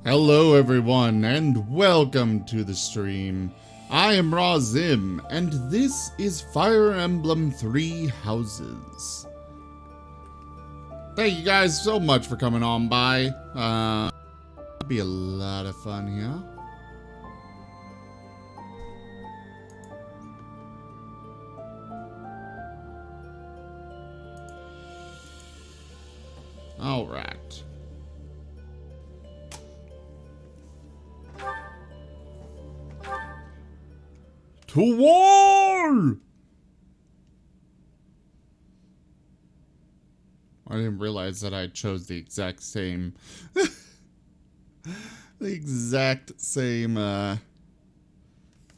Hello everyone and welcome to the stream. I am Razim and this is Fire Emblem 3 Houses. Thank you guys so much for coming on by. It'll be a lot of fun here. Alright. To war! I didn't realize that I chose the exact same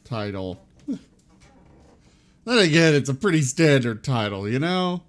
title. Then again, it's a pretty standard title, you know?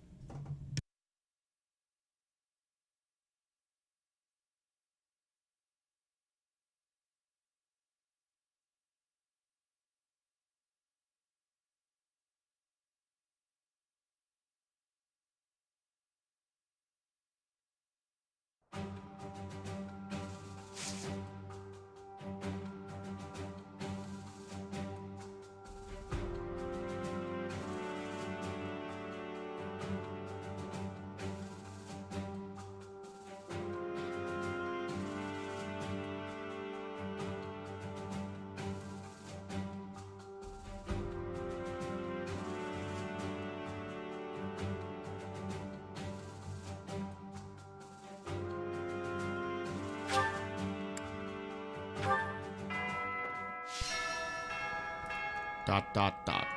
Dot dot dot.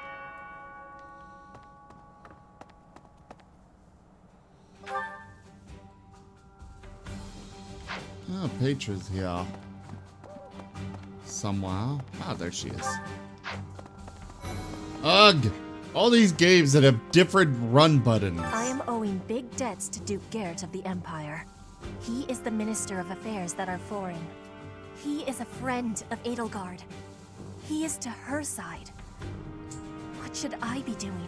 Oh, Petra's here. Somewhere. Ah, there she is. Ugh! All these games that have different run buttons. I am owing big debts to Duke Garrett of the Empire. He is the Minister of Affairs that are foreign. He is a friend of Edelgard. He is to her side. What should I be doing?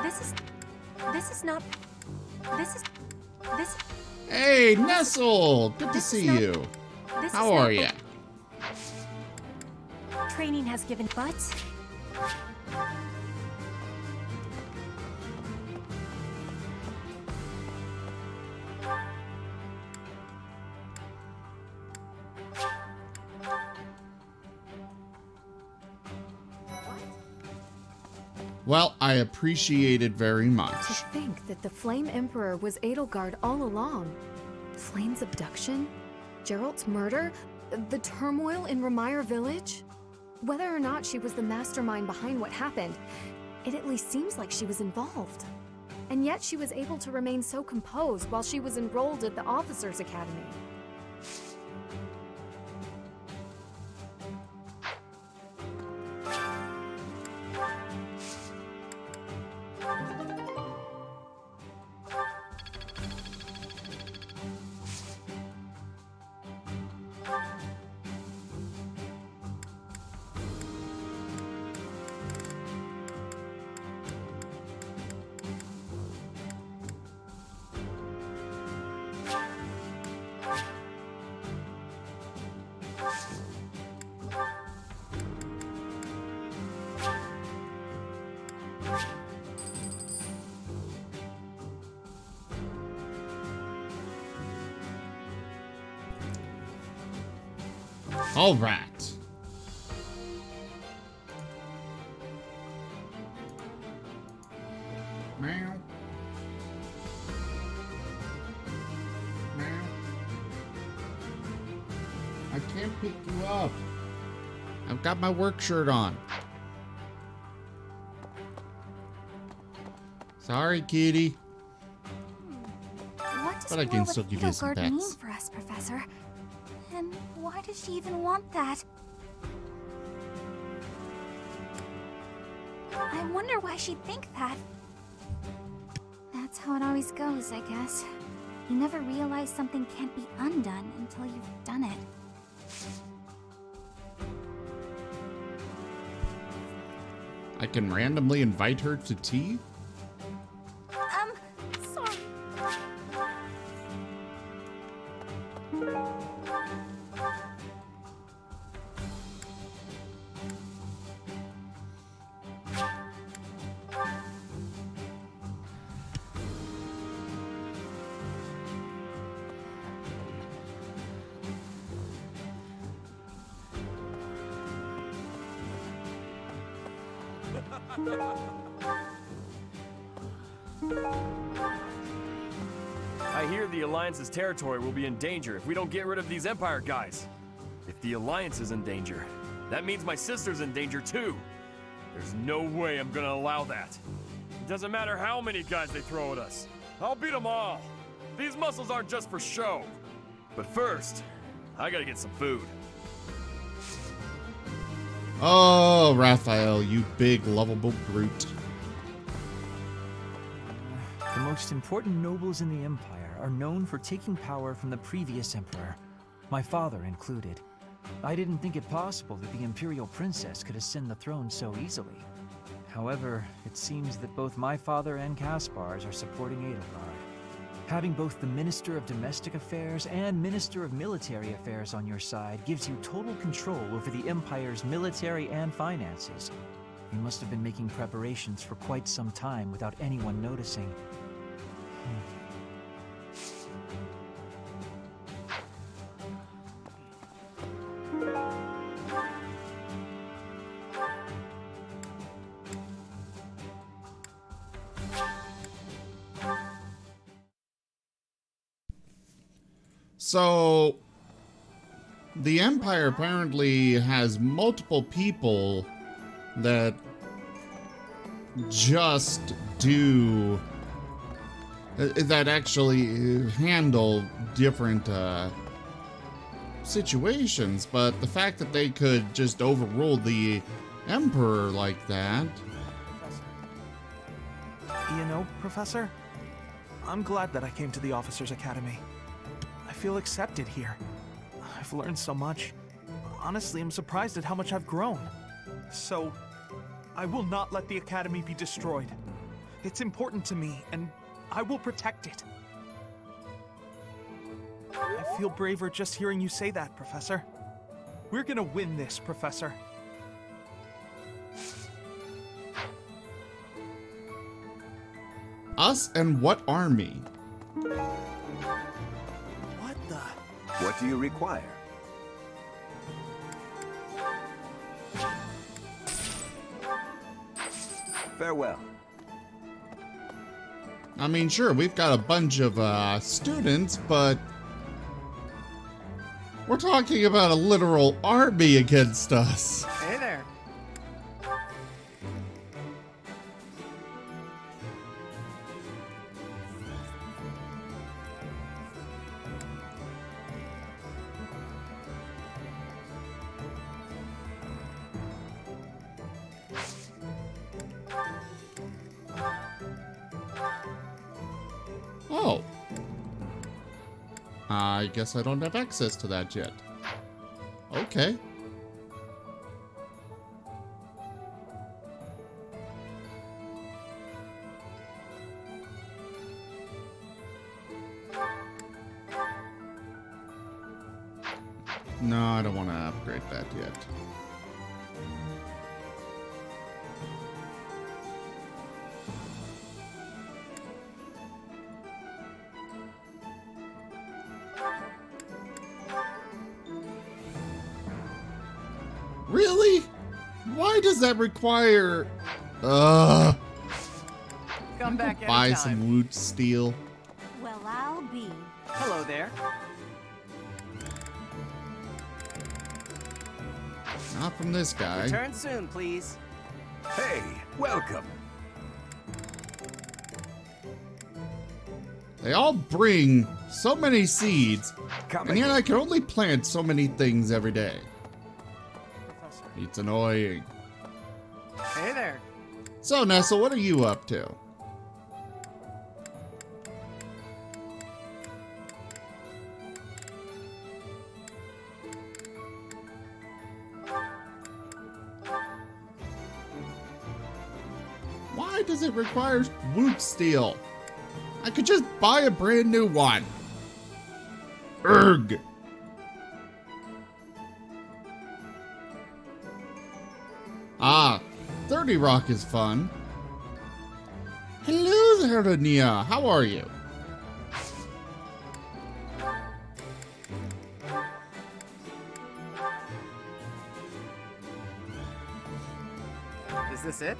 This is. Hey, Nestle! Good to see you. How are you? Training has given, but well, I appreciate it very much. To think that the Flame Emperor was Edelgard all along. Flame's abduction? Geralt's murder? The turmoil in Remire Village? Whether or not she was the mastermind behind what happened, it at least seems like she was involved. And yet she was able to remain so composed while she was enrolled at the Officers' Academy. All right. Meow. Meow. I can't pick you up. I've got my work shirt on. Sorry, kitty. what does But I can war still with give you some Edelgard mean pets. for us, Professor? And why does she even want that? I wonder why she'd think that. That's how it always goes, I guess. You never realize something can't be undone until you've done it. I I can randomly invite her to tea? Sorry. I hear the Alliance's territory will be in danger if we don't get rid of these Empire guys. If the Alliance is in danger, that means my sister's in danger too. There's no way I'm gonna allow that. It doesn't matter how many guys they throw at us. I'll beat them all. These muscles aren't just for show. But first, I gotta get some food. Oh, Raphael, you big lovable brute. The most important nobles in the Empire are known for taking power from the previous Emperor, my father included. I didn't think it possible that the Imperial Princess could ascend the throne so easily. However, it seems that both my father and Caspar's are supporting Edelgard. Having both the Minister of Domestic Affairs and Minister of Military Affairs on your side gives you total control over the Empire's military and finances. You must have been making preparations for quite some time without anyone noticing. So, the Empire apparently has multiple people that just do, that actually handle different situations, but the fact that they could just overrule the Emperor like that. You know, Professor, I'm glad that I came to the Officers Academy. I feel accepted here. I've learned so much. Honestly, I'm surprised at how much I've grown. So, I will not let the Academy be destroyed. It's important to me, and I will protect it. I feel braver just hearing you say that, Professor. We're gonna win this, Professor. Us and what army? What the? What do you require? Farewell. I mean, sure, we've got a bunch of students, but we're talking about a literal army against us. Hey there. Oh. I guess I don't have access to that yet. Okay. No, I don't want to upgrade that yet. Really? Why does that require... Come back buy anytime. some loot steel. Well, I'll be. Hello there. Not from this guy. Return soon, please. Hey, welcome. They all bring so many seeds, Come and yet again. I can only plant so many things every day. Professor. It's annoying. Hey there. So, Nessa, what are you up to? does it require root steel? I could just buy a brand new one. Urgh. Ah, 30 Rock is fun. Hello there, Nia. How are you? Is this it?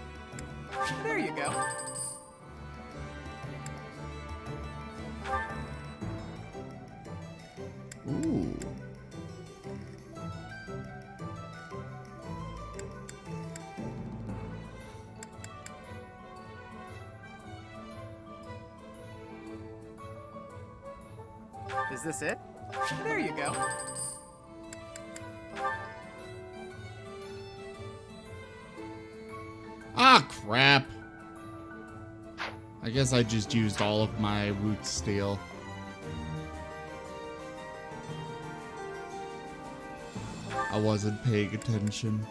There you go. Ooh. Is this it? There you go. Ah, crap. I guess I just used all of my root steel. I wasn't paying attention.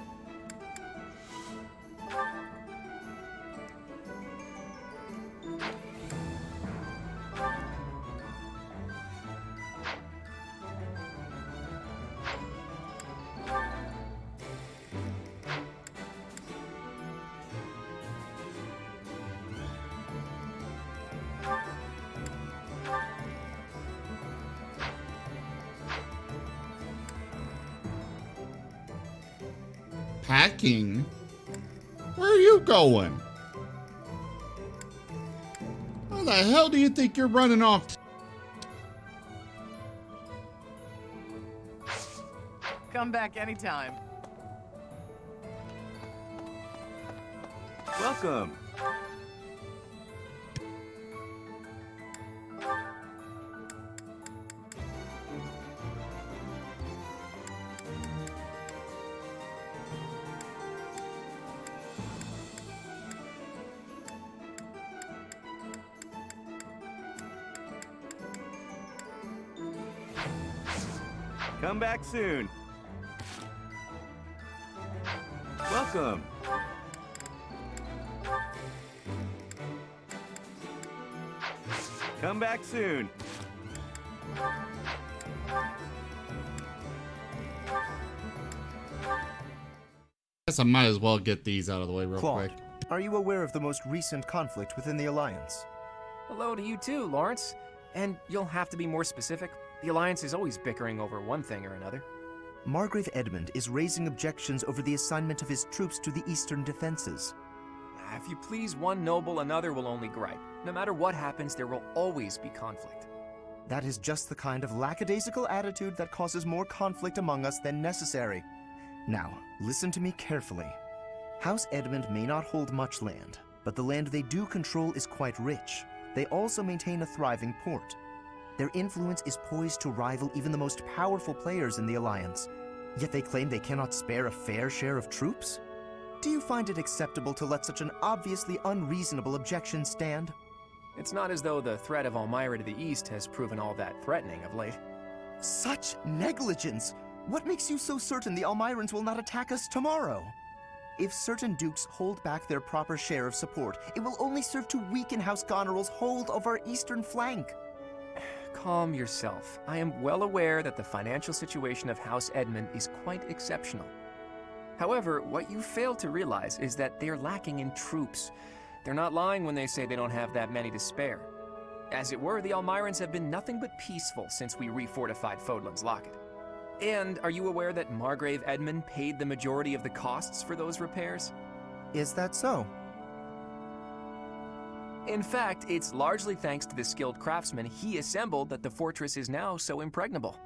Packing? Where are you going? Where the hell do you think you're running off to? Come back anytime. Welcome. Come back soon. Welcome. Come back soon. Guess I might as well get these out of the way real Claude, quick. are you aware of the most recent conflict within the Alliance? Hello to you too, Lawrence. And you'll have to be more specific. The Alliance is always bickering over one thing or another. Margrave Edmund is raising objections over the assignment of his troops to the Eastern defenses. If you please one noble, another will only gripe. No matter what happens, there will always be conflict. That is just the kind of lackadaisical attitude that causes more conflict among us than necessary. Now, listen to me carefully. House Edmund may not hold much land, but the land they do control is quite rich. They also maintain a thriving port. Their influence is poised to rival even the most powerful players in the Alliance. Yet they claim they cannot spare a fair share of troops? Do you find it acceptable to let such an obviously unreasonable objection stand? It's not as though the threat of Elmira to the east has proven all that threatening of late. Such negligence! What makes you so certain the Almirans will not attack us tomorrow? If certain dukes hold back their proper share of support, it will only serve to weaken House Goneril's hold of our eastern flank. Calm yourself. I am well aware that the financial situation of House Edmund is quite exceptional. However, what you fail to realize is that they're lacking in troops. They're not lying when they say they don't have that many to spare. As it were, the Almirans have been nothing but peaceful since we refortified Fodlan's Locket. And are you aware that Margrave Edmund paid the majority of the costs for those repairs? Is that so? In fact, it's largely thanks to the skilled craftsmen he assembled that the fortress is now so impregnable.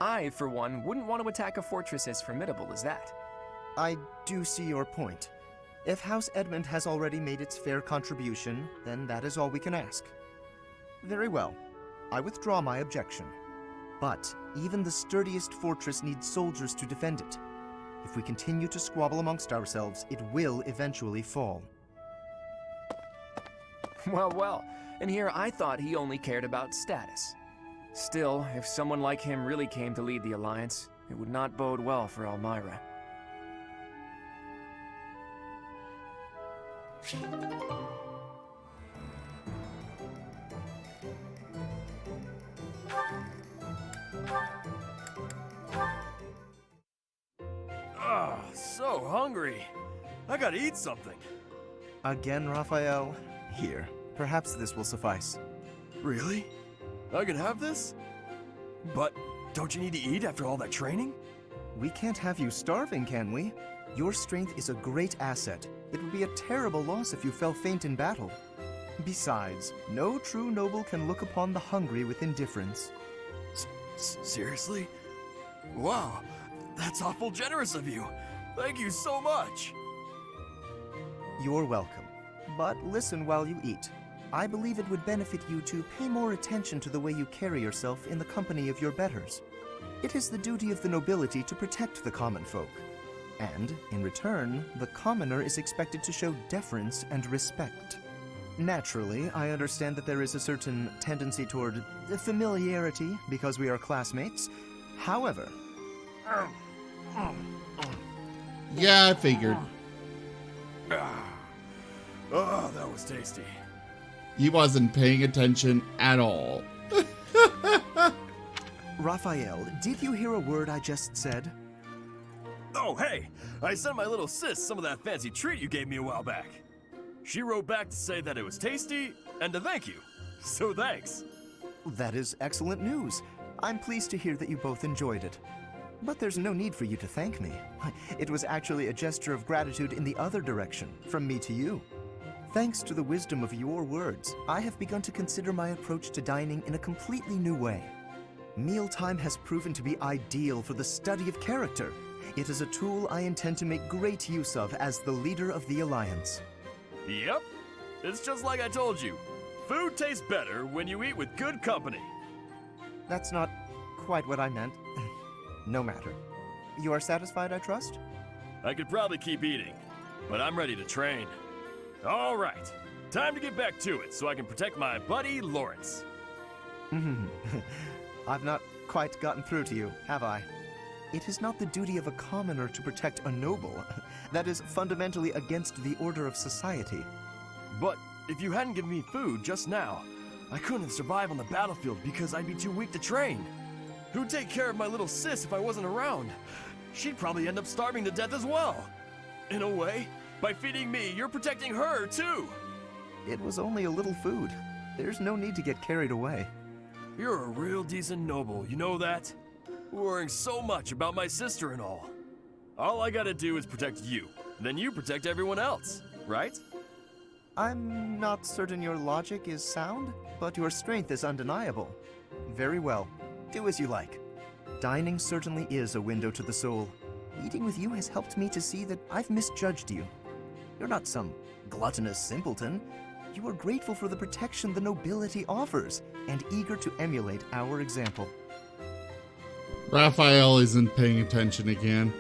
I, for one, wouldn't want to attack a fortress as formidable as that. I do see your point. If House Edmund has already made its fair contribution, then that is all we can ask. Very well. I withdraw my objection. But even the sturdiest fortress needs soldiers to defend it. If we continue to squabble amongst ourselves, it will eventually fall. Well, and here I thought he only cared about status. Still, if someone like him really came to lead the Alliance, it would not bode well for Elmira. Ah, so hungry. I gotta eat something. Again, Raphael? Here, perhaps this will suffice. Really? I can have this? But don't you need to eat after all that training? We can't have you starving, can we? Your strength is a great asset. It would be a terrible loss if you fell faint in battle. Besides, no true noble can look upon the hungry with indifference. Seriously? Wow, that's awful generous of you. Thank you so much. You're welcome. But listen while you eat. I believe it would benefit you to pay more attention to the way you carry yourself in the company of your betters. It is the duty of the nobility to protect the common folk. And, in return, the commoner is expected to show deference and respect. Naturally, I understand that there is a certain tendency toward familiarity because we are classmates. However... Yeah, I figured. Oh, that was tasty. He wasn't paying attention at all. Raphael, did you hear a word I just said? Oh, hey! I sent my little sis some of that fancy treat you gave me a while back. She wrote back to say that it was tasty and to thank you. So thanks. That is excellent news. I'm pleased to hear that you both enjoyed it. But there's no need for you to thank me. It was actually a gesture of gratitude in the other direction, from me to you. Thanks to the wisdom of your words, I have begun to consider my approach to dining in a completely new way. Mealtime has proven to be ideal for the study of character. It is a tool I intend to make great use of as the leader of the Alliance. Yep. It's just like I told you. Food tastes better when you eat with good company. That's not quite what I meant. No matter. You are satisfied, I trust? I could probably keep eating, but I'm ready to train. All right. Time to get back to it so I can protect my buddy Lawrence. I've not quite gotten through to you, have I? It is not the duty of a commoner to protect a noble. That is fundamentally against the order of society. But if you hadn't given me food just now, I couldn't survive on the battlefield because I'd be too weak to train. Who'd take care of my little sis if I wasn't around? She'd probably end up starving to death as well. In a way, by feeding me, you're protecting her too. It was only a little food. There's no need to get carried away. You're a real decent noble, you know that? Worrying so much about my sister and all. All I gotta do is protect you, then you protect everyone else, right? I'm not certain your logic is sound, but your strength is undeniable. Very well. Do as you like. Dining certainly is a window to the soul. Eating with you has helped me to see that I've misjudged you. You're not some gluttonous simpleton. You are grateful for the protection the nobility offers, and eager to emulate our example. Raphael isn't paying attention again.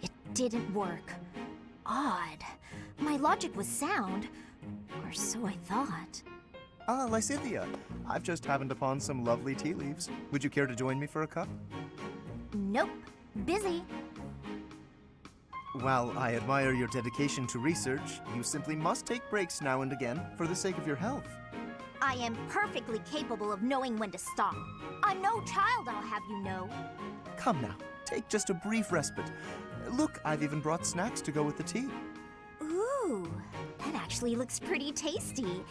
It didn't work. Odd. My logic was sound, or so I thought. Ah, Lysithea. I've just happened upon some lovely tea leaves. Would you care to join me for a cup? Nope. Busy. While I admire your dedication to research, you simply must take breaks now and again for the sake of your health. I am perfectly capable of knowing when to stop. I'm no child, I'll have you know. Come now, take just a brief respite. Look, I've even brought snacks to go with the tea. Ooh, that actually looks pretty tasty.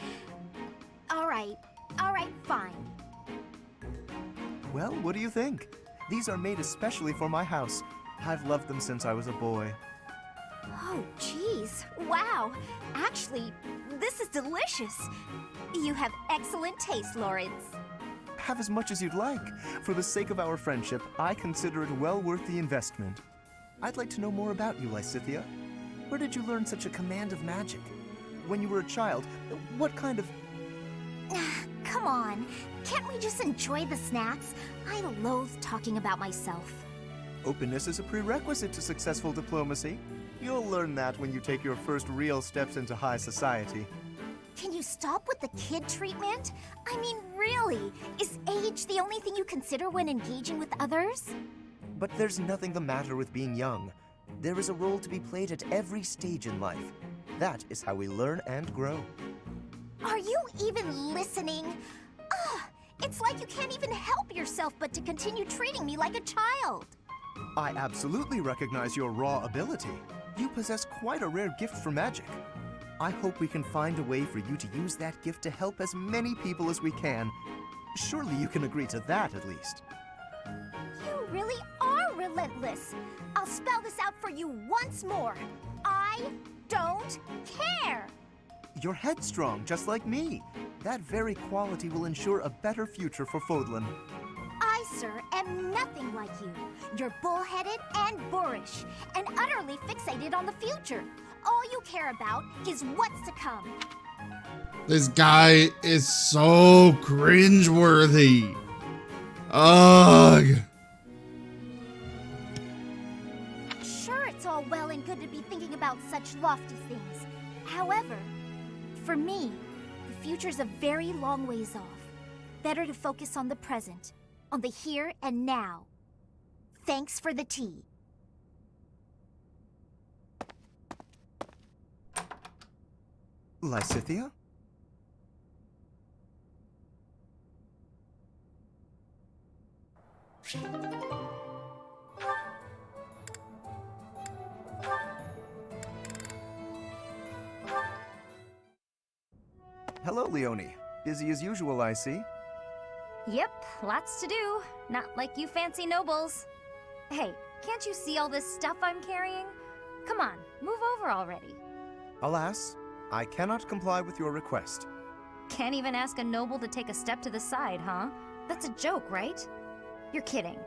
All right, fine. Well, what do you think? These are made especially for my house. I've loved them since I was a boy. Oh, geez. Wow. Actually, this is delicious. You have excellent taste, Lawrence. Have as much as you'd like. For the sake of our friendship, I consider it well worth the investment. I'd like to know more about you, Lysithea. Where did you learn such a command of magic? When you were a child, what kind of... Come on. Can't we just enjoy the snacks? I loathe talking about myself. Openness is a prerequisite to successful diplomacy. You'll learn that when you take your first real steps into high society. Can you stop with the kid treatment? I mean, really, is age the only thing you consider when engaging with others? But there's nothing the matter with being young. There is a role to be played at every stage in life. That is how we learn and grow. Are you even listening? Ugh, it's like you can't even help yourself but to continue treating me like a child. I absolutely recognize your raw ability. You possess quite a rare gift for magic. I hope we can find a way for you to use that gift to help as many people as we can. Surely you can agree to that at least. You really are relentless. I'll spell this out for you once more. I don't care. You're headstrong, just like me. That very quality will ensure a better future for Fodlan. I, sir, am nothing like you. You're bullheaded and boorish, and utterly fixated on the future. All you care about is what's to come. This guy is so cringeworthy. Ugh. Sure, it's all well and good to be thinking about such lofty things. However, for me, the future's a very long ways off. Better to focus on the present, on the here and now. Thanks for the tea. Lysithea? Hello, Leonie. Busy as usual, I see. Yep, lots to do. Not like you fancy nobles. Hey, can't you see all this stuff I'm carrying? Come on, move over already. Alas, I cannot comply with your request. Can't even ask a noble to take a step to the side, huh? That's a joke, right? You're kidding.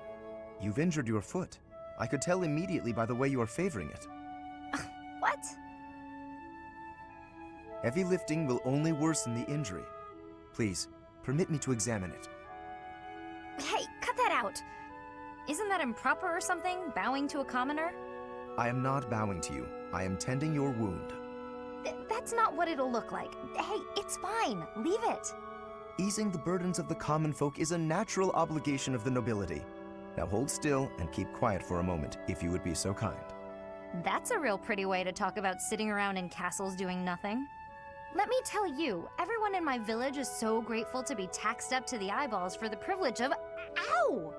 You've injured your foot. I could tell immediately by the way you are favoring it. What? Heavy lifting will only worsen the injury. Please, permit me to examine it. Hey, cut that out. Isn't that improper or something, bowing to a commoner? I am not bowing to you. I am tending your wound. That's not what it'll look like. Hey, it's fine. Leave it. Easing the burdens of the common folk is a natural obligation of the nobility. Now hold still and keep quiet for a moment, if you would be so kind. That's a real pretty way to talk about sitting around in castles doing nothing. Let me tell you, everyone in my village is so grateful to be taxed up to the eyeballs for the privilege of— Ow!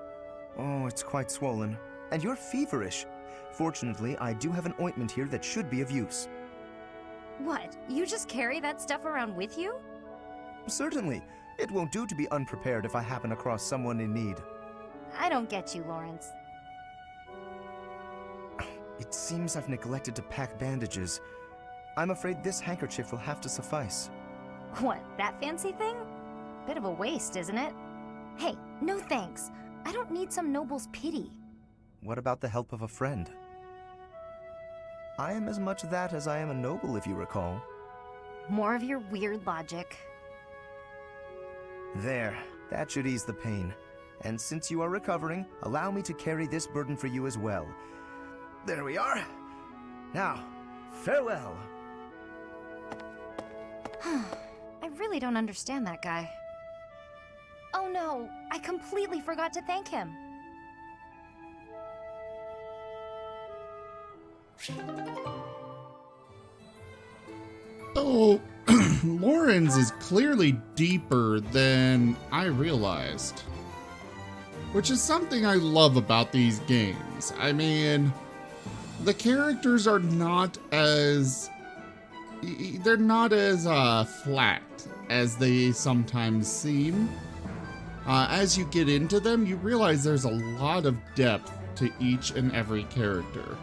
Oh, it's quite swollen. And you're feverish. Fortunately, I do have an ointment here that should be of use. What? You just carry that stuff around with you? Certainly. It won't do to be unprepared if I happen across someone in need. I don't get you, Lawrence. It seems I've neglected to pack bandages. I'm afraid this handkerchief will have to suffice. What, that fancy thing? Bit of a waste, isn't it? Hey, no thanks. I don't need some noble's pity. What about the help of a friend? I am as much that as I am a noble, if you recall. More of your weird logic. There, that should ease the pain. And since you are recovering, allow me to carry this burden for you as well. There we are. Now, farewell. I really don't understand that guy. Oh no, I completely forgot to thank him. So, Lawrence is clearly deeper than I realized. Which is something I love about these games. I mean, the characters are not as... they're not as flat as they sometimes seem. As you get into them, you realize there's a lot of depth to each and every character.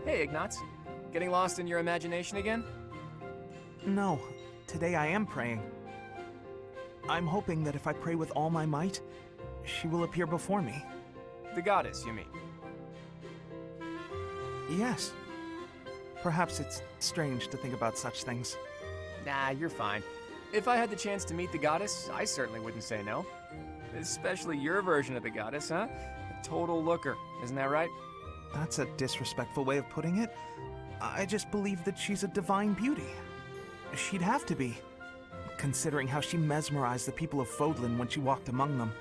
Hey, Ignatz. Getting lost in your imagination again? No, today I am praying. I'm hoping that if I pray with all my might, she will appear before me. The goddess, you mean? Yes. Perhaps it's strange to think about such things. Nah, you're fine. If I had the chance to meet the goddess, I certainly wouldn't say no. Especially your version of the goddess, huh? total looker, isn't that right? That's a disrespectful way of putting it. I just believe that she's a divine beauty. She'd have to be, considering how she mesmerized the people of Fodlan when she walked among them.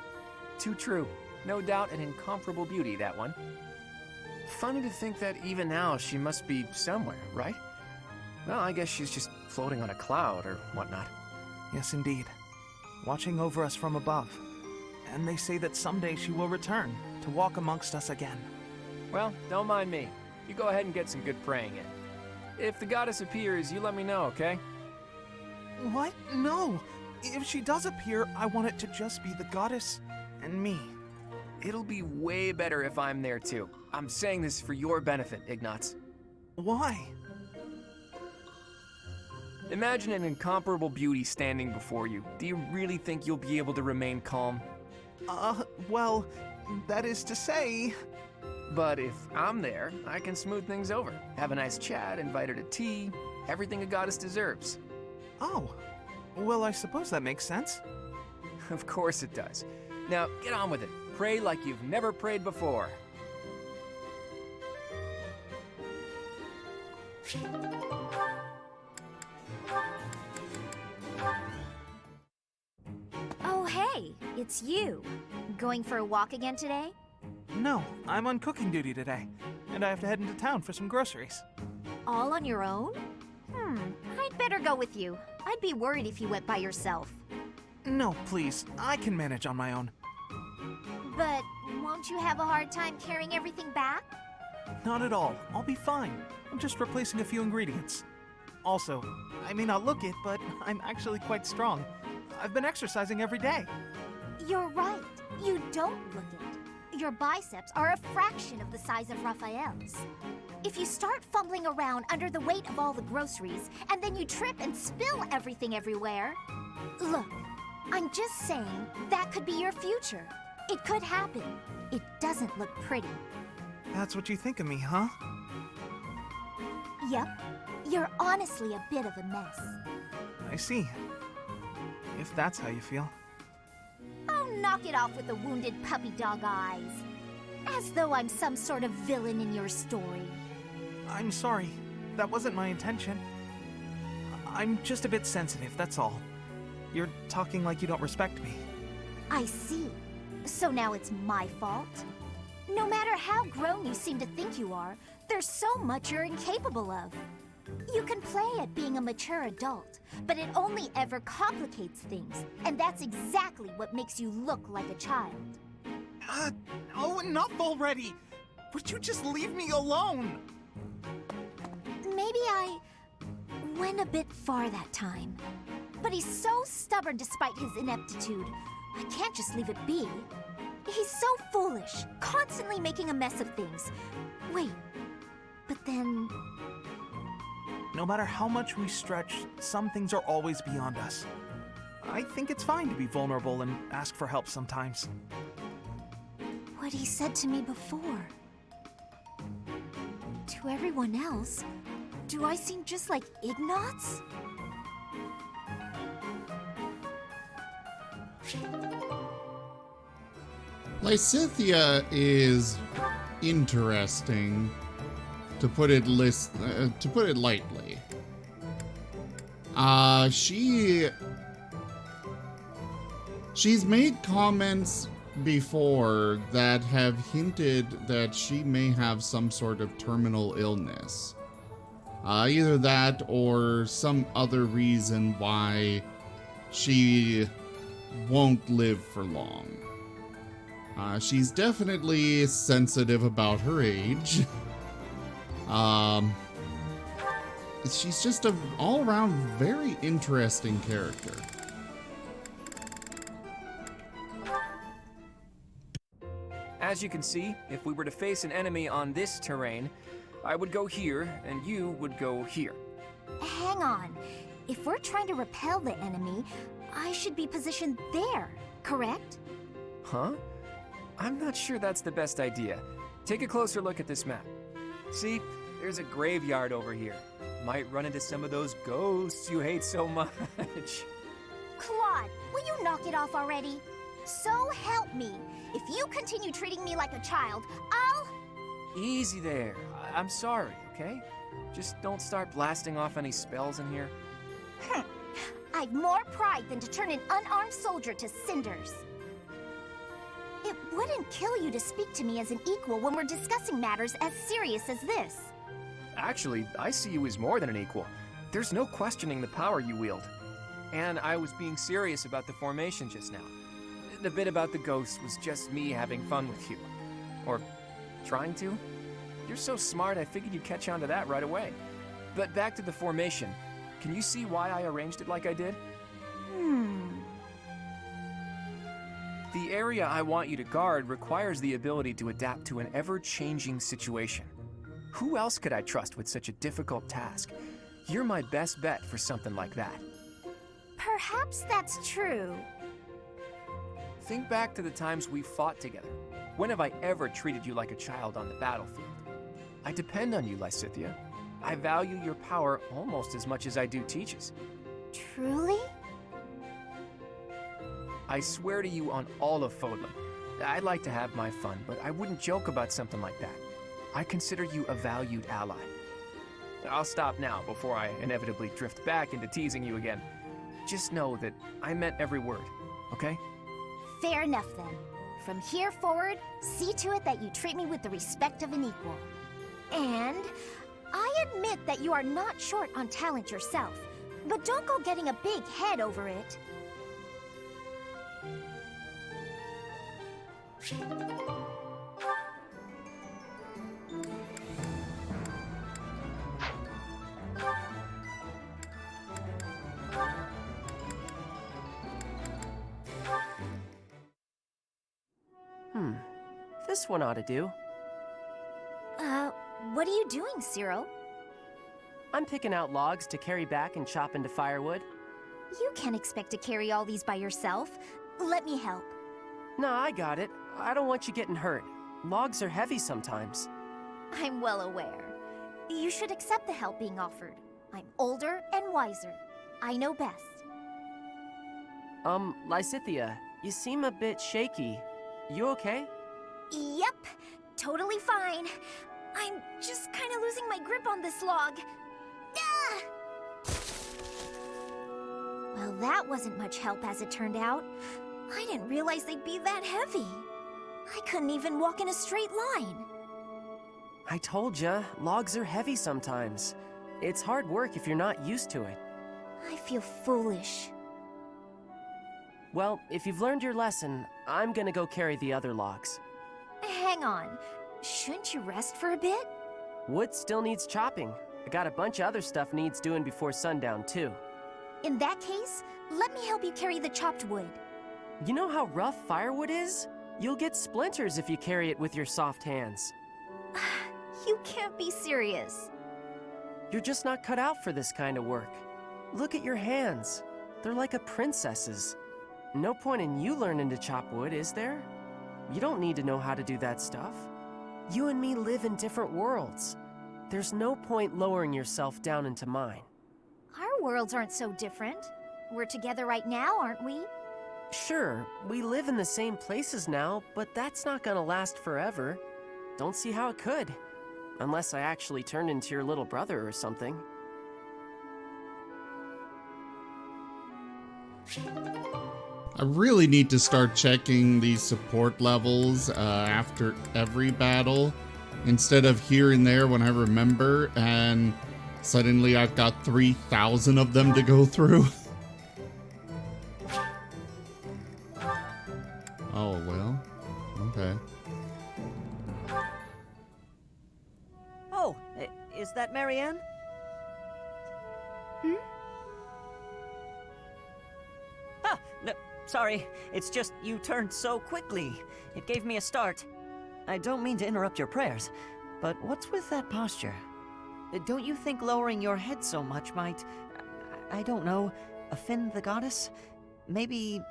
Too true. No doubt an incomparable beauty, that one. Funny to think that even now she must be somewhere, right? Well, I guess she's just floating on a cloud or whatnot. Yes, indeed. Watching over us from above. And they say that someday she will return to walk amongst us again. Well, don't mind me. You go ahead and get some good praying in. If the goddess appears, you let me know, okay? What? No! If she does appear, I want it to just be the goddess and me. It'll be way better if I'm there too. I'm saying this for your benefit, Ignatz. Why? Imagine an incomparable beauty standing before you. Do you really think you'll be able to remain calm? Well, that is to say... But if I'm there, I can smooth things over. Have a nice chat, invite her to tea, everything a goddess deserves. Oh, well, I suppose that makes sense. Of course it does. Now, get on with it. Pray like you've never prayed before. Oh, hey, it's you. Going for a walk again today? No, I'm on cooking duty today, and I have to head into town for some groceries. All on your own? I'd better go with you. I'd be worried if you went by yourself. No, please, I can manage on my own. But won't you have a hard time carrying everything back? Not at all. I'll be fine. I'm just replacing a few ingredients. Also, I may not look it, but I'm actually quite strong. I've been exercising every day. You're right. You don't look it. Your biceps are a fraction of the size of Raphael's. If you start fumbling around under the weight of all the groceries, and then you trip and spill everything everywhere... Look, I'm just saying that could be your future. It could happen. It doesn't look pretty. That's what you think of me, huh? Yep. You're honestly a bit of a mess. I see. If that's how you feel. Oh, knock it off with the wounded puppy dog eyes. As though I'm some sort of villain in your story. I'm sorry. That wasn't my intention. I'm just a bit sensitive, that's all. You're talking like you don't respect me. I see. So now it's my fault? No matter how grown you seem to think you are, there's so much you're incapable of. You can play at being a mature adult, but it only ever complicates things, and that's exactly what makes you look like a child. Oh, enough already! Would you just leave me alone? Maybe I went a bit far that time. But he's so stubborn despite his ineptitude. I can't just leave it be. He's so foolish, constantly making a mess of things. Wait, but then... No matter how much we stretch, some things are always beyond us. I think it's fine to be vulnerable and ask for help sometimes. What he said to me before. To everyone else, do I seem just like Ignatz? Lysithea is interesting, to put it lightly. She's made comments before that have hinted that she may have some sort of terminal illness. Either that or some other reason why she won't live for long. She's definitely sensitive about her age. She's just an all-around very interesting character. As you can see, if we were to face an enemy on this terrain, I would go here, and you would go here. Hang on. If we're trying to repel the enemy, I should be positioned there, correct? Huh? I'm not sure that's the best idea. Take a closer look at this map. See, there's a graveyard over here. Might run into some of those ghosts you hate so much. Claude, will you knock it off already? So help me. If you continue treating me like a child, I'll... Easy there. I'm sorry, okay? Just don't start blasting off any spells in here. I've more pride than to turn an unarmed soldier to cinders. It wouldn't kill you to speak to me as an equal when we're discussing matters as serious as this. Actually, I see you as more than an equal. There's no questioning the power you wield. And I was being serious about the formation just now. The bit about the ghost was just me having fun with you. Or trying to. You're so smart, I figured you'd catch on to that right away. But back to the formation. Can you see why I arranged it like I did? The area I want you to guard requires the ability to adapt to an ever-changing situation. Who else could I trust with such a difficult task? You're my best bet for something like that. Perhaps that's true. Think back to the times we fought together. When have I ever treated you like a child on the battlefield? I depend on you, Lysithea. I value your power almost as much as I do Teach's. Truly? I swear to you on all of Fodlan. I'd like to have my fun, but I wouldn't joke about something like that. I consider you a valued ally. I'll stop now before I inevitably drift back into teasing you again. Just know that I meant every word, okay? Fair enough then. From here forward, see to it that you treat me with the respect of an equal. And I admit that you are not short on talent yourself, but don't go getting a big head over it. This one ought to do. What are you doing, Cyril? I'm picking out logs to carry back and chop into firewood. You can't expect to carry all these by yourself. Let me help. No, I got it. I don't want you getting hurt. Logs are heavy sometimes. I'm well aware. You should accept the help being offered. I'm older and wiser. I know best. Lysithea, you seem a bit shaky. You okay? Yep, totally fine. I'm just kind of losing my grip on this log. Ah! Well, that wasn't much help as it turned out. I didn't realize they'd be that heavy. I couldn't even walk in a straight line. I told ya, logs are heavy sometimes. It's hard work if you're not used to it. I feel foolish. Well, if you've learned your lesson, I'm gonna go carry the other logs. Hang on. Shouldn't you rest for a bit? Wood still needs chopping. I got a bunch of other stuff needs doing before sundown, too. In that case, let me help you carry the chopped wood. You know how rough firewood is? You'll get splinters if you carry it with your soft hands. You can't be serious. You're just not cut out for this kind of work. Look at your hands. They're like a princess's. No point in you learning to chop wood, is there? You don't need to know how to do that stuff. You and me live in different worlds. There's no point lowering yourself down into mine. Our worlds aren't so different. We're together right now, aren't we? Sure, we live in the same places now, but that's not gonna last forever. Don't see how it could. Unless I actually turned into your little brother or something. I really need to start checking these support levels after every battle instead of here and there when I remember, and suddenly I've got 3,000 of them to go through. Oh, well, okay. Oh, is that Marianne? Ah, no, sorry. It's just you turned so quickly. It gave me a start. I don't mean to interrupt your prayers, but what's with that posture? Don't you think lowering your head so much might, I don't know, offend the goddess? Maybe,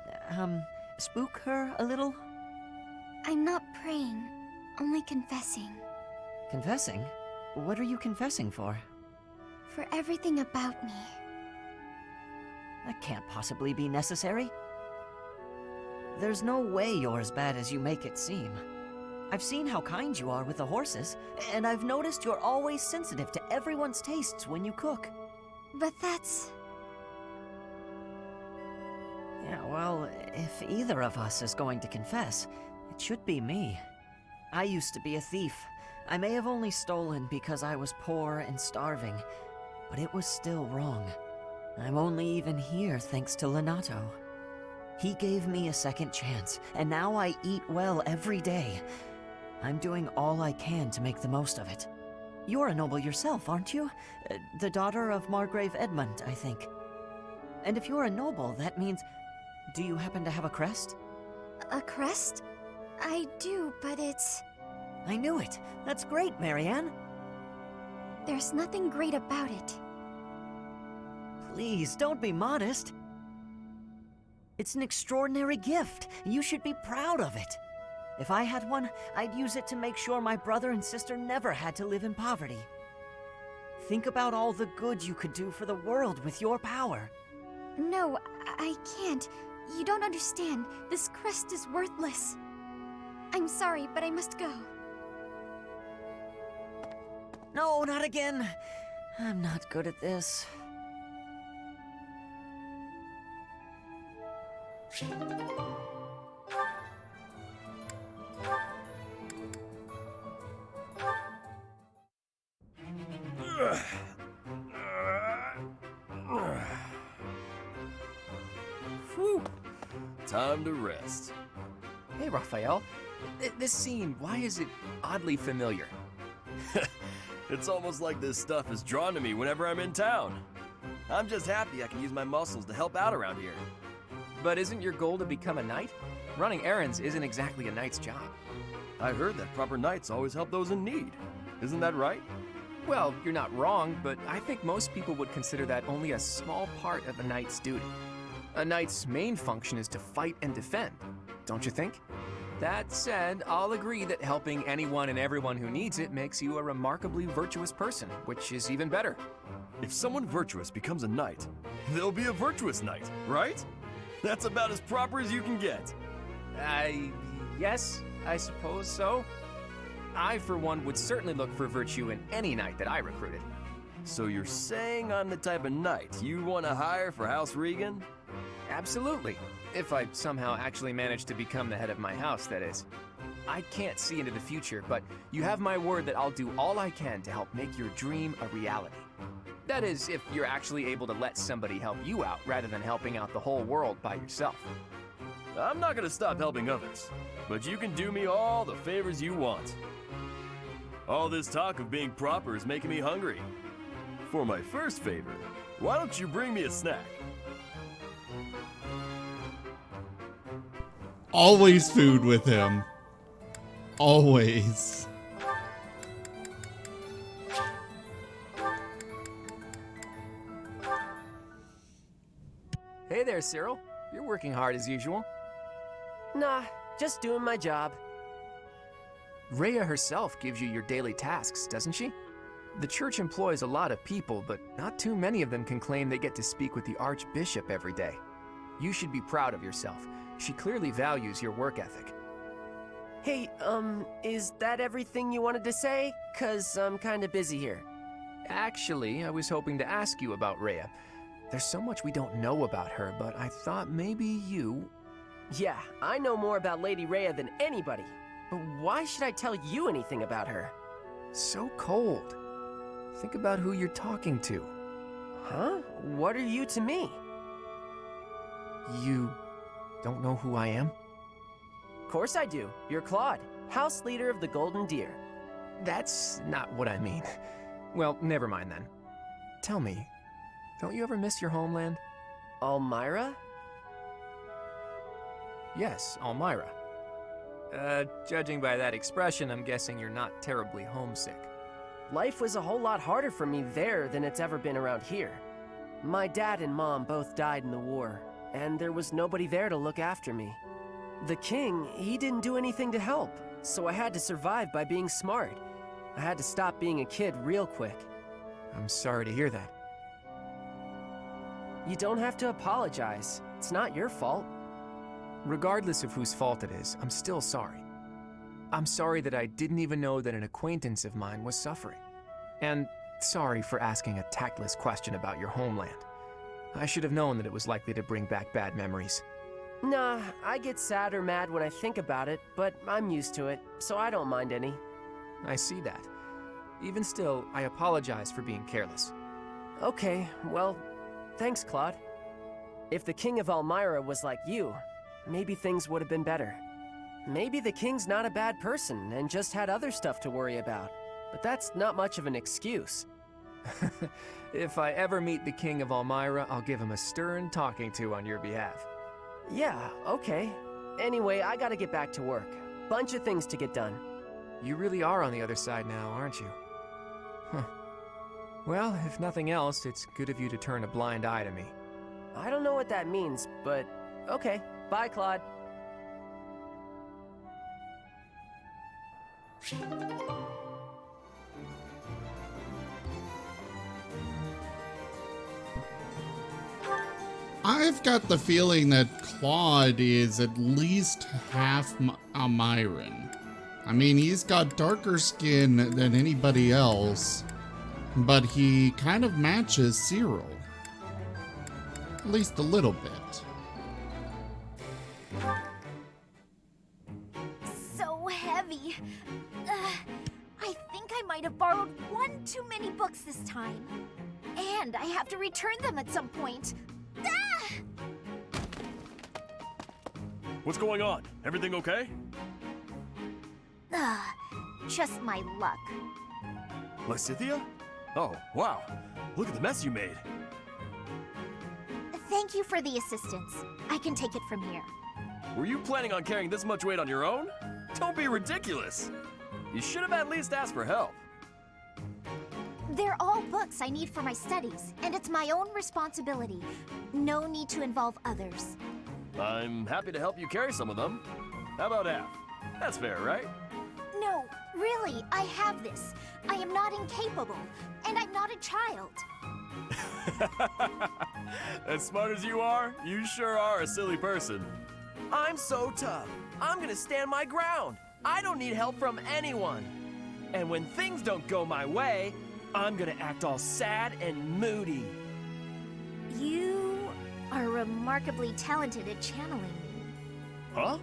spook her a little? I'm not praying, only confessing. Confessing? What are you confessing for? For everything about me. That can't possibly be necessary. There's no way you're as bad as you make it seem. I've seen how kind you are with the horses, and I've noticed you're always sensitive to everyone's tastes when you cook. But that's... Yeah, well, if either of us is going to confess, it should be me. I used to be a thief. I may have only stolen because I was poor and starving, but it was still wrong. I'm only even here thanks to Lenato. He gave me a second chance, and now I eat well every day. I'm doing all I can to make the most of it. You're a noble yourself, aren't you? The daughter of Margrave Edmund, I think. And if you're a noble, that means... Do you happen to have a crest? A crest? I do, but it's... I knew it. That's great, Marianne. There's nothing great about it. Please, don't be modest. It's an extraordinary gift. You should be proud of it. If I had one, I'd use it to make sure my brother and sister never had to live in poverty. Think about all the good you could do for the world with your power. No, I can't. You don't understand. This crest is worthless. I'm sorry, but I must go. No, not again. I'm not good at this. Whew. Time to rest. Hey, Raphael. This scene, why is it oddly familiar? It's almost like this stuff is drawn to me whenever I'm in town. I'm just happy I can use my muscles to help out around here. But isn't your goal to become a knight? Running errands isn't exactly a knight's job. I heard that proper knights always help those in need. Isn't that right? Well, you're not wrong, but I think most people would consider that only a small part of a knight's duty. A knight's main function is to fight and defend, don't you think? That said, I'll agree that helping anyone and everyone who needs it makes you a remarkably virtuous person, which is even better. If someone virtuous becomes a knight, they'll be a virtuous knight, right? That's about as proper as you can get. Yes, I suppose so. I, for one, would certainly look for virtue in any knight that I recruited. So you're saying I'm the type of knight you want to hire for House Regan? Absolutely. If I somehow actually manage to become the head of my house, that is. I can't see into the future, but you have my word that I'll do all I can to help make your dream a reality. That is, if you're actually able to let somebody help you out rather than helping out the whole world by yourself. I'm not gonna stop helping others, but you can do me all the favors you want. All this talk of being proper is making me hungry. For my first favor, why don't you bring me a snack? Always food with him. Always. Hey there, Cyril. You're working hard as usual. Nah, just doing my job. Rhea herself gives you your daily tasks, doesn't she? The church employs a lot of people, but not too many of them can claim they get to speak with the Archbishop every day. You should be proud of yourself. She clearly values your work ethic. Hey, is that everything you wanted to say? 'Cause I'm kinda busy here. Actually, I was hoping to ask you about Rhea. There's so much we don't know about her, but I thought maybe you... Yeah, I know more about Lady Rhea than anybody. But why should I tell you anything about her? So cold. Think about who you're talking to. Huh? What are you to me? You don't know who I am? Of course I do. You're Claude, House Leader of the Golden Deer. That's not what I mean. Well, never mind then. Tell me, don't you ever miss your homeland? Almyra? Yes, Almyra. Judging by that expression, I'm guessing you're not terribly homesick. Life was a whole lot harder for me there than it's ever been around here. My dad and mom both died in the war, and there was nobody there to look after me. The king, he didn't do anything to help, so I had to survive by being smart. I had to stop being a kid real quick. I'm sorry to hear that. You don't have to apologize. It's not your fault. Regardless of whose fault it is, I'm still sorry. I'm sorry that I didn't even know that an acquaintance of mine was suffering. And sorry for asking a tactless question about your homeland. I should have known that it was likely to bring back bad memories. Nah, I get sad or mad when I think about it, but I'm used to it, so I don't mind any. I see that. Even still, I apologize for being careless. Okay, well, thanks, Claude. If the King of Elmira was like you, maybe things would have been better. Maybe the King's not a bad person and just had other stuff to worry about. But that's not much of an excuse. If I ever meet the King of Elmira, I'll give him a stern talking to on your behalf. Yeah, okay. Anyway, I gotta get back to work. Bunch of things to get done. You really are on the other side now, aren't you? Huh. Well, if nothing else, it's good of you to turn a blind eye to me. I don't know what that means, but okay. Bye, Claude. I've got the feeling that Claude is at least half Elmiran. I mean, he's got darker skin than anybody else, but he kind of matches Cyril. At least a little bit. So heavy. I think I might have borrowed one too many books this time. And I have to return them at some point. What's going on? Everything okay? Just my luck. Lysithia? Oh, wow. Look at the mess you made. Thank you for the assistance. I can take it from here. Were you planning on carrying this much weight on your own? Don't be ridiculous. You should have at least asked for help. They're all books I need for my studies, and it's my own responsibility. No need to involve others. I'm happy to help you carry some of them. How about half? That's fair, right? No, really, I have this. I am not incapable, and I'm not a child. As smart as you are, you sure are a silly person. I'm so tough. I'm gonna stand my ground. I don't need help from anyone. And when things don't go my way, I'm gonna act all sad and moody. You are remarkably talented at channeling me. Huh?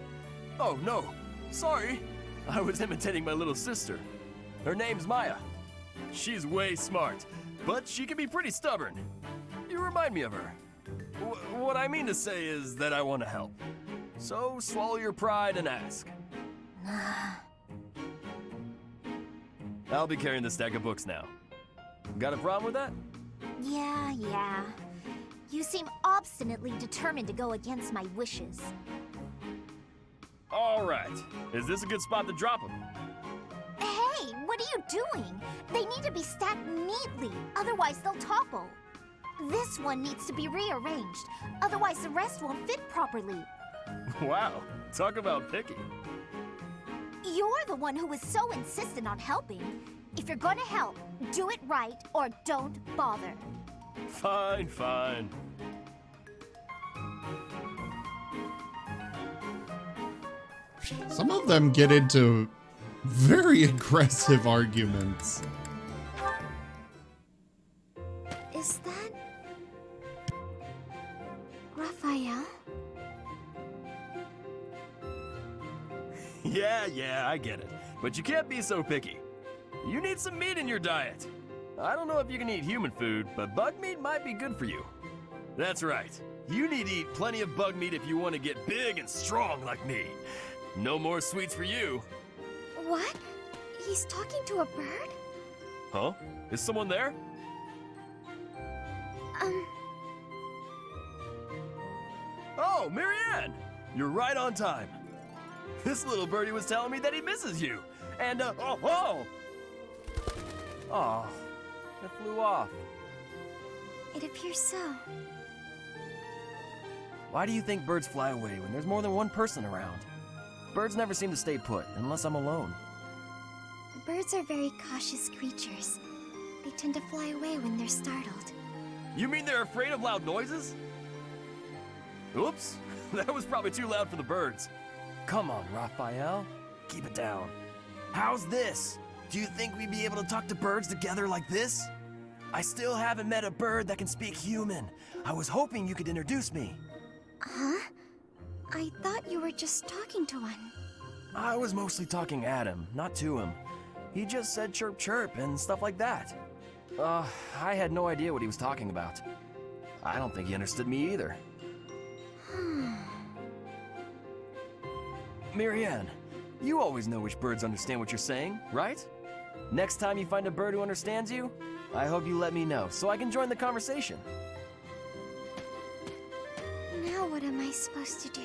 Oh, no. Sorry. I was imitating my little sister. Her name's Maya. She's way smart, but she can be pretty stubborn. You remind me of her. What I mean to say is that I want to help. So swallow your pride and ask. I'll be carrying the stack of books now. Got a problem with that? Yeah. You seem obstinately determined to go against my wishes. All right. Is this a good spot to drop them? Hey, what are you doing? They need to be stacked neatly, otherwise they'll topple. This one needs to be rearranged, otherwise the rest won't fit properly. Wow, talk about picky. You're the one who was so insistent on helping. If you're gonna help, do it right or don't bother. Fine. Some of them get into very aggressive arguments. Is that Raphael? Yeah, I get it. But you can't be so picky. You need some meat in your diet. I don't know if you can eat human food, but bug meat might be good for you. That's right. You need to eat plenty of bug meat if you want to get big and strong like me. No more sweets for you. What? He's talking to a bird? Huh? Is someone there? Oh, Marianne! You're right on time. This little birdie was telling me that he misses you. And, oh, it flew off. It appears so. Why do you think birds fly away when there's more than one person around? Birds never seem to stay put unless I'm alone. Birds are very cautious creatures. They tend to fly away when they're startled. You mean they're afraid of loud noises? Oops, That was probably too loud for the birds. Come on, Raphael. Keep it down. How's this? Do you think we'd be able to talk to birds together like this? I still haven't met a bird that can speak human. I was hoping you could introduce me. Huh? I thought you were just talking to one. I was mostly talking at him, not to him. He just said chirp chirp and stuff like that. I had no idea what he was talking about. I don't think he understood me either. Marianne, you always know which birds understand what you're saying, right? Next time you find a bird who understands you, I hope you let me know so I can join the conversation. Now what am I supposed to do?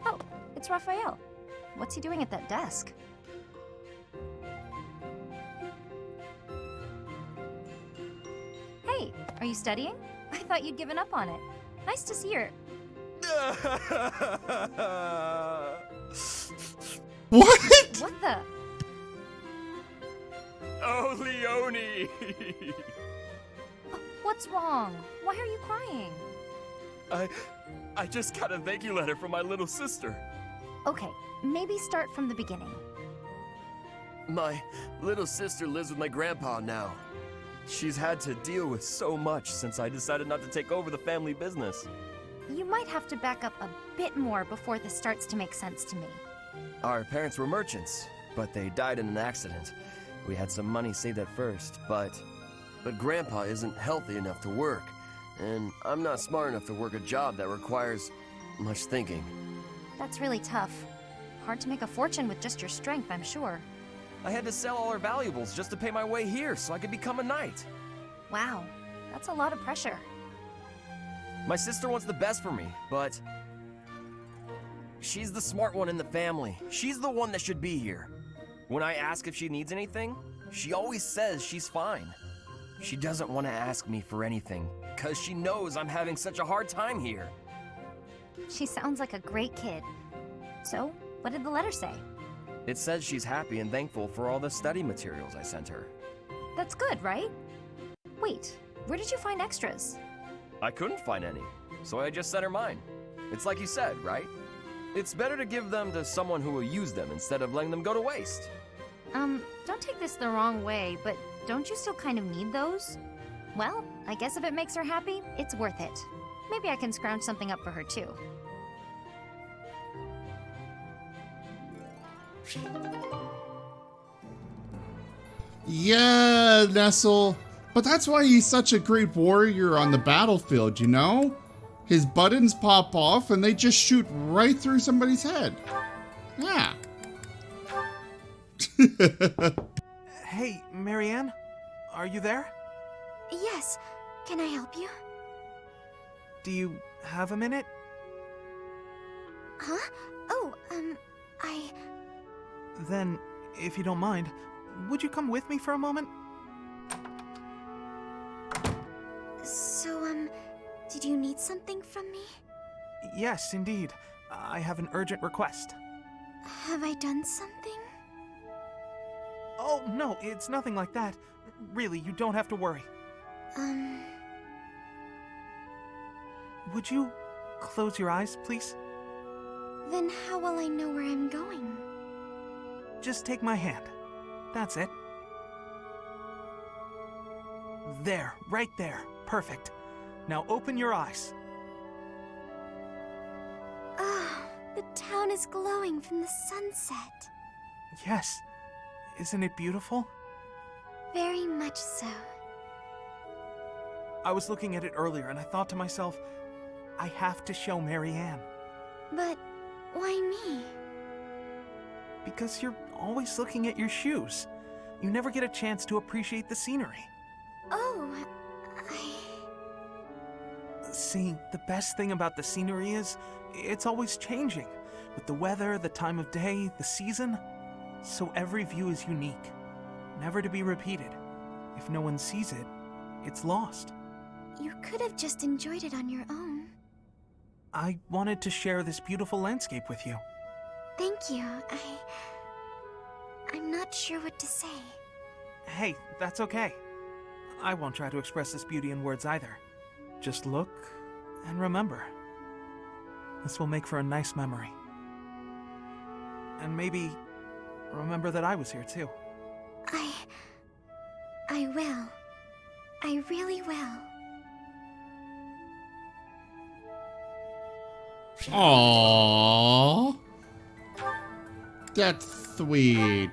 Oh, it's Raphael. What's he doing at that desk? Hey, are you studying? I thought you'd given up on it. Nice to see your... What? What the? Oh, Leone! What's wrong? Why are you crying? I just got a thank you letter from my little sister. Okay, maybe start from the beginning. My little sister lives with my grandpa now. She's had to deal with so much since I decided not to take over the family business. You might have to back up a bit more before this starts to make sense to me. Our parents were merchants, but they died in an accident. We had some money saved at first, but Grandpa isn't healthy enough to work, and I'm not smart enough to work a job that requires much thinking. That's really tough. Hard to make a fortune with just your strength, I'm sure. I had to sell all our valuables just to pay my way here so I could become a knight. Wow, that's a lot of pressure. My sister wants the best for me, but she's the smart one in the family. She's the one that should be here. When I ask if she needs anything, she always says she's fine. She doesn't want to ask me for anything, because she knows I'm having such a hard time here. She sounds like a great kid. So, what did the letter say? It says she's happy and thankful for all the study materials I sent her. That's good, right? Wait, where did you find extras? I couldn't find any, so I just sent her mine. It's like you said, right? It's better to give them to someone who will use them instead of letting them go to waste. Don't take this the wrong way, but don't you still kind of need those? Well, I guess if it makes her happy, it's worth it. Maybe I can scrounge something up for her too. Yeah, Nestle. But that's why he's such a great warrior on the battlefield, you know? His buttons pop off and they just shoot right through somebody's head. Yeah. Hey, Marianne? Are you there? Yes. Can I help you? Do you have a minute? Huh? Oh, Then, if you don't mind, would you come with me for a moment? So, did you need something from me? Yes, indeed. I have an urgent request. Have I done something? Oh, no, it's nothing like that. Really, you don't have to worry. Would you close your eyes, please? Then how will I know where I'm going? Just take my hand. That's it. There, right there. Perfect. Now open your eyes. Oh, the town is glowing from the sunset. Yes. Isn't it beautiful? Very much so. I was looking at it earlier and I thought to myself, I have to show Marianne. But why me? Because you're always looking at your shoes. You never get a chance to appreciate the scenery. Oh, See, the best thing about the scenery is, it's always changing. With the weather, the time of day, the season. So every view is unique. Never to be repeated. If no one sees it, it's lost. You could have just enjoyed it on your own. I wanted to share this beautiful landscape with you. Thank you. I'm not sure what to say. Hey, that's okay. I won't try to express this beauty in words either. Just look and remember. This will make for a nice memory. And maybe remember that I was here too. I will. I really will. Aww. That's sweet.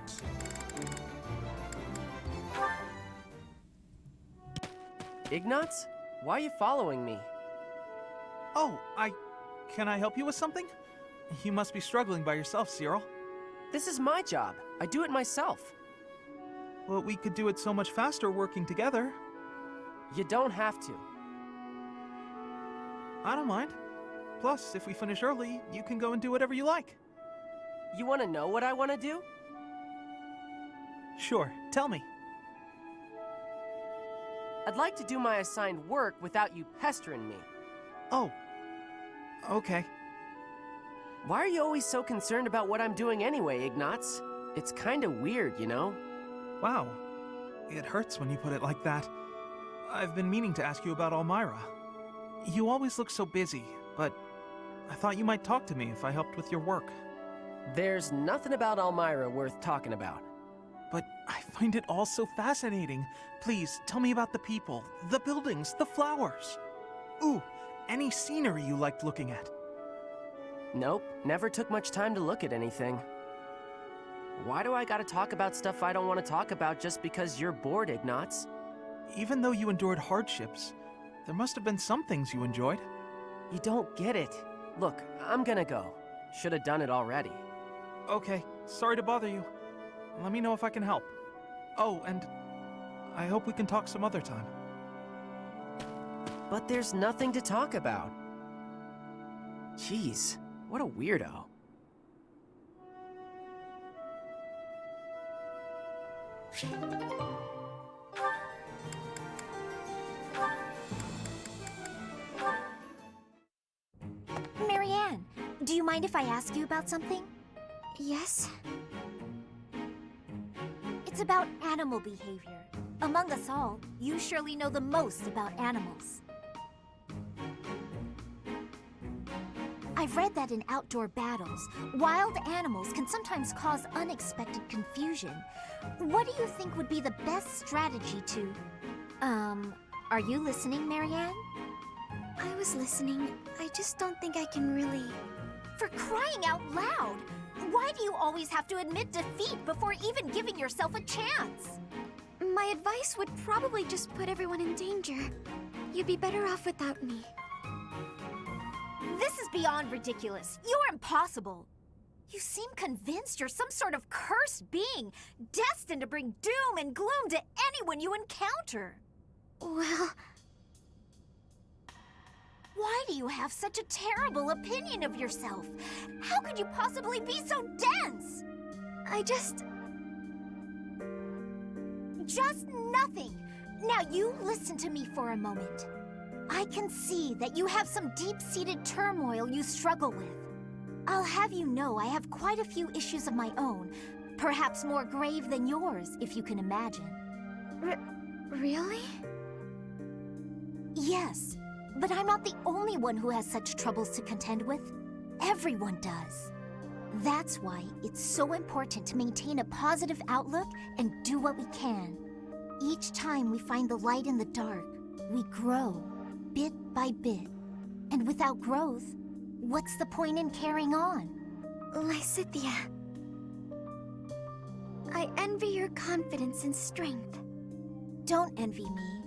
Ignatz? Why are you following me? Oh, Can I help you with something? You must be struggling by yourself, Cyril. This is my job. I do it myself. But we could do it so much faster working together. You don't have to. I don't mind. Plus, if we finish early, you can go and do whatever you like. You want to know what I want to do? Sure, tell me. I'd like to do my assigned work without you pestering me. Oh. Okay. Why are you always so concerned about what I'm doing anyway, Ignatz? It's kinda weird, you know? Wow. It hurts when you put it like that. I've been meaning to ask you about Elmira. You always look so busy, but I thought you might talk to me if I helped with your work. There's nothing about Elmira worth talking about. But I find it all so fascinating. Please, tell me about the people, the buildings, the flowers. Ooh, any scenery you liked looking at. Nope, never took much time to look at anything. Why do I gotta talk about stuff I don't want to talk about just because you're bored, Ignatz? Even though you endured hardships, there must have been some things you enjoyed. You don't get it. Look, I'm gonna go. Should have done it already. Okay, sorry to bother you. Let me know if I can help. Oh, and I hope we can talk some other time. But there's nothing to talk about. Jeez, what a weirdo. Marianne, do you mind if I ask you about something? Yes? It's about animal behavior. Among us all, you surely know the most about animals. I've read that in outdoor battles, wild animals can sometimes cause unexpected confusion. What do you think would be the best strategy to... are you listening, Marianne? I was listening. I just don't think I can really... For crying out loud! Why do you always have to admit defeat before even giving yourself a chance? My advice would probably just put everyone in danger. You'd be better off without me. This is beyond ridiculous. You're impossible. You seem convinced you're some sort of cursed being, destined to bring doom and gloom to anyone you encounter. Well... Why do you have such a terrible opinion of yourself? How could you possibly be so dense? Just nothing. Now you listen to me for a moment. I can see that you have some deep-seated turmoil you struggle with. I'll have you know I have quite a few issues of my own, perhaps more grave than yours, if you can imagine. Really? Yes, but I'm not the only one who has such troubles to contend with. Everyone does. That's why it's so important to maintain a positive outlook and do what we can. Each time we find the light in the dark, we grow, bit by bit. And without growth, what's the point in carrying on? Lysithia, I envy your confidence and strength. Don't envy me.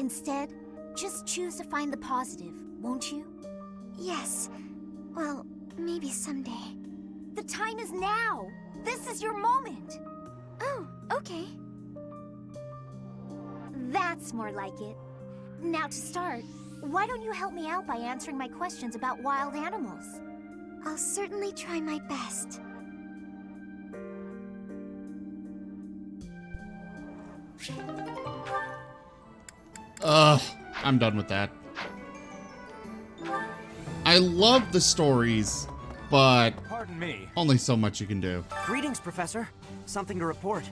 Instead, just choose to find the positive, won't you? Yes. Well, maybe someday. The time is now! This is your moment! Oh, okay. That's more like it. Now to start, why don't you help me out by answering my questions about wild animals? I'll certainly try my best. I'm done with that. I love the stories, but Pardon me. only so much you can do. Greetings, Professor. Something to report.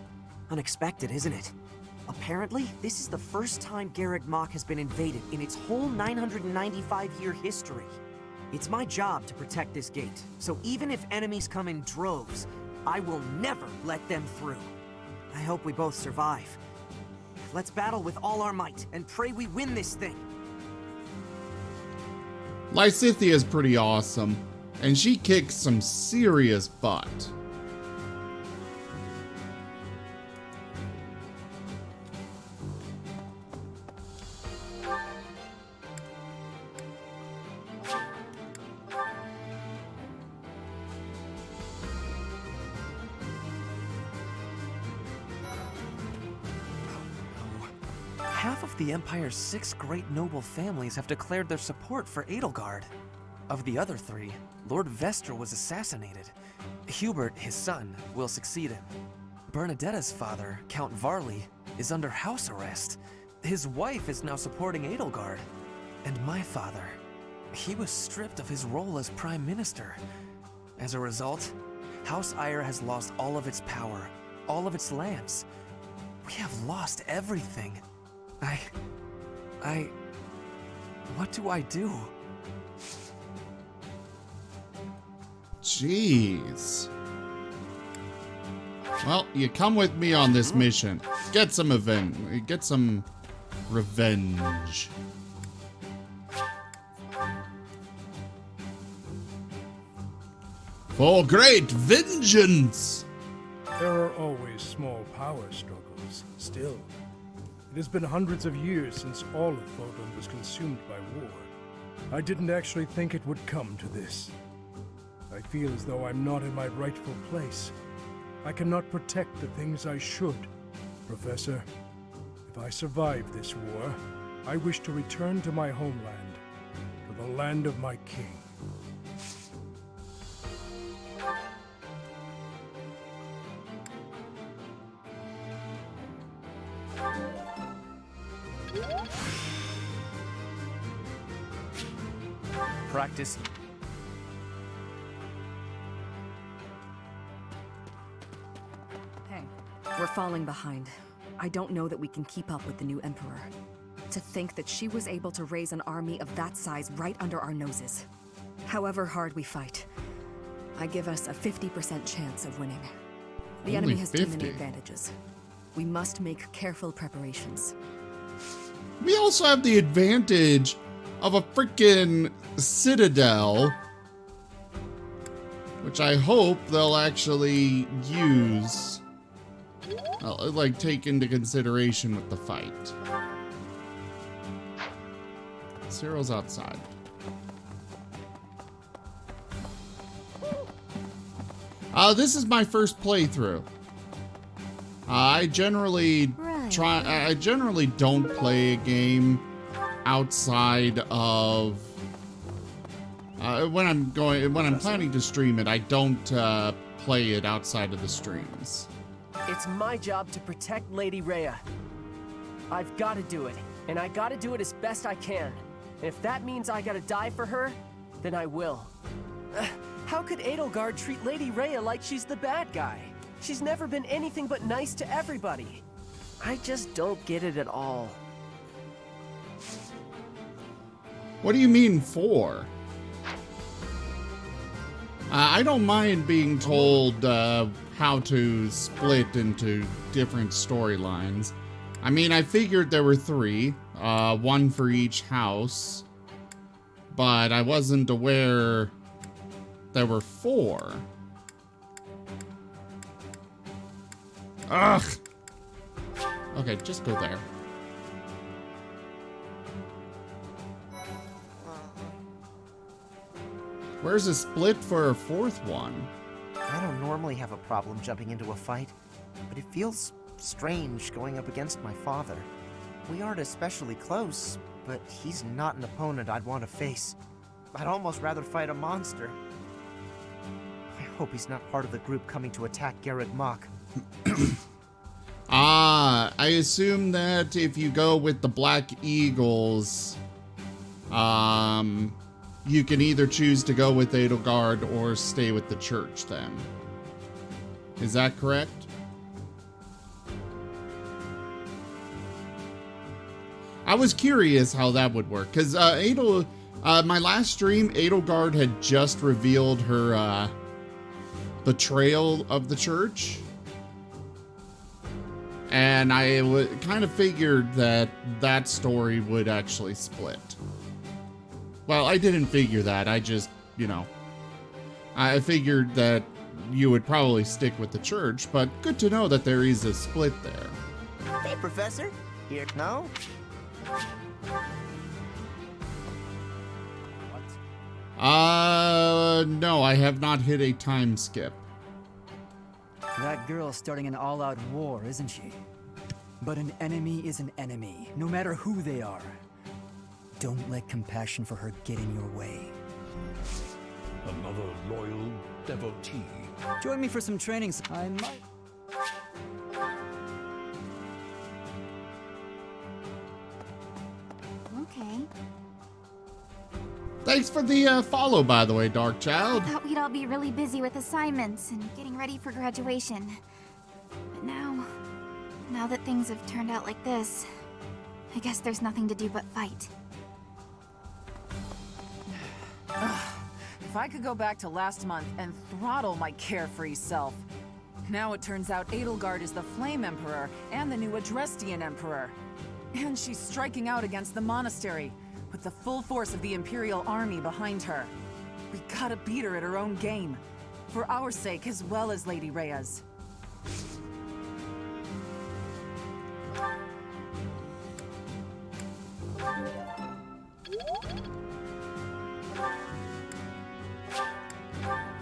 Unexpected, isn't it? Apparently, this is the first time Garreg Mach has been invaded in its whole 995-year history. It's my job to protect this gate, so even if enemies come in droves, I will never let them through. I hope we both survive. Let's battle with all our might and pray we win this thing. Lysithea is pretty awesome, and she kicks some serious butt. Half of the Empire's 6 great noble families have declared their support for Edelgard. Of the other 3, Lord Vestra was assassinated. Hubert, his son, will succeed him. Bernadetta's father, Count Varley, is under house arrest. His wife is now supporting Edelgard. And my father, he was stripped of his role as Prime Minister. As a result, House Eyre has lost all of its power, all of its lands. We have lost everything. What do I do? Jeez. Well, you come with me on this mission. Get some revenge. For great vengeance! There are always small power struggles, still. It has been hundreds of years since all of Fodlan was consumed by war. I didn't actually think it would come to this. I feel as though I'm not in my rightful place. I cannot protect the things I should. Professor, if I survive this war, I wish to return to my homeland, to the land of my king. Practice. Hey, we're falling behind. I don't know that we can keep up with the new Emperor. To think that she was able to raise an army of that size right under our noses. However hard we fight, I give us a 50% chance of winning. The enemy has too many advantages. We must make careful preparations. We also have the advantage of a freaking citadel, which I hope they'll actually use, like take into consideration with the fight. Cyril's outside. This is my first playthrough. I generally don't play a game outside of when I'm planning to stream it. I don't play it outside of the streams. It's my job to protect Lady Rhea. I've got to do it, and I got to do it as best I can. And if that means I got to die for her, then I will. How could Edelgard treat Lady Rhea like she's the bad guy? She's never been anything but nice to everybody. I just don't get it at all. What do you mean for? I don't mind being told how to split into different storylines. I mean, I figured there were 3, one for each house, but I wasn't aware there were 4. Ugh! Okay, just go there. Where's a split for a 4th one? I don't normally have a problem jumping into a fight, but it feels strange going up against my father. We aren't especially close, but he's not an opponent I'd want to face. I'd almost rather fight a monster. I hope he's not part of the group coming to attack Garreg Mach. I assume that if you go with the Black Eagles, you can either choose to go with Edelgard or stay with the church then. Is that correct? I was curious how that would work, because my last stream, Edelgard had just revealed her betrayal of the church. And I kind of figured that that story would actually split. Well, I didn't figure that. I just, you know, I figured that you would probably stick with the church, but good to know that there is a split there. Hey, Professor. Here now. No, I have not hit a time skip. That girl's starting an all-out war, isn't she? But an enemy is an enemy, no matter who they are. Don't let compassion for her get in your way. Another loyal devotee. Join me for some trainings. I might... Okay. Thanks for the follow, by the way, Dark Child. I thought we'd all be really busy with assignments and getting ready for graduation. But now that things have turned out like this, I guess there's nothing to do but fight. If I could go back to last month and throttle my carefree self. Now it turns out Edelgard is the Flame Emperor and the new Adrestian Emperor. And she's striking out against the monastery, with the full force of the Imperial Army behind her. We gotta beat her at her own game, for our sake as well as Lady Rhea's.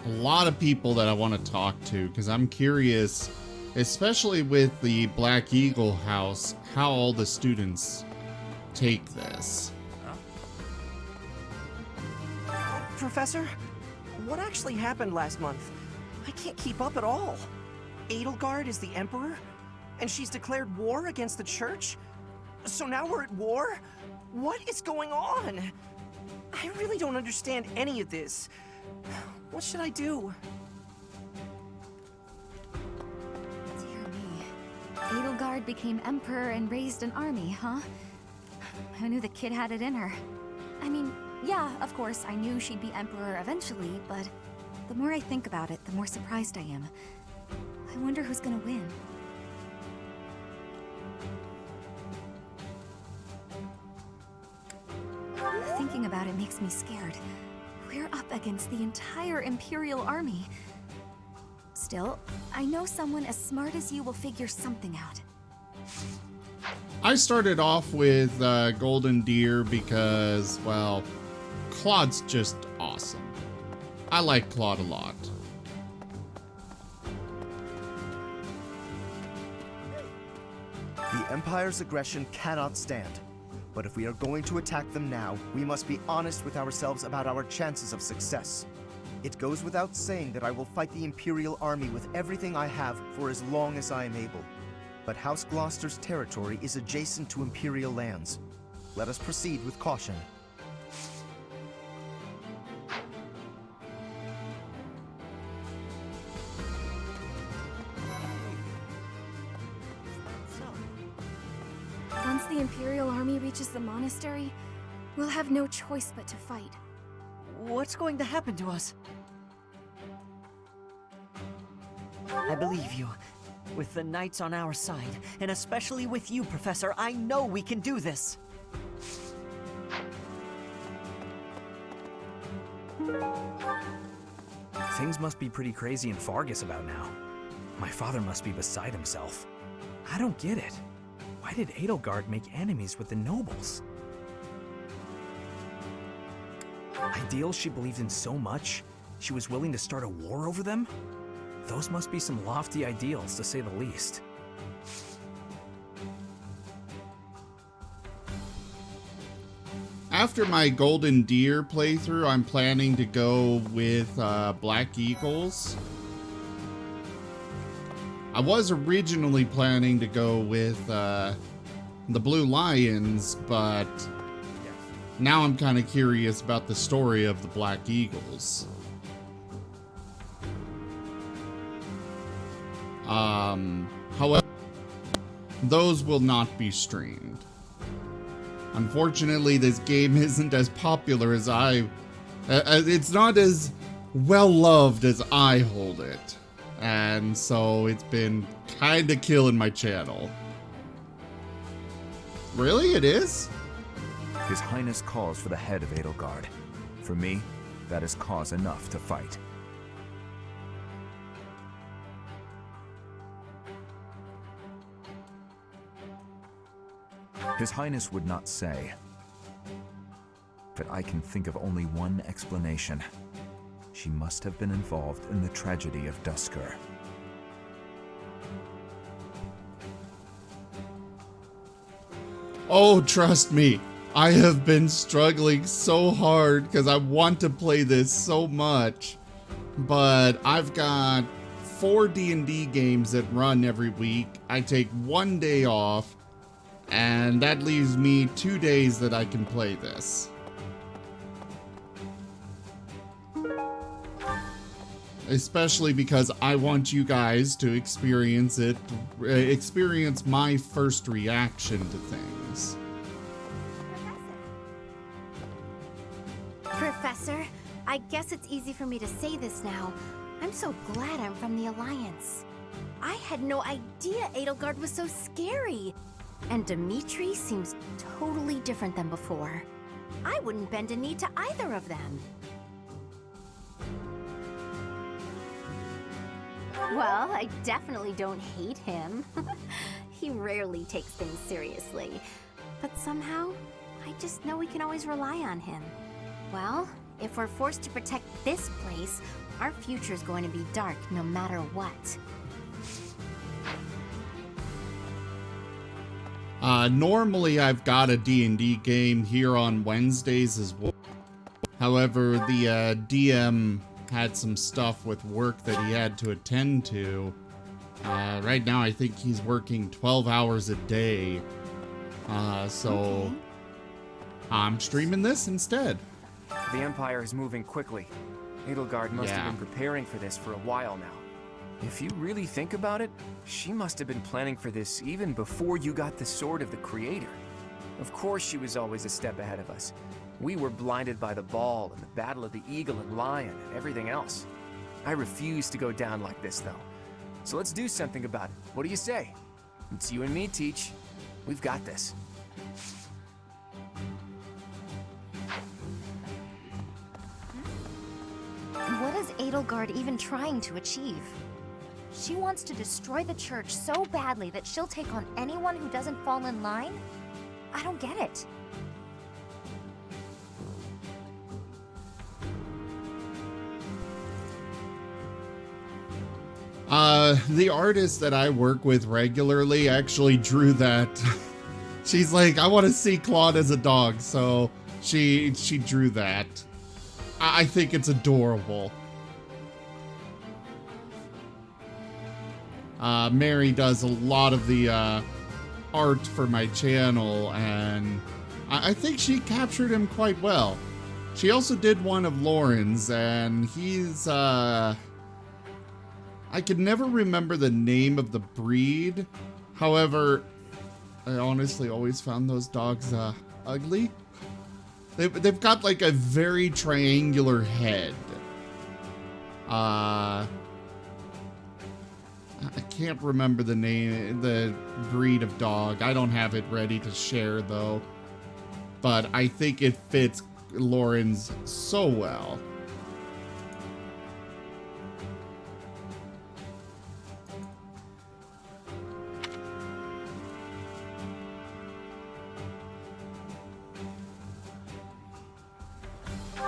A lot of people that I want to talk to, because I'm curious, especially with the Black Eagle House, how all the students take this. Professor, what actually happened last month? I can't keep up at all. Edelgard is the Emperor, and she's declared war against the Church? So now we're at war? What is going on? I really don't understand any of this. What should I do? Dear me. Edelgard became emperor and raised an army, huh? Who knew the kid had it in her? I mean, yeah, of course, I knew she'd be emperor eventually, but the more I think about it, the more surprised I am. I wonder who's gonna win. Thinking about it makes me scared. We're up against the entire Imperial army. Still, I know someone as smart as you will figure something out. I started off with Golden Deer because, well, Claude's just awesome. I like Claude a lot. The Empire's aggression cannot stand. But if we are going to attack them now, we must be honest with ourselves about our chances of success. It goes without saying that I will fight the Imperial Army with everything I have for as long as I am able. But House Gloucester's territory is adjacent to Imperial lands. Let us proceed with caution. Once the Imperial army reaches the monastery, we'll have no choice but to fight. What's going to happen to us? I believe you. With the Knights on our side, and especially with you, Professor, I know we can do this. Things must be pretty crazy in Fargus about now. My father must be beside himself. I don't get it. Why did Edelgard make enemies with the nobles? Ideals she believed in so much, she was willing to start a war over them? Those must be some lofty ideals, to say the least. After my Golden Deer playthrough, I'm planning to go with Black Eagles. I was originally planning to go with the Blue Lions, but now I'm kind of curious about the story of the Black Eagles. However, those will not be streamed. Unfortunately, this game isn't as popular as it's not as well loved as I hold it. And so it's been kinda killing my channel. Really? It is? His Highness calls for the head of Edelgard. For me, that is cause enough to fight. His Highness would not say, but I can think of only one explanation. She must have been involved in the tragedy of Duskur. Oh, trust me, I have been struggling so hard because I want to play this so much, but I've got 4 D&D games that run every week. I take 1 day off, and that leaves me 2 days that I can play this. Especially because I want you guys to experience it, experience my first reaction to things. Professor, I guess it's easy for me to say this now. I'm so glad I'm from the Alliance. I had no idea Edelgard was so scary. And Dimitri seems totally different than before. I wouldn't bend a knee to either of them. Well, I definitely don't hate him. He rarely takes things seriously. But somehow, I just know we can always rely on him. Well, if we're forced to protect this place, our future's going to be dark no matter what. Normally I've got a D&D game here on Wednesdays as well. However, the DM had some stuff with work that he had to attend to. Right now I think he's working 12 hours a day. So I'm streaming this instead. The Empire is moving quickly. Edelgard must have been preparing for this for a while now. If you really think about it, she must have been planning for this even before you got the Sword of the Creator. Of course she was always a step ahead of us. We were blinded by the ball and the battle of the eagle and lion and everything else. I refuse to go down like this though. So let's do something about it. What do you say? It's you and me, Teach. We've got this. What is Edelgard even trying to achieve? She wants to destroy the church so badly that she'll take on anyone who doesn't fall in line? I don't get it. The artist that I work with regularly actually drew that. She's like, I want to see Claude as a dog, so she drew that. I think it's adorable. Mary does a lot of the art for my channel, and I think she captured him quite well. She also did one of Lauren's, and he's I could never remember the name of the breed. However, I honestly always found those dogs ugly. They've got like a very triangular head. I can't remember the name, the breed of dog. I don't have it ready to share though. But I think it fits Lauren's so well.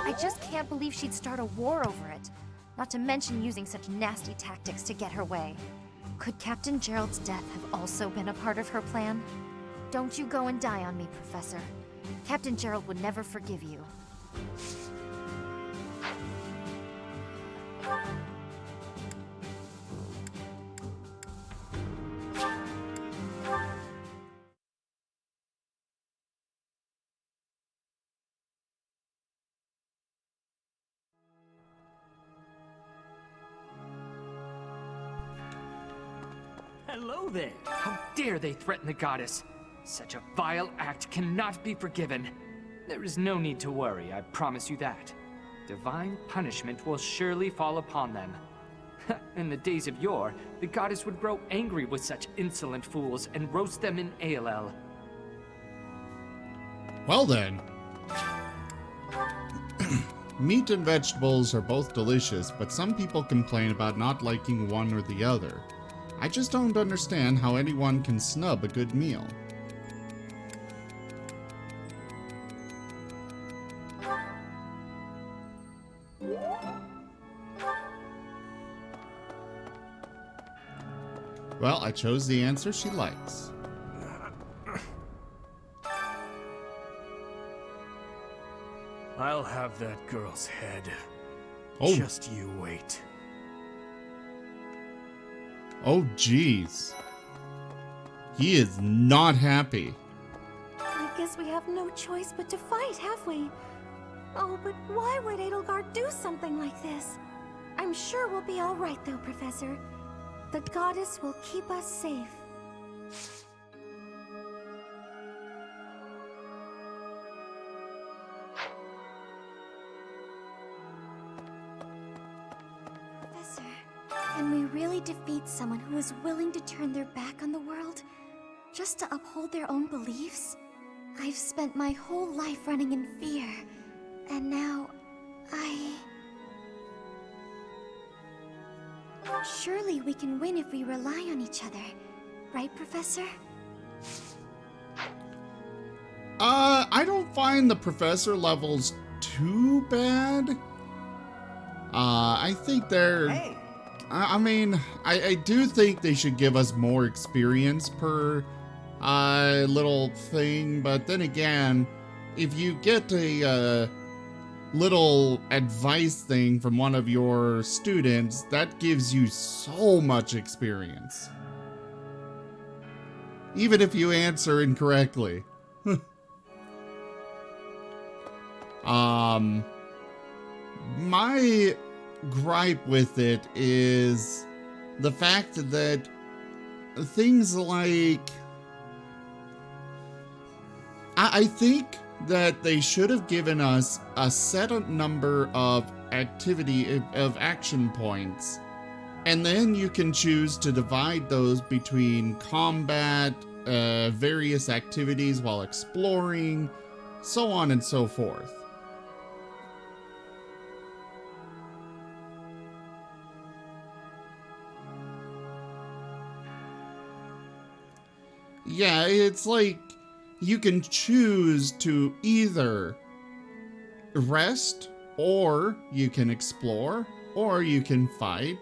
I just can't believe she'd start a war over it. Not to mention using such nasty tactics to get her way. Could Captain Gerald's death have also been a part of her plan? Don't you go and die on me, Professor. Captain Gerald would never forgive you. Hello there! How dare they threaten the goddess? Such a vile act cannot be forgiven. There is no need to worry, I promise you that. Divine punishment will surely fall upon them. In the days of yore, the goddess would grow angry with such insolent fools and roast them in ALL. Well then. Meat and vegetables are both delicious, but some people complain about not liking one or the other. I just don't understand how anyone can snub a good meal. Well, I chose the answer she likes. I'll have that girl's head. Oh. Just you wait. Oh, jeez. He is not happy. I guess we have no choice but to fight, have we? Oh, but why would Edelgard do something like this? I'm sure we'll be all right, though, Professor. The goddess will keep us safe. Professor, can we really defeat someone who is willing to turn their back on the world just to uphold their own beliefs? I've spent my whole life running in fear, and now Surely we can win if we rely on each other, right, Professor? I don't find the professor levels too bad. I think they're... Hey. I mean, I do think they should give us more experience per little thing, but then again, if you get a little advice thing from one of your students, that gives you so much experience. Even if you answer incorrectly. My gripe with it is the fact that things like... I think that they should have given us a set number of action points, and then you can choose to divide those between combat, various activities while exploring, so on and so forth. Yeah, it's like you can choose to either rest, or you can explore, or you can fight.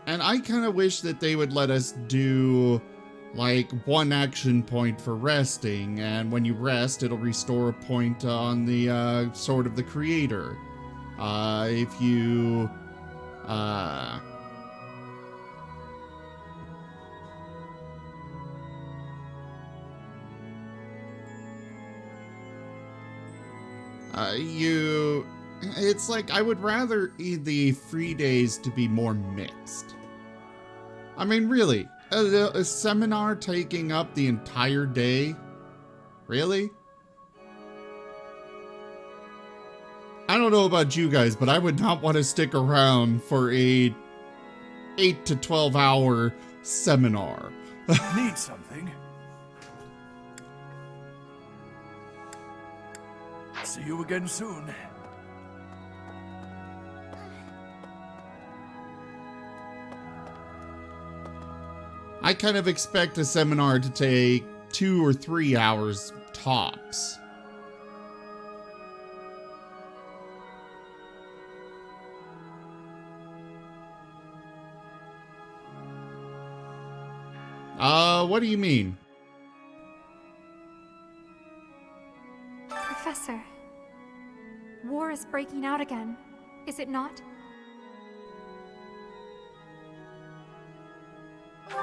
And I kind of wish that they would let us do like one action point for resting, and when you rest, it'll restore a point on the Sword of the Creator. If you it's like I would rather the free days to be more mixed. I mean, really, a seminar taking up the entire day? Really? I don't know about you guys, but I would not want to stick around for a 8 to 12 hour seminar. Need something? See you again soon. I kind of expect a seminar to take 2 or 3 hours tops. What do you mean? Professor, war is breaking out again, is it not?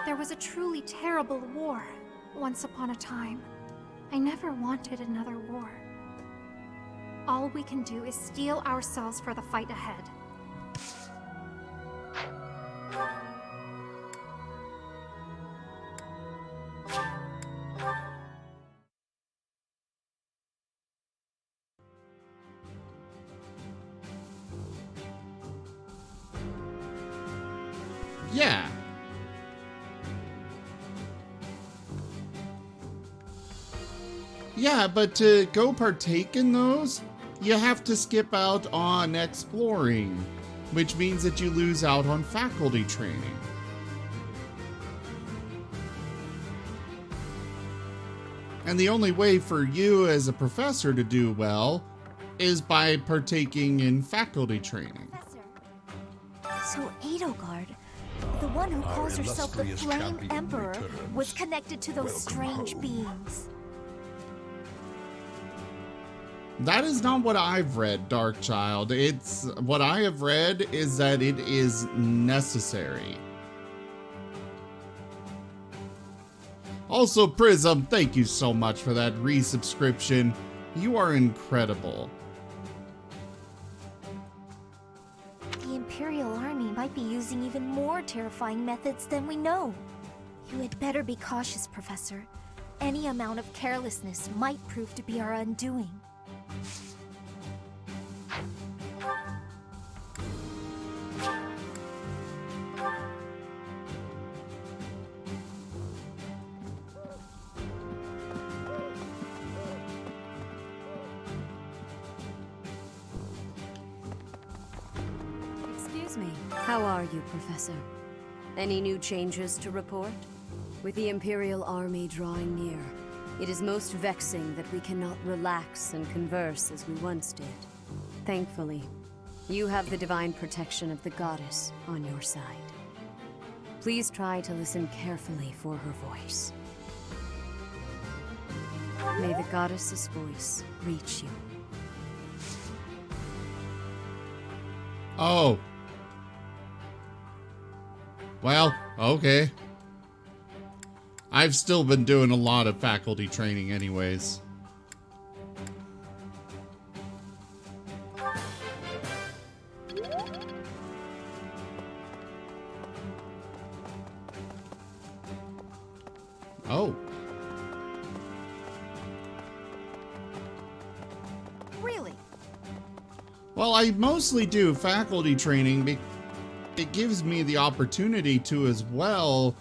There was a truly terrible war once upon a time. I never wanted another war. All we can do is steel ourselves for the fight ahead. Yeah. Yeah, but to go partake in those, you have to skip out on exploring, which means that you lose out on faculty training. And the only way for you as a professor to do well is by partaking in faculty training. So Edelgard, the one who calls herself the Flame Emperor, was connected to those strange beings. That is not what I've read, Darkchild. It's what I have read is that it is necessary. Also, Prism, thank you so much for that resubscription. You are incredible. The Imperial Army might be using even more terrifying methods than we know. You had better be cautious, Professor. Any amount of carelessness might prove to be our undoing. Excuse me. How are you, Professor? Any new changes to report? With the Imperial Army drawing near, it is most vexing that we cannot relax and converse as we once did. Thankfully, you have the divine protection of the goddess on your side. Please try to listen carefully for her voice. May the goddess's voice reach you. Oh. Well, okay. I've still been doing a lot of faculty training anyways. Oh. Really? Well, I mostly do faculty training because it gives me the opportunity to as well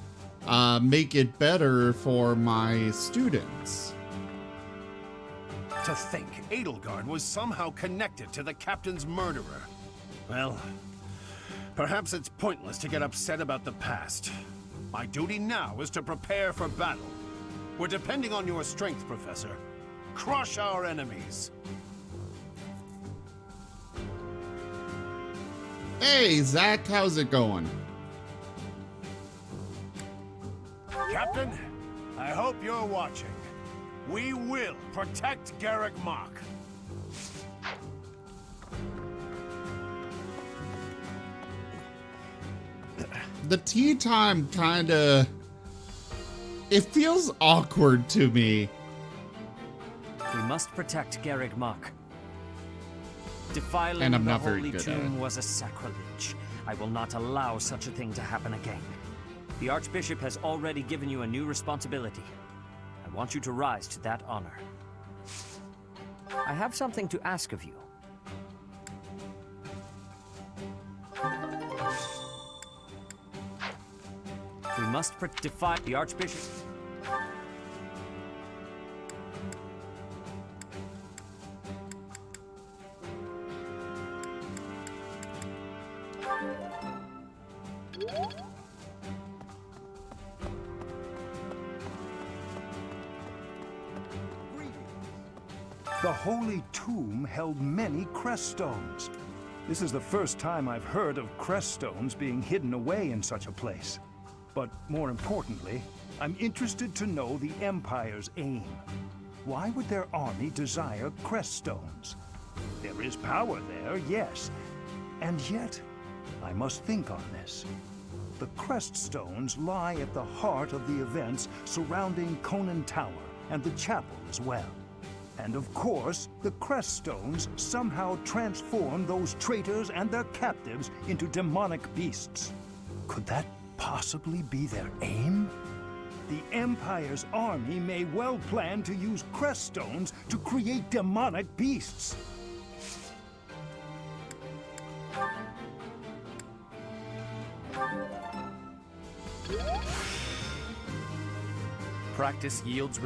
make it better for my students. To think Edelgard was somehow connected to the captain's murderer. Well, perhaps it's pointless to get upset about the past. My duty now is to prepare for battle. We're depending on your strength, Professor. Crush our enemies. Hey, Zach, how's it going? Captain, I hope you're watching. We will protect Garrick Mach. The tea time kinda... It feels awkward to me. We must protect Garrick Mach. Defiling And I'm the not very holy good at tomb it. was a sacrilege. I will not allow such a thing to happen again. The Archbishop has already given you a new responsibility. I want you to rise to that honor. I have something to ask of you. We must defy the Archbishop. The Holy Tomb held many crest stones. This is the first time I've heard of crest stones being hidden away in such a place. But more importantly, I'm interested to know the Empire's aim. Why would their army desire crest stones? There is power there, yes. And yet, I must think on this. The crest stones lie at the heart of the events surrounding Conan Tower and the chapel as well. And of course, the crest stones somehow transform those traitors and their captives into demonic beasts. Could that possibly be their aim? The Empire's army may well plan to use crest stones to create demonic beasts. Practice yields.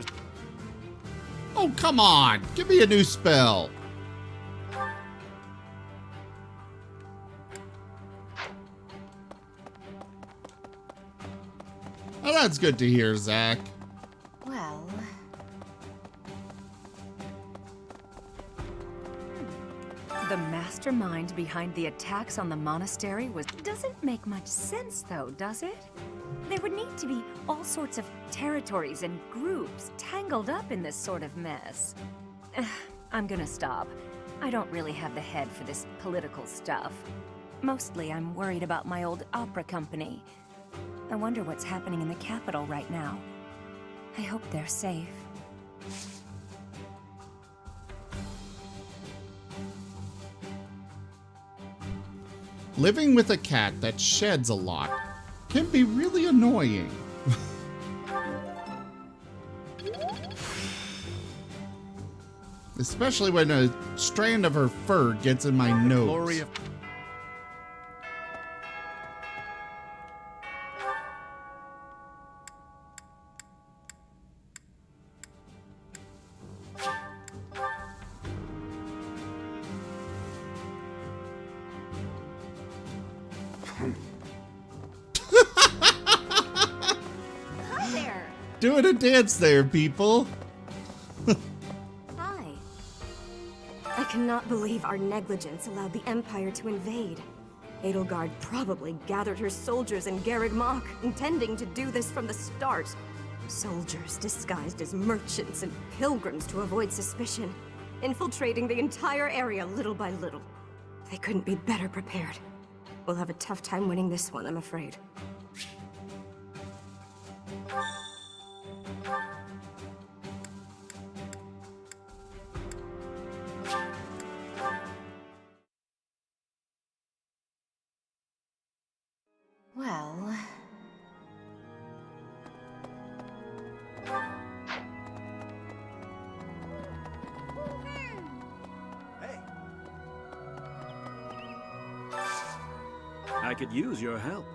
Oh, come on! Give me a new spell! Oh, that's good to hear, Zach. Well... The mastermind behind the attacks on the monastery was... Doesn't make much sense, though, does it? There would need to be all sorts of territories and groups tangled up in this sort of mess. I'm gonna stop. I don't really have the head for this political stuff. Mostly, I'm worried about my old opera company. I wonder what's happening in the capital right now. I hope they're safe. Living with a cat that sheds a lot can be really annoying. Especially when a strand of her fur gets in my nose. Hi there. Doing a dance there, people. Hi. I cannot believe our negligence allowed the Empire to invade. Edelgard probably gathered her soldiers in Garreg Mach, intending to do this from the start. Soldiers disguised as merchants and pilgrims to avoid suspicion, infiltrating the entire area little by little. They couldn't be better prepared. We'll have a tough time winning this one, I'm afraid. Well... I could use your help.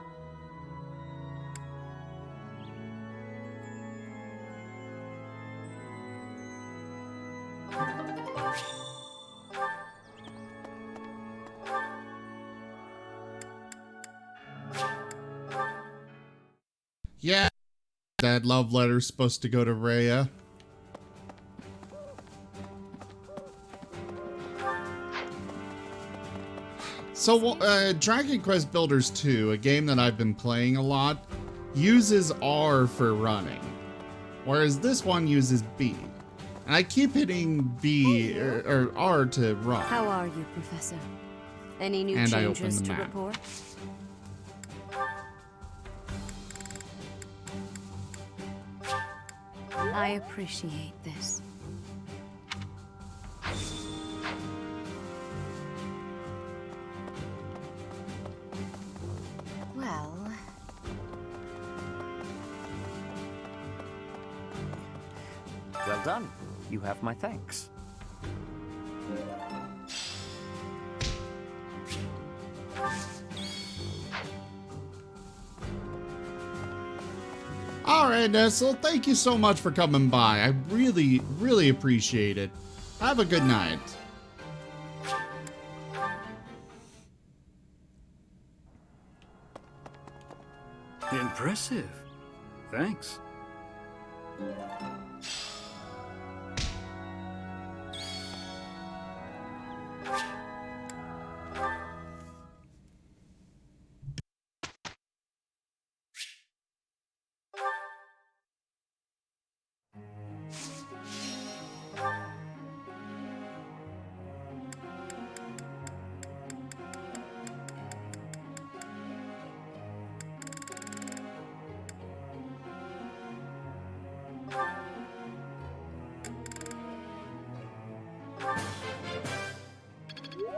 Yeah, that love letter's supposed to go to Rhea. So, Dragon Quest Builders 2, a game that I've been playing a lot, uses R for running, whereas this one uses B. And I keep hitting B or R to run. How are you, Professor? Any new And changes I open the to map. report? I appreciate this. Well... Well done. You have my thanks. Alright, Nestle, thank you so much for coming by. I really, really appreciate it. Have a good night. Impressive. Thanks.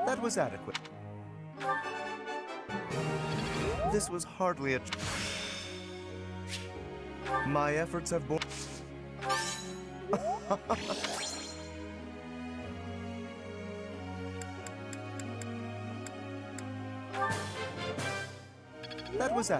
That was adequate. This was hardly a... My efforts have borne... That was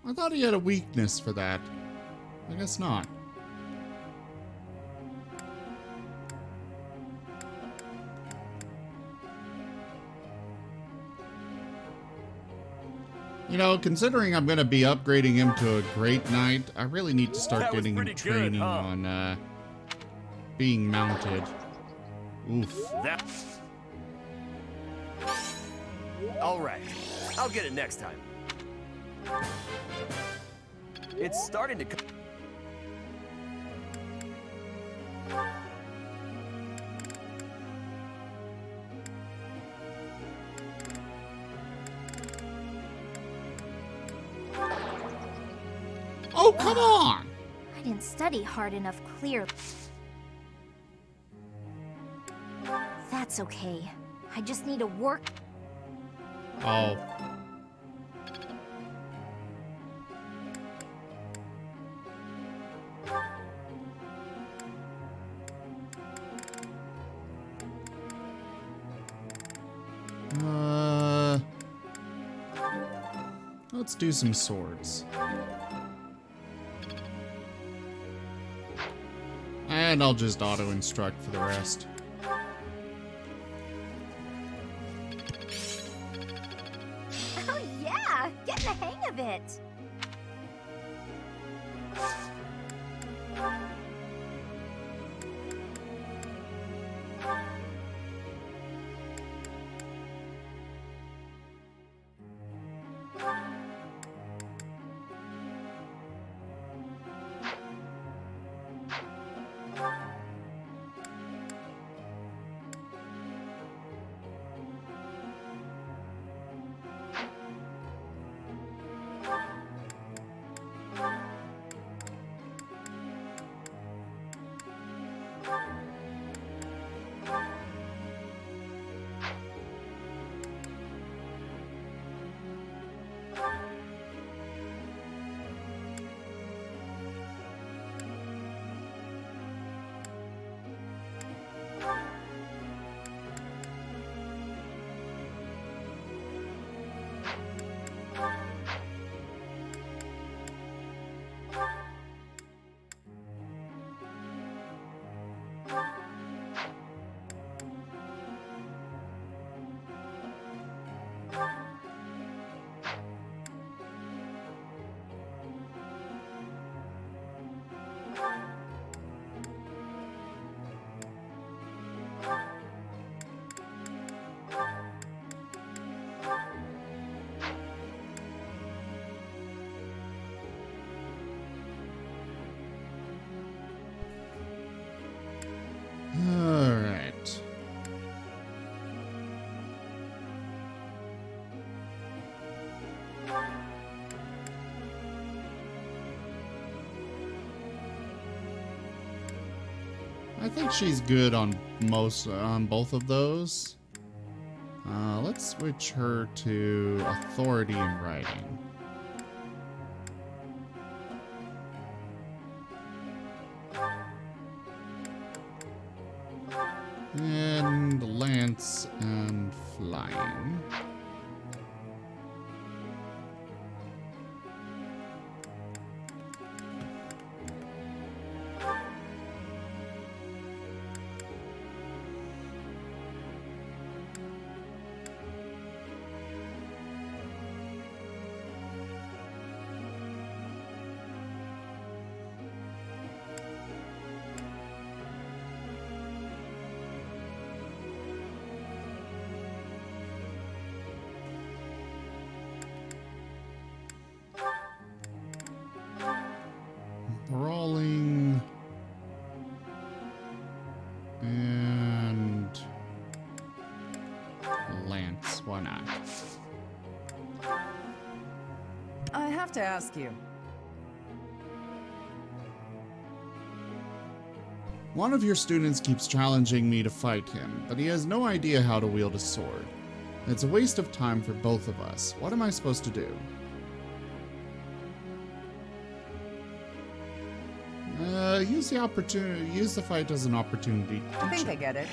I thought he had a weakness for that. I guess not. You know, considering I'm going to be upgrading him to a Great Knight, I really need to start getting him training on being mounted. Oof. All right, I'll get it next time. It's starting to. Oh, come on! I didn't study hard enough, clearly. That's okay. I just need to work. Oh. Let's do some swords. And I'll just auto-instruct for the rest. Oh yeah! Getting the hang of it! Alright. I think she's good on both of those. Let's switch her to authority in writing. And lance and flying. Brawling and lance, why not? I have to ask you. One of your students keeps challenging me to fight him, but he has no idea how to wield a sword. It's a waste of time for both of us. What am I supposed to do? Use the opportunity. Use the fight as an opportunity. I think I get it.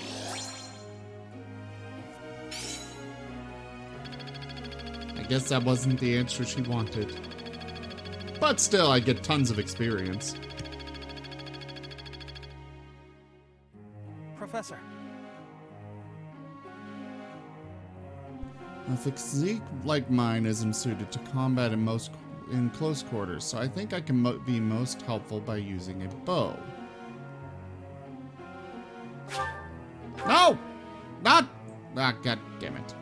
I guess that wasn't the answer she wanted. But still, I get tons of experience. Professor. A physique like mine isn't suited to combat in close quarters, so I think I can be most helpful by using a bow. No! Not! Ah, god damn it.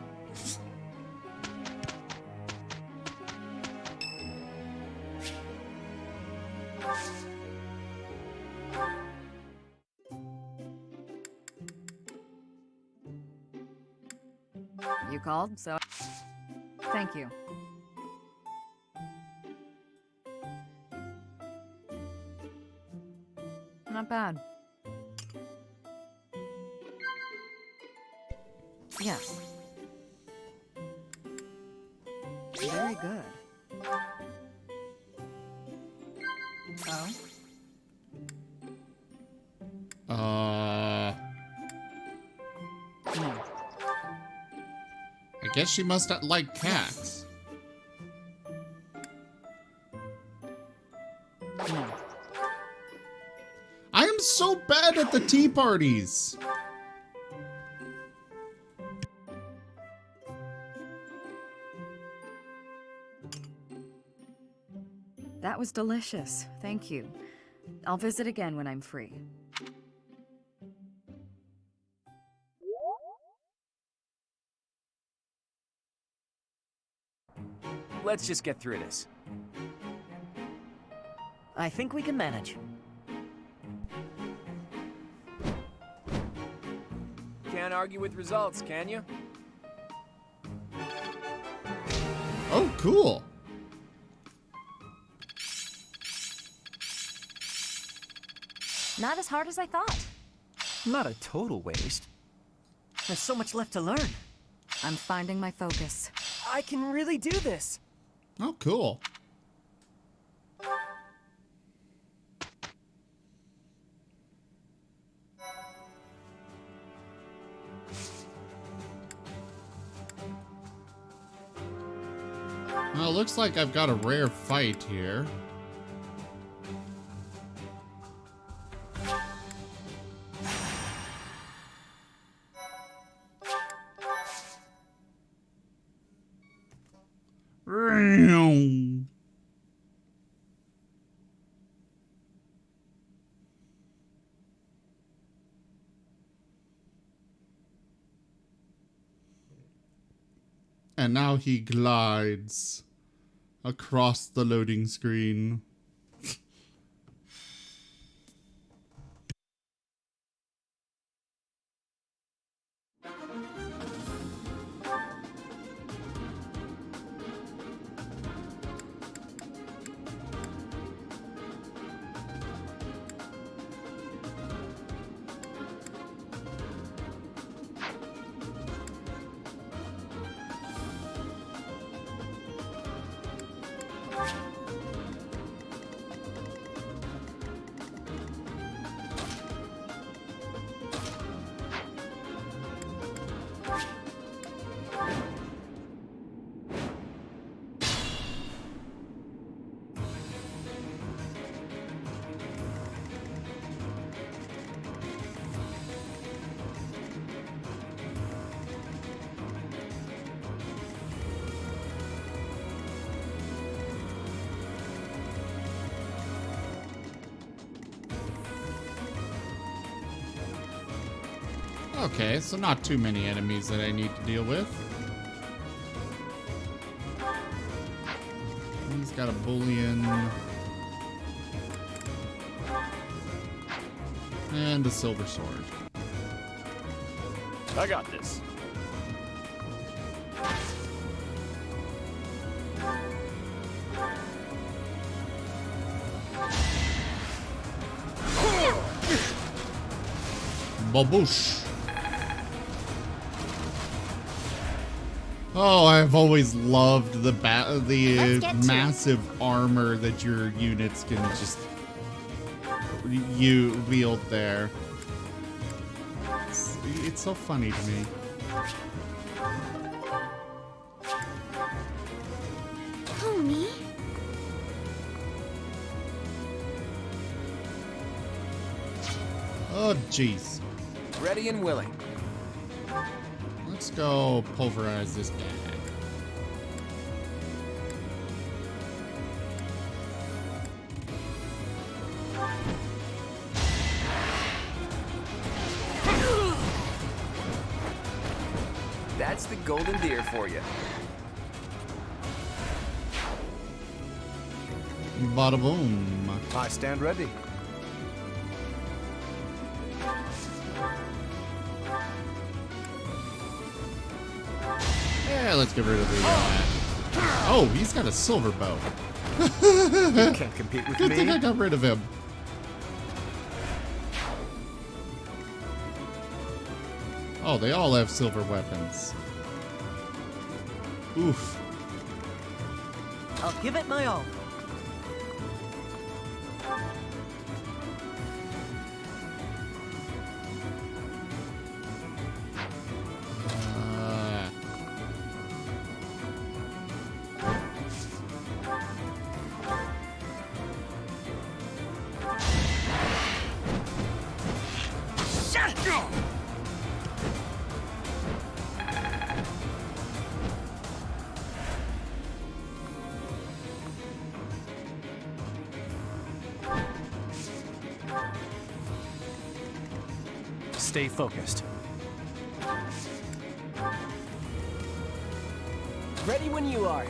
You called, so... Thank you. Not bad. Yes. Very good. Oh? No. I guess she must like cats. No. I am so bad at the tea parties. That was delicious. Thank you. I'll visit again when I'm free. Let's just get through this. I think we can manage. Can't argue with results, can you? Oh, cool. Not as hard as I thought. Not a total waste. There's so much left to learn. I'm finding my focus. I can really do this. Oh, cool. Well, it looks like I've got a rare fight here. And now he glides across the loading screen. Okay, so not too many enemies that I need to deal with. He's got a bullion. And a silver sword. I got this. Baboosh. Oh, I've always loved the massive armor that your units can just wield there. It's so funny to me. Pony? Oh, jeez. Ready and willing. Let's go pulverize this guy. That's the golden deer for you. Bada boom. I stand ready. Yeah, let's get rid of the. Oh, he's got a silver bow. You can't compete with Good me. thing I got rid of him. Oh, they all have silver weapons. Oof. I'll give it my all. Stay focused. Ready when you are.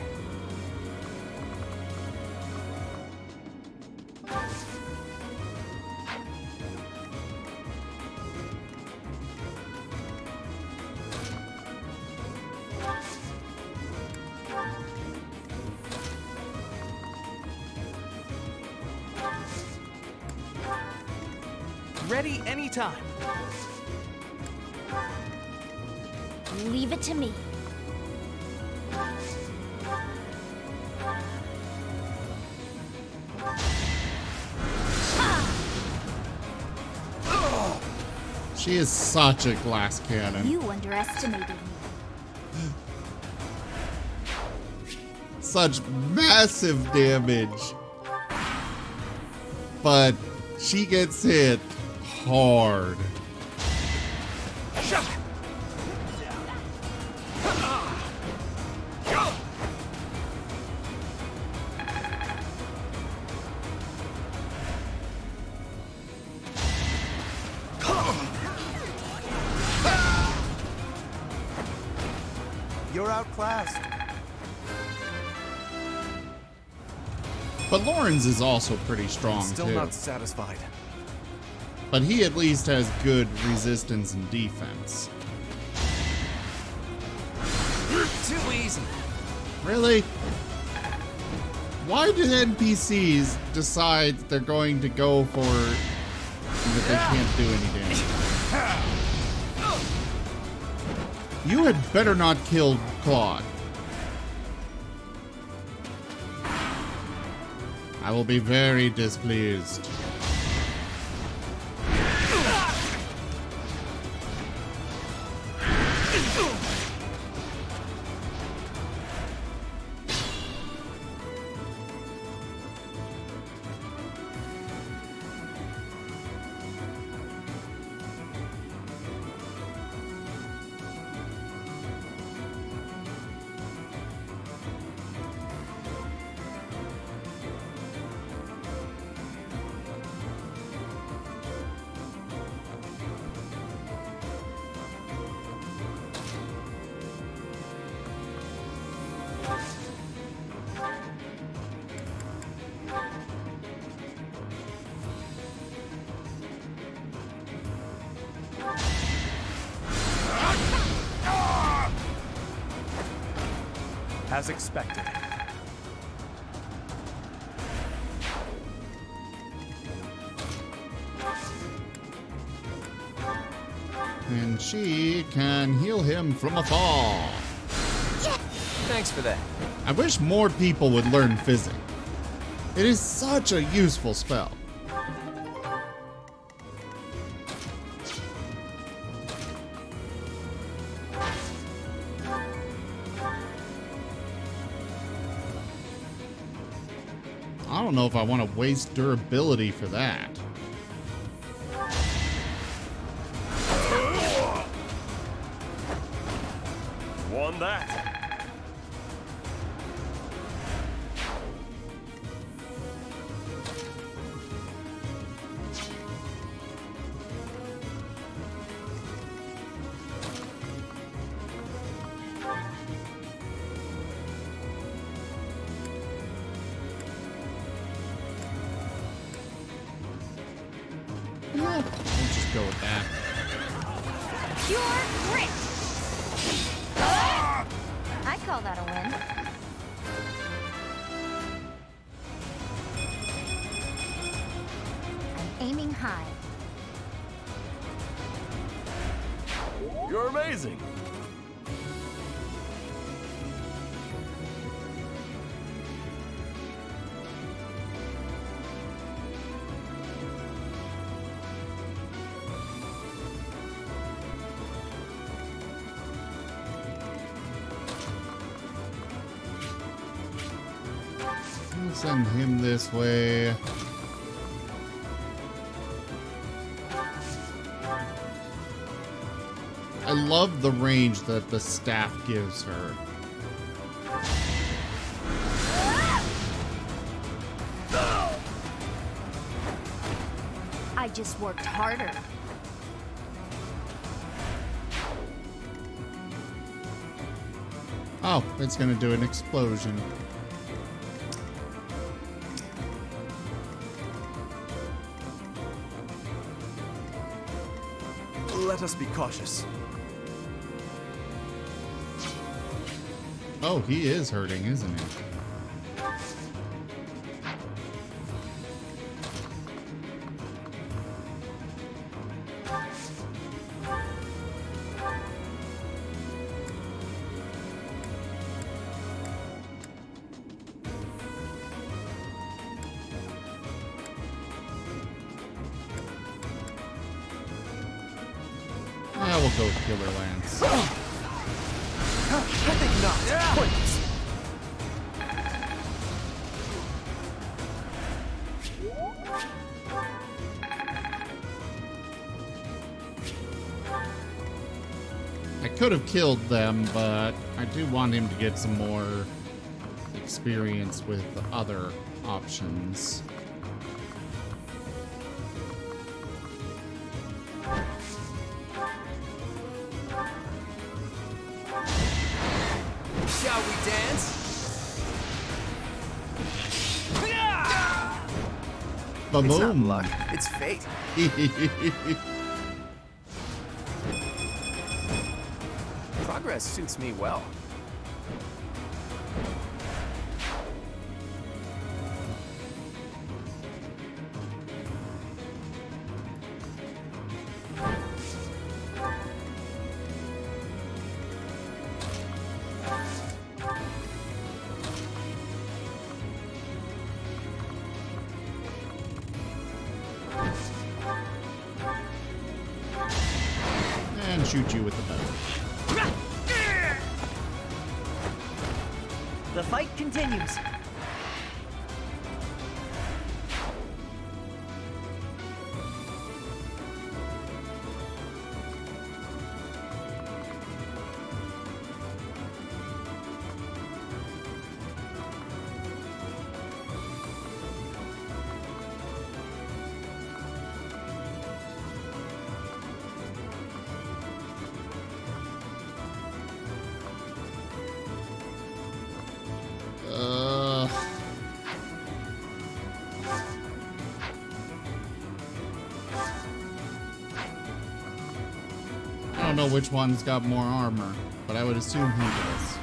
Ready anytime. Leave it to me. She is such a glass cannon. You underestimated me. Such massive damage. But she gets hit hard. You're outclassed. But Lawrence is also pretty strong, Still too. not satisfied. But he at least has good resistance and defense. Too easy. Really? Why do NPCs decide they're going to go for that they can't do any damage? You had better not kill Claude. I will be very displeased. As expected. And she can heal him from a fall. Thanks for that. I wish more people would learn Physic. It is such a useful spell. I don't know if I want to waste durability for that. done that. We'll just go with that. Pure grit! I call that a win. I'm aiming high. You're amazing. We'll send him this way. I love the range that the staff gives her. I just worked harder. Oh, it's gonna do an explosion. Let us be cautious. Oh, he is hurting, isn't he? Yeah, we'll go with Killer Lance. I think not. Pointless. I could have killed them, but I do want him to get some more experience with the other options. Shall we dance? Ba-boom. It's not luck, it's fate. Progress suits me well. And shoot you with the bow. The fight continues. I don't know which one's got more armor, but I would assume he does.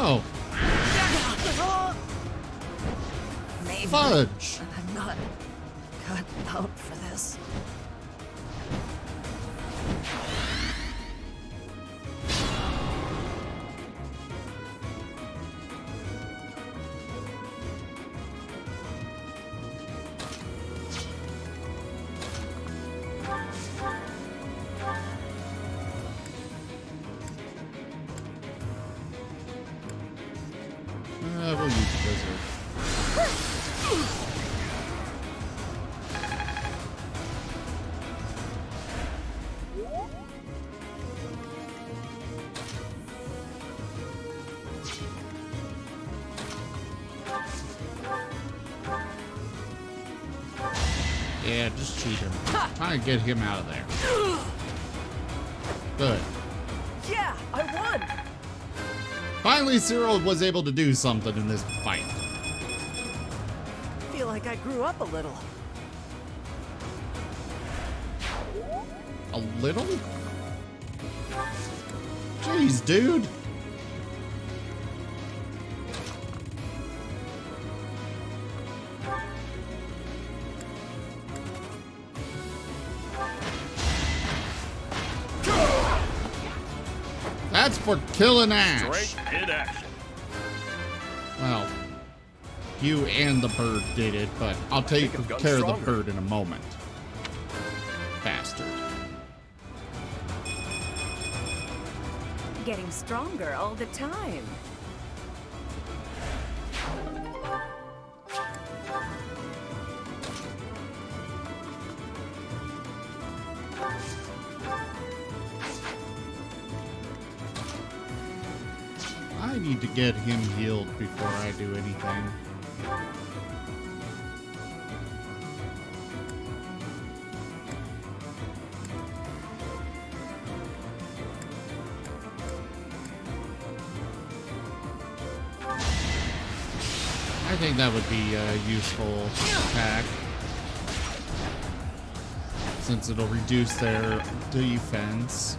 Oh, Maybe fudge! I'm not cut out for this. Yeah, just shoot him. Try and get him out of there. Good. Yeah, I won! Finally, Cyril was able to do something in this fight. Feel like I grew up a little. A little? Jeez, dude. That's for killing Ash. Straight in action. Well, you and the bird did it, but I'll take care of the bird in a moment. Bastard. Getting stronger all the time. I need to get him healed before I do anything. I think that would be a useful attack, since it'll reduce their defense.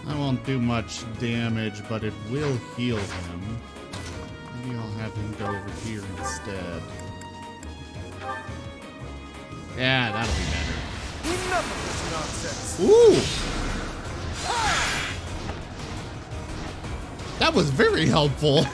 That won't do much damage, but it will heal him. Maybe I'll have him go over here instead. Yeah, that'll be better. Enough of this nonsense. Ooh! That was very helpful.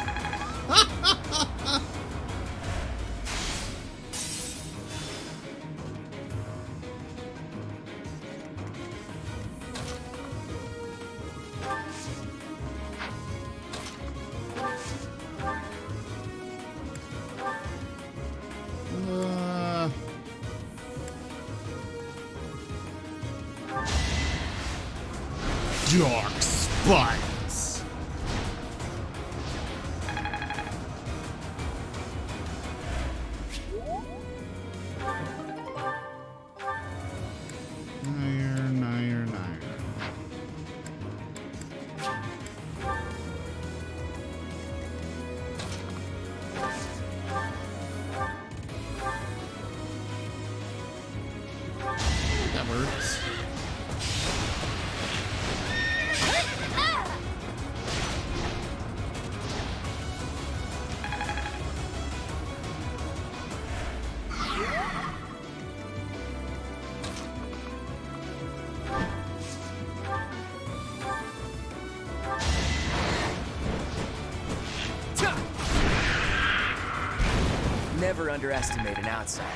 Dark spikes. Nire. That works. Never underestimate an outsider.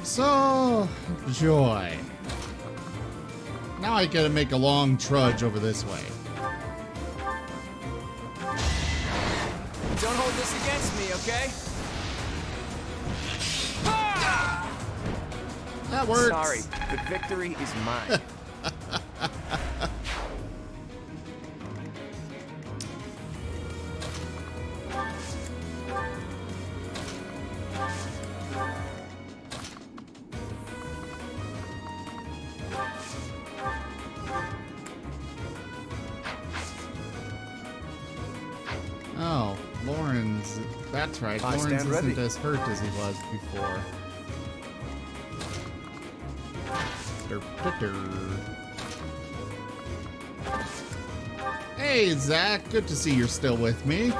So, joy. Now I gotta make a long trudge over this way. Don't hold this against me, okay? That works. Sorry, the victory is mine. Oh, Lawrence. That's right. I Lawrence stand isn't ready. as hurt as he was before. Hey, Zach. Good to see you're still with me.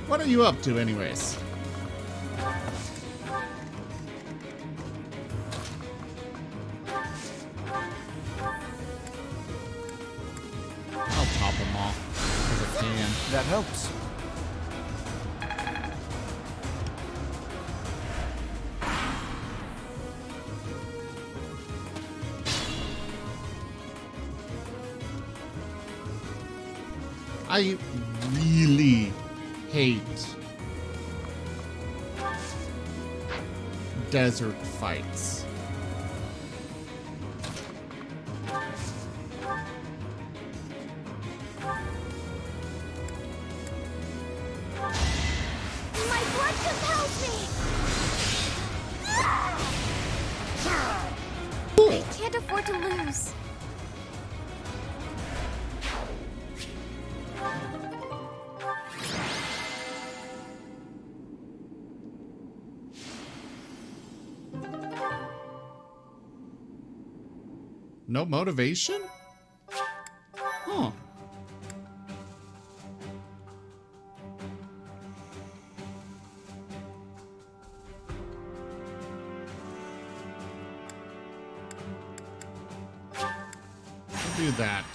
What are you up to, anyways? I'll top him off if I can. That helps. I really hate desert fights. My blood compels me! I can't afford to lose. No motivation? Huh. I'll do that.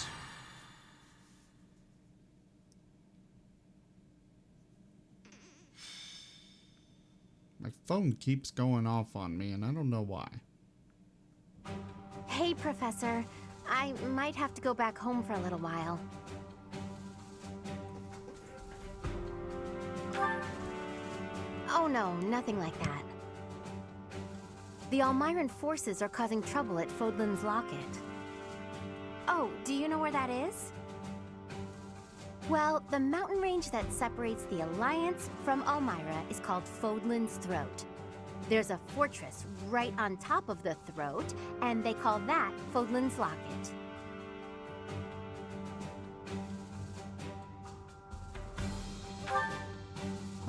My phone keeps going off on me, and I don't know why. Hey, Professor. I might have to go back home for a little while. Oh no, nothing like that. The Almiran forces are causing trouble at Fodlan's Locket. Oh, do you know where that is? Well, the mountain range that separates the Alliance from Almyra is called Fodlan's Throat. There's a fortress right on top of the throat, and they call that Fodlan's Locket.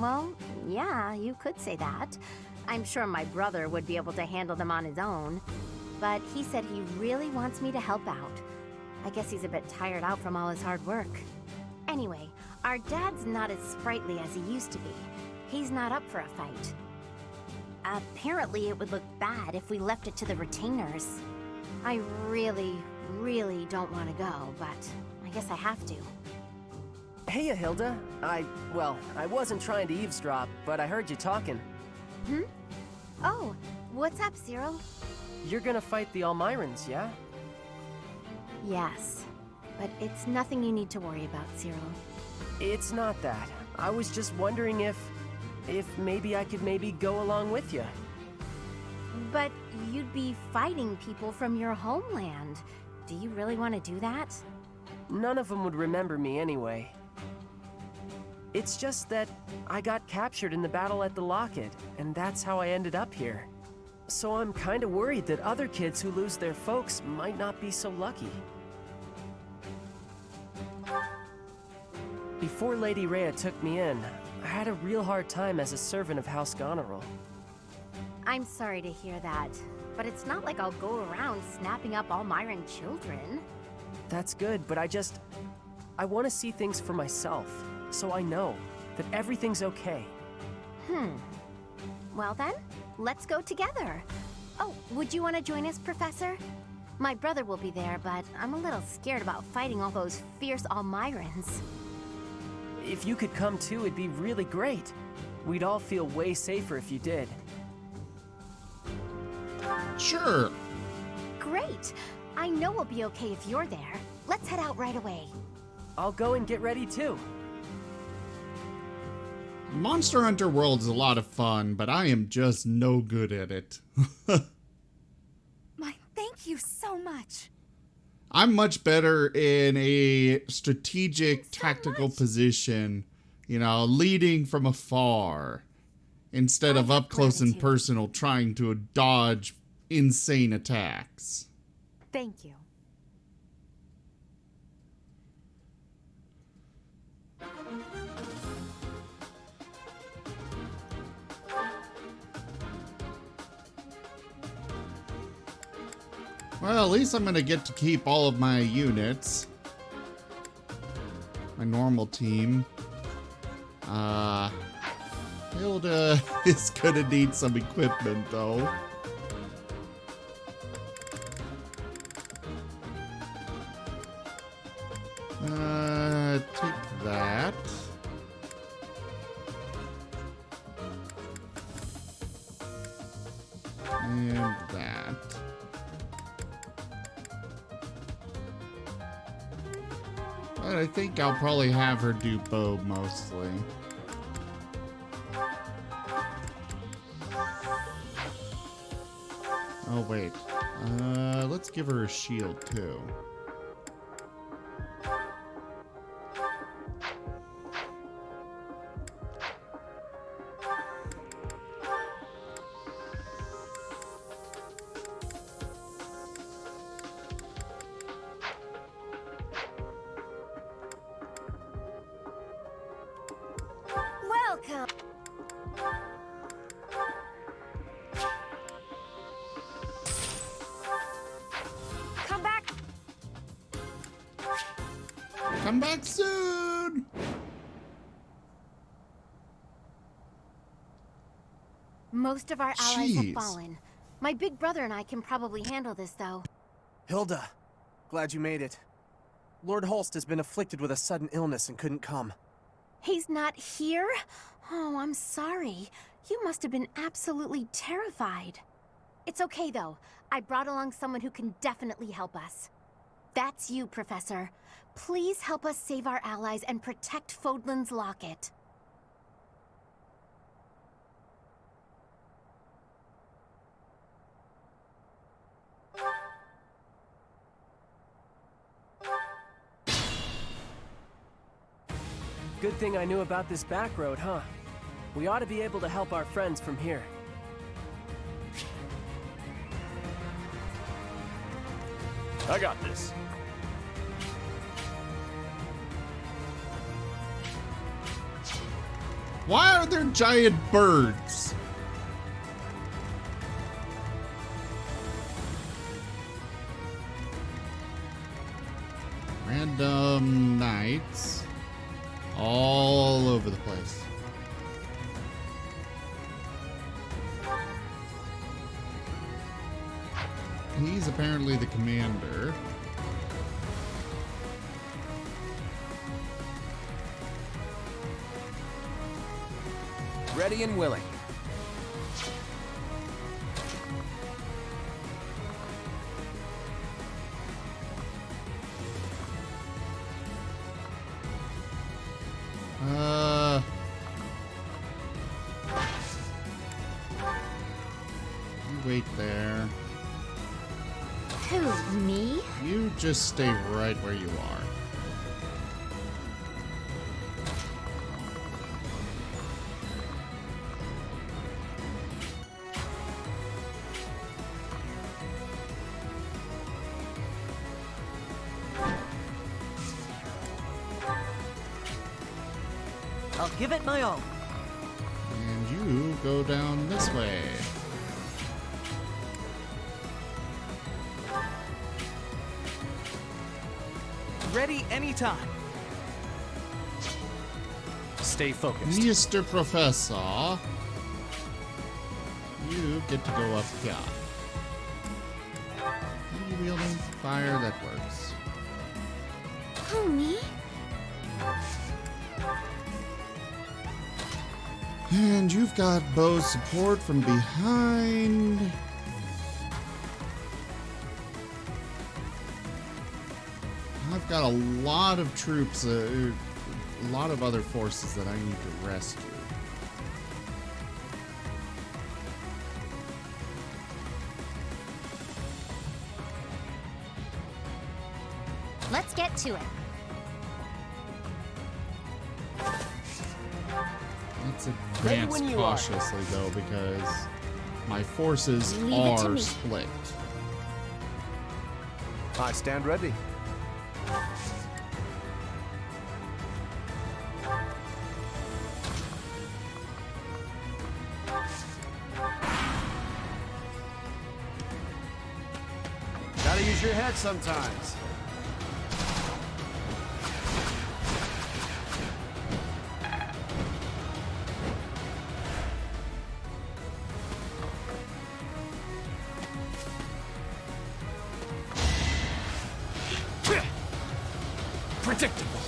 Well, yeah, you could say that. I'm sure my brother would be able to handle them on his own. But he said he really wants me to help out. I guess he's a bit tired out from all his hard work. Anyway, our dad's not as sprightly as he used to be. He's not up for a fight. Apparently it would look bad if we left it to the retainers. I really, really don't want to go, but I guess I have to. Hey, Hilda. I wasn't trying to eavesdrop, but I heard you talking. Hmm? Oh, what's up, Cyril? You're gonna fight the Almirans, yeah? Yes, but it's nothing you need to worry about, Cyril. It's not that. I was just wondering if maybe I could go along with you. But you'd be fighting people from your homeland. Do you really want to do that? None of them would remember me anyway. It's just that I got captured in the battle at the Locket, and that's how I ended up here. So I'm kinda worried that other kids who lose their folks might not be so lucky. Before Lady Rhea took me in, I had a real hard time as a servant of House Goneril. I'm sorry to hear that, but it's not like I'll go around snapping up Almiran children. That's good, but I want to see things for myself, so I know that everything's okay. Well then, let's go together. Oh, would you want to join us, Professor? My brother will be there, but I'm a little scared about fighting all those fierce Almirans. If you could come too, it'd be really great. We'd all feel way safer if you did. Sure. Great. I know we'll be okay if you're there. Let's head out right away. I'll go and get ready too. Monster Hunter World is a lot of fun, but I am just no good at it. Thank you so much. I'm much better in a strategic, tactical position, you know, leading from afar, instead of up close and personal trying to dodge insane attacks. Thank you. Well, at least I'm gonna get to keep all of my units. My normal team. Hilda. Hilda is gonna need some equipment, though. Take that. And that. But I think I'll probably have her do bow mostly. Oh, wait. Let's give her a shield, too. Welcome. Come back. Come back soon! Most of our allies have Jeez. fallen. My big brother and I can probably handle this, though. Hilda, glad you made it. Lord Holst has been afflicted with a sudden illness and couldn't come. He's not here? Oh, I'm sorry. You must have been absolutely terrified. It's okay, though. I brought along someone who can definitely help us. That's you, Professor. Please help us save our allies and protect Fodlan's locket. Good thing I knew about this back road, huh? We ought to be able to help our friends from here. I got this. Why are there giant birds? Random knights all over the place. He's apparently the commander. Ready and willing. You wait there. Who, me? You just stay right where you are. I'll give it my all. And you go down this way. Ready anytime. Stay focused. Mr. Professor, you get to go up here. You wielding fire, that works. Who, me? And you've got bow support from behind. I've got a lot of troops, a lot of other forces that I need to rescue. Let's get to it. Let's Ready advance when you are. cautiously, though, because my forces Leave it to are me. split. I stand ready. Gotta use your head sometimes. predictable.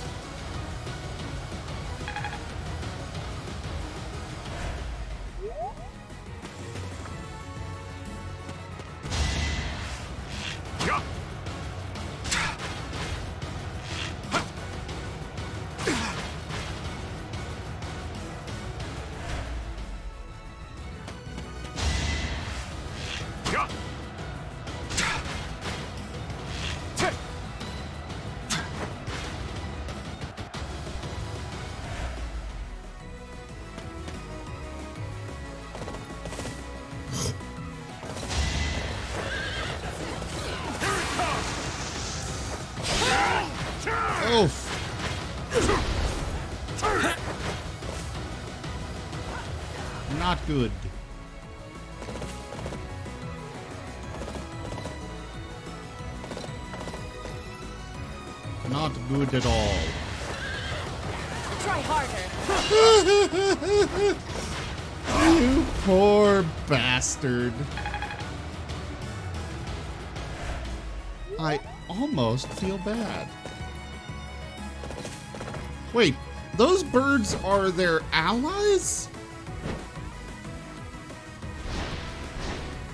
Oof. Not good. Not good at all. Try harder. You poor bastard. I almost feel bad. Wait, those birds are their allies?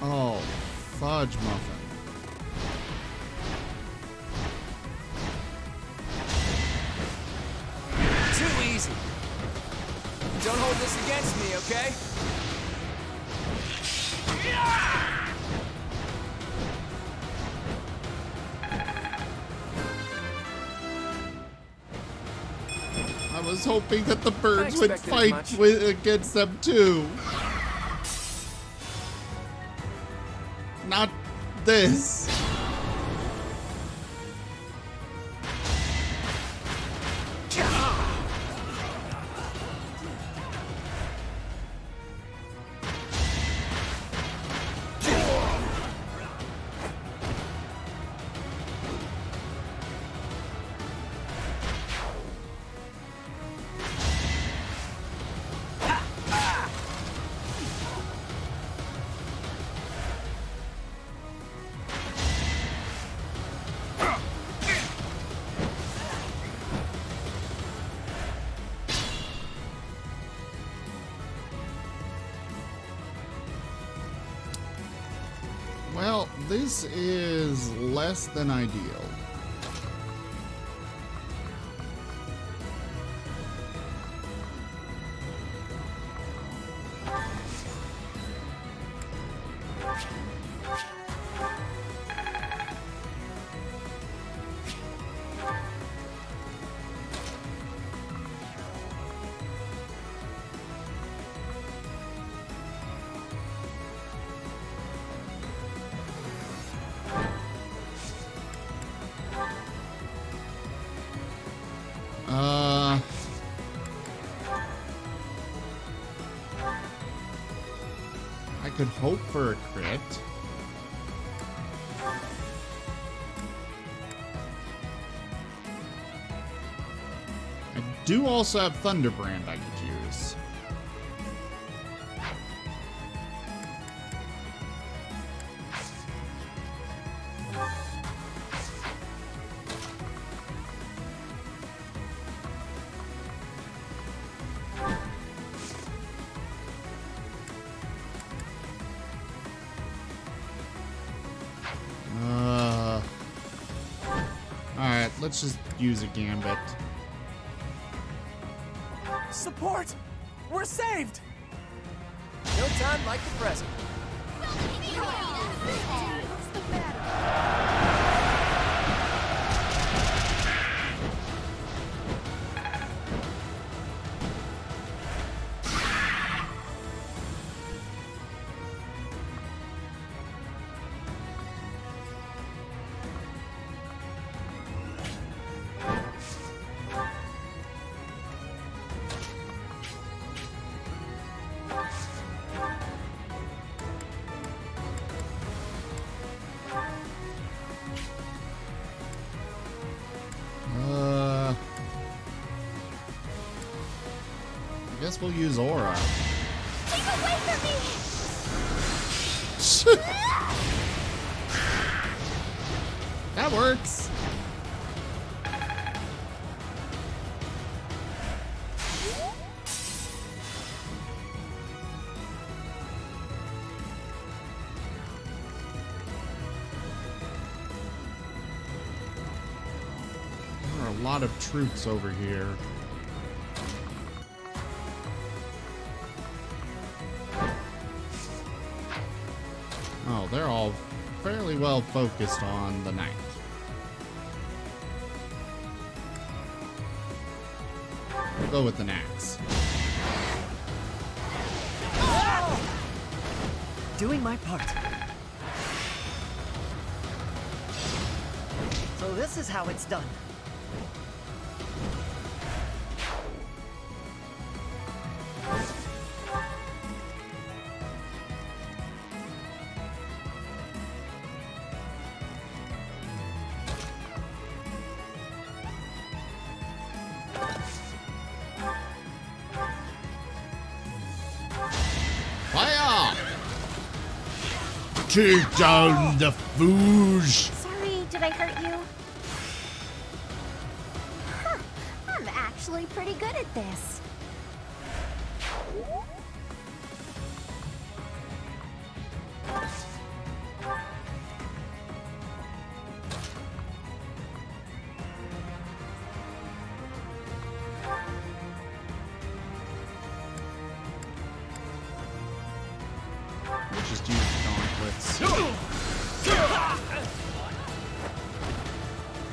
Oh, fudge muffin. Too easy. Don't hold this against me, okay? I was hoping that the birds I would expected fight as much. against them too. Not this. Well, this is less than ideal. I could hope for a crit. I do also have Thunderbrand I could use. Alright, let's just use a Gambit. Support! We're saved! No time like the present. I guess we'll use Aura. Keep away from me! That works. lot of troops over here. Oh, they're all fairly well focused on the knight. We'll go with an axe. Doing my part. So this is how it's done. Fire! Take down the fooge! Sorry, did I hurt you? Huh, I'm actually pretty good at this. We'll just use gauntlets.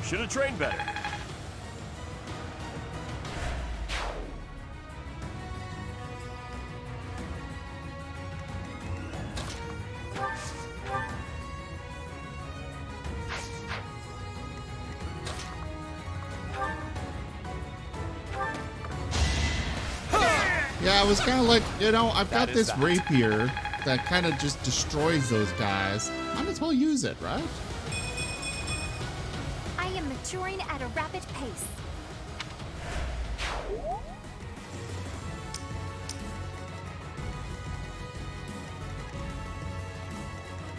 Should have trained better. Yeah, I was kind of like, you know, I've got this rapier that kind of just destroys those guys. Might as well use it, right? I am maturing at a rapid pace.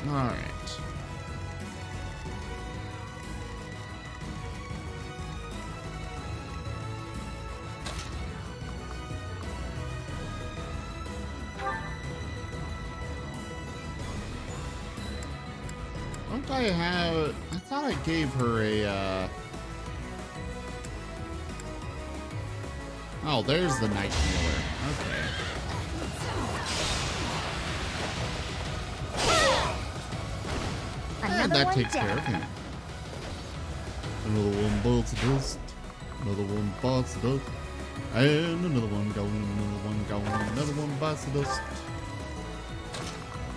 All right. Don't I have... I thought I gave her a, Oh, there's the Night Healer. Okay. And that takes care of him. Another one bites the dust. Another one bites the dust. And another one going, another one going, another one bites the dust.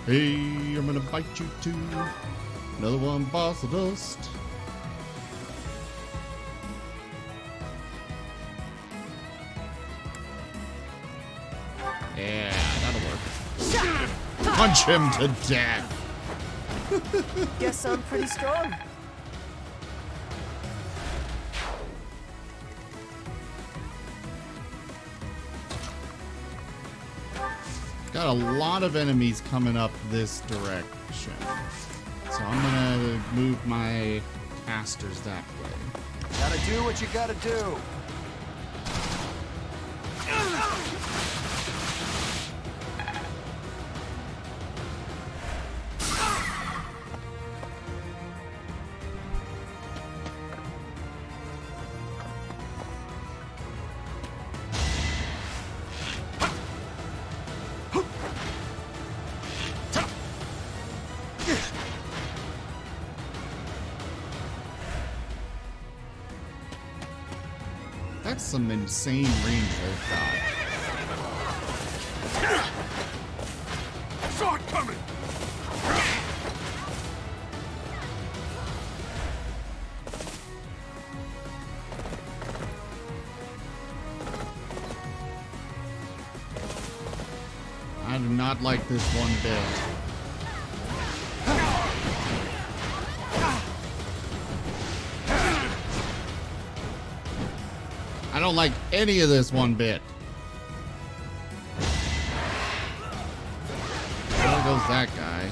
Hey, I'm gonna bite you too. Another one bites the dust. Yeah, that'll work. Punch him to death. Guess I'm pretty strong. Got a lot of enemies coming up this direction. So I'm gonna move my casters that way. Gotta do what you gotta do. That's some insane range they've got. Saw it coming! I do not like this one bit. I don't like any of this one bit. There goes that guy.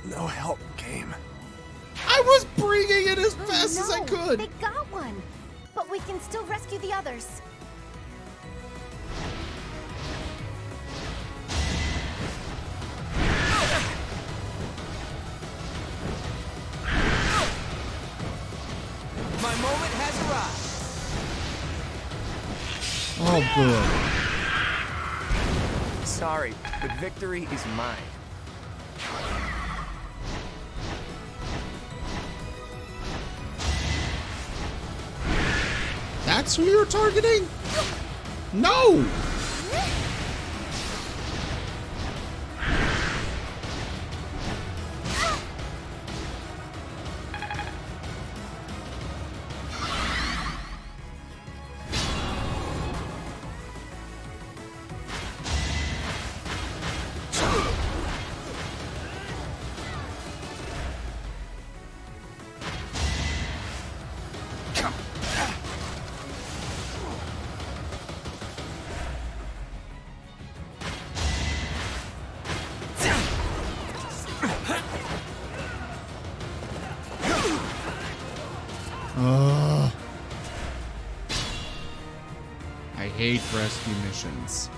No help, game. I was bringing it as fast as I could. They got one, but we can still rescue the others. Oh, good. Sorry, but victory is mine. That's who you're targeting? No! I hate rescue missions.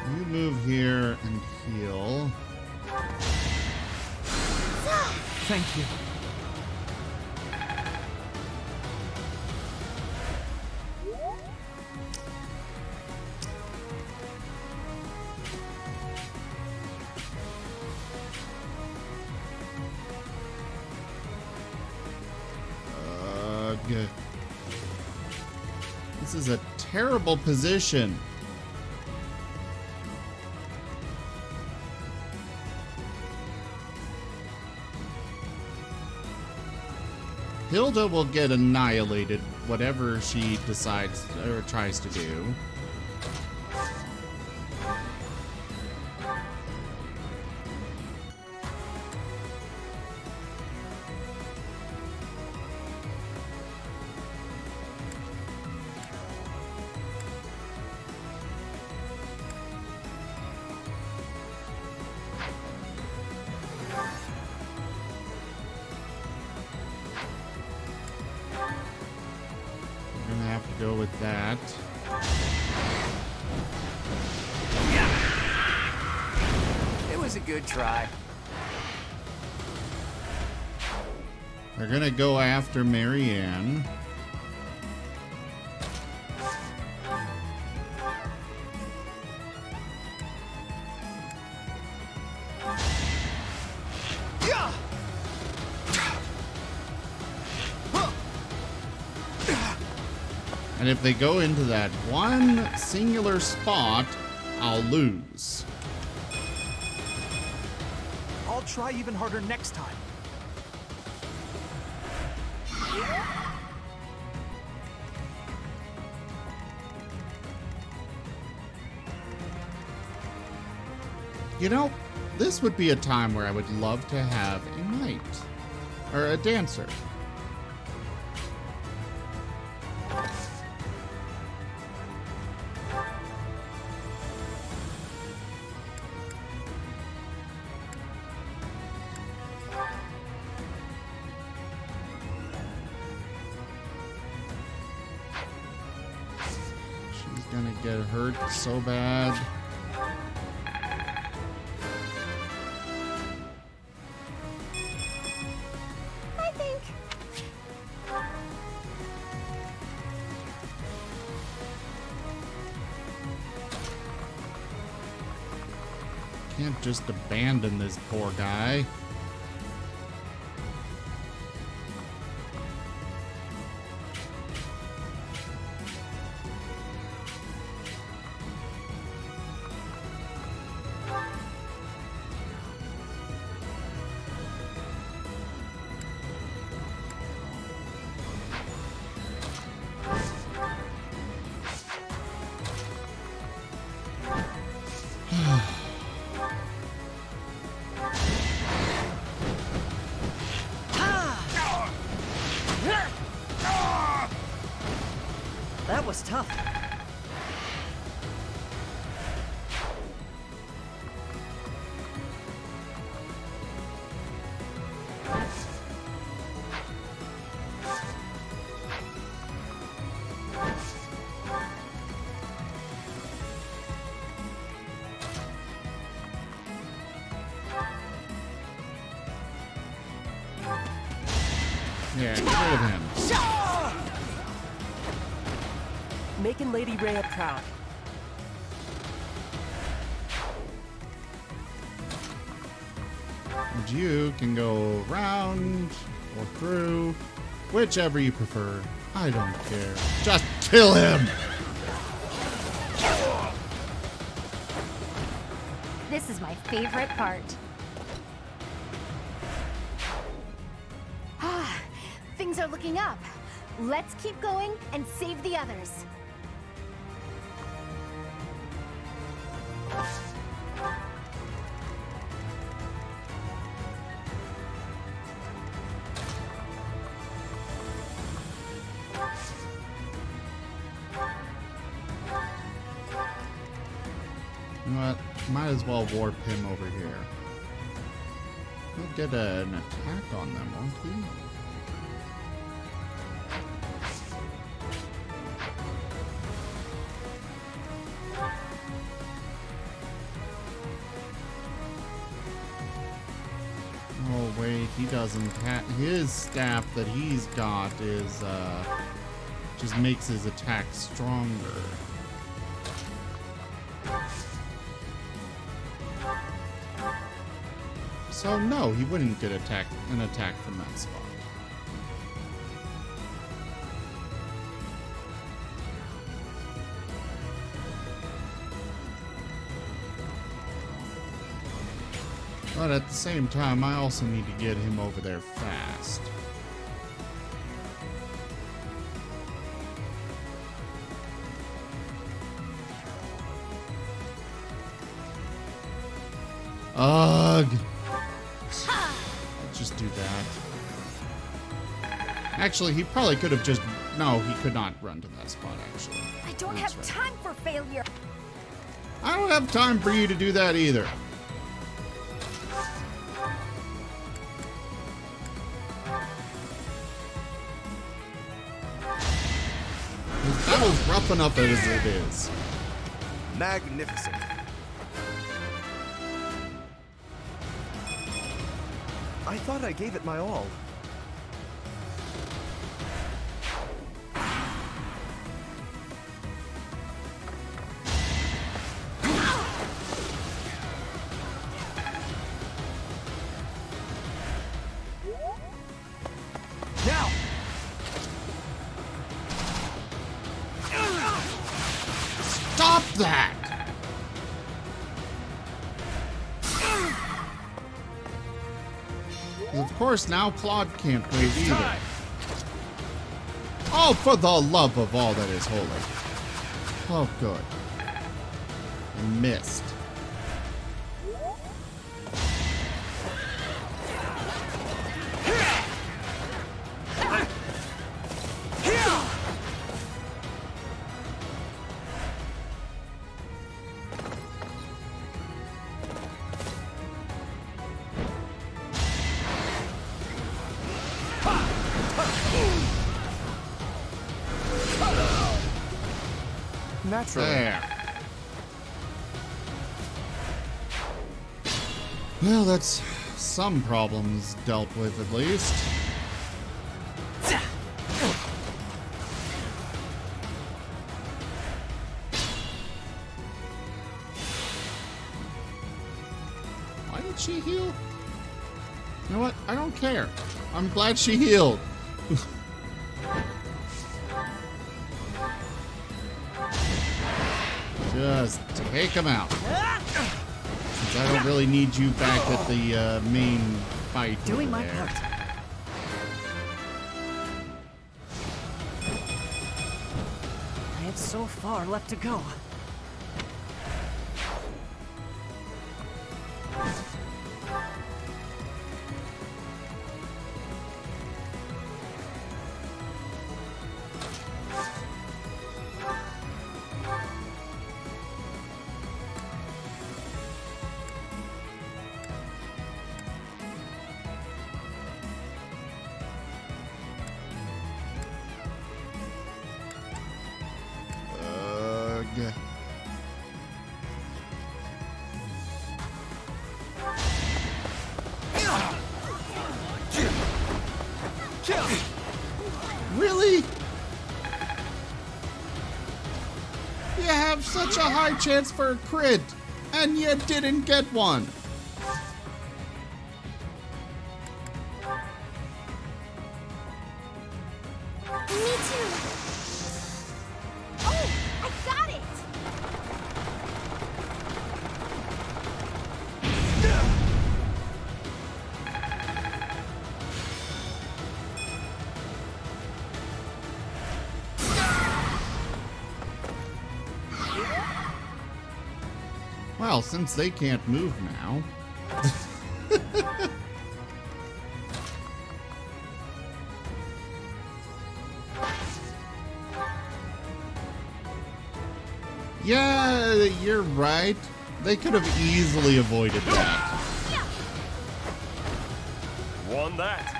You move here and heal. Thank you. This is a terrible position. Hilda will get annihilated, whatever she decides or tries to do. Go with that. It was a good try. They're gonna go after Marianne. And if they go into that one singular spot, I'll lose. I'll try even harder next time. You know, this would be a time where I would love to have a knight. Or a dancer. Gonna get hurt so bad. I think. Can't just abandon this poor guy. That was tough. Yeah, get rid of him. Making Lady Rhea proud. And you can go around or through, whichever you prefer. I don't care. Just kill him! This is my favorite part. Ah, things are looking up. Let's keep going and save the others. You know what? Might as well warp him over here. He'll get an attack on them, won't he? Oh wait, he doesn't have his staff that he's got is just makes his attack stronger. So no, he wouldn't get an attack from that spot. But at the same time, I also need to get him over there fast. Ugh. Let's just do that. Actually, he probably could have just... No, he could not run to that spot, actually. I don't That's have right. time for failure. I don't have time for you to do that either. This battle's rough enough as it is. Magnificent. I thought I gave it my all. Now! Stop that! Of course, now Claude can't move either. Oh, for the love of all that is holy. Oh, good. I missed. Naturally. There. Well, that's some problems dealt with at least. Why did she heal? You know what? I don't care. I'm glad she healed. Just take him out. Since I don't really need you back at the main fight. Doing over my there. part. I have so far left to go. Ugh. You have such a high chance for a crit, and you didn't get one. Me too. Oh, I got it. Well, since they can't move now. Yeah, you're right. They could have easily avoided that. Won that.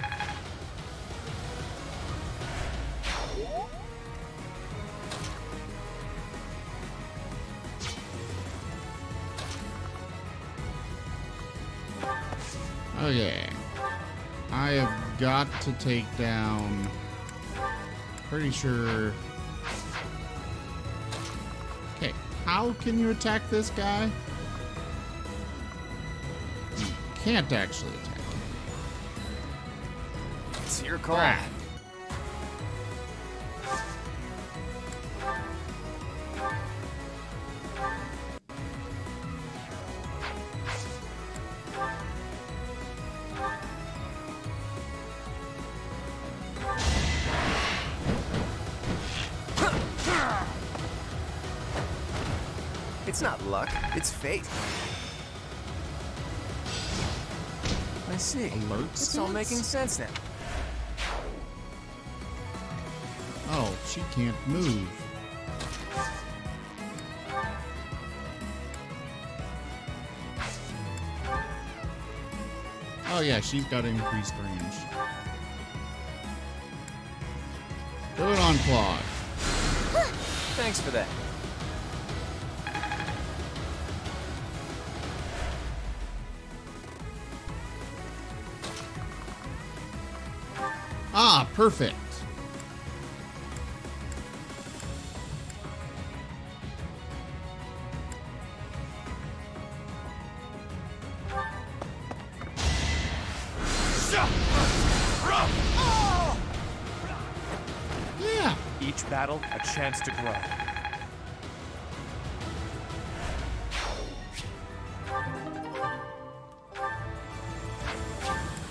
Okay. I have got to take down... Pretty sure... Okay, how can you attack this guy? You can't actually attack him. It's your call. Crap. It's not luck, it's fate. I see. Alert It's all stance? making sense now. Oh, she can't move. Oh yeah, she's got increased range. Do it on Claude. Thanks for that. Ah, perfect. Yeah. Each battle, a chance to grow.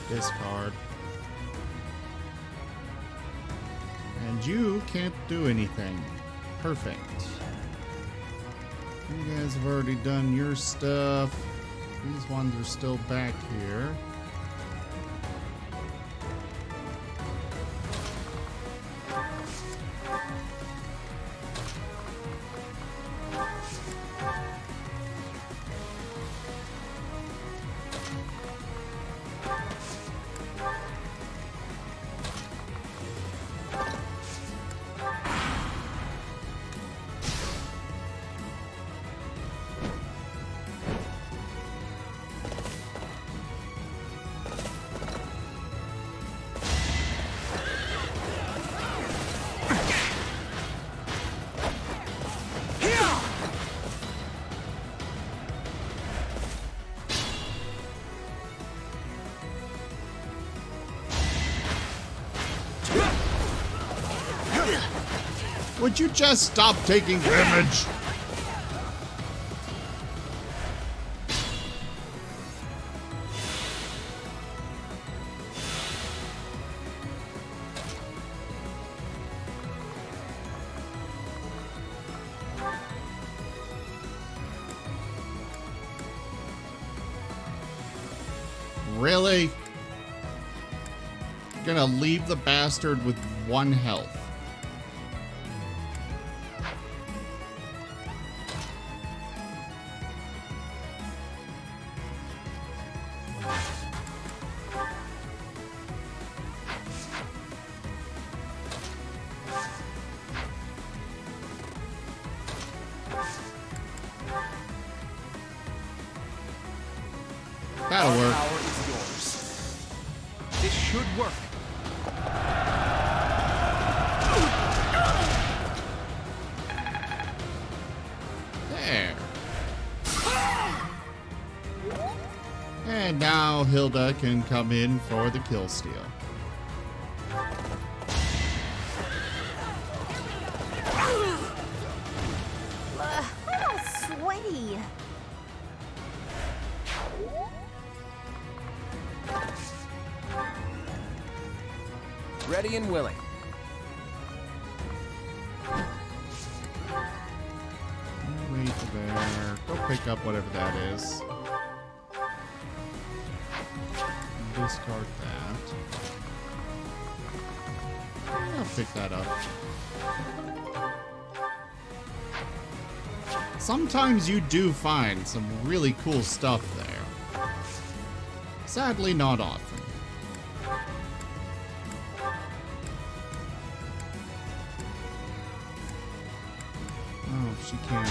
Discard. And you can't do anything. Perfect. You guys have already done your stuff. These ones are still back here. Would you just stop taking damage? Really? You're gonna leave the bastard with 1 health. That'll work. Power is yours. This should work. now Hilda can come in for the kill steal. I'm all sweaty. Ready and willing. Wait there. Go pick up whatever that is. Discard that. I'll pick that up. Sometimes you do find some really cool stuff there. Sadly, not often. Oh, she can't.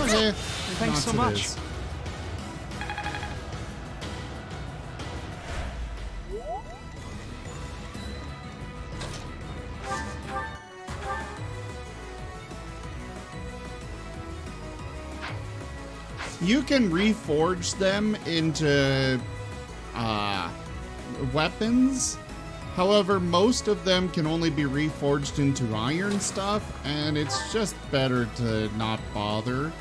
Okay. Thanks so much. Is. You can reforge them into weapons. However, most of them can only be reforged into iron stuff, and it's just better to not bother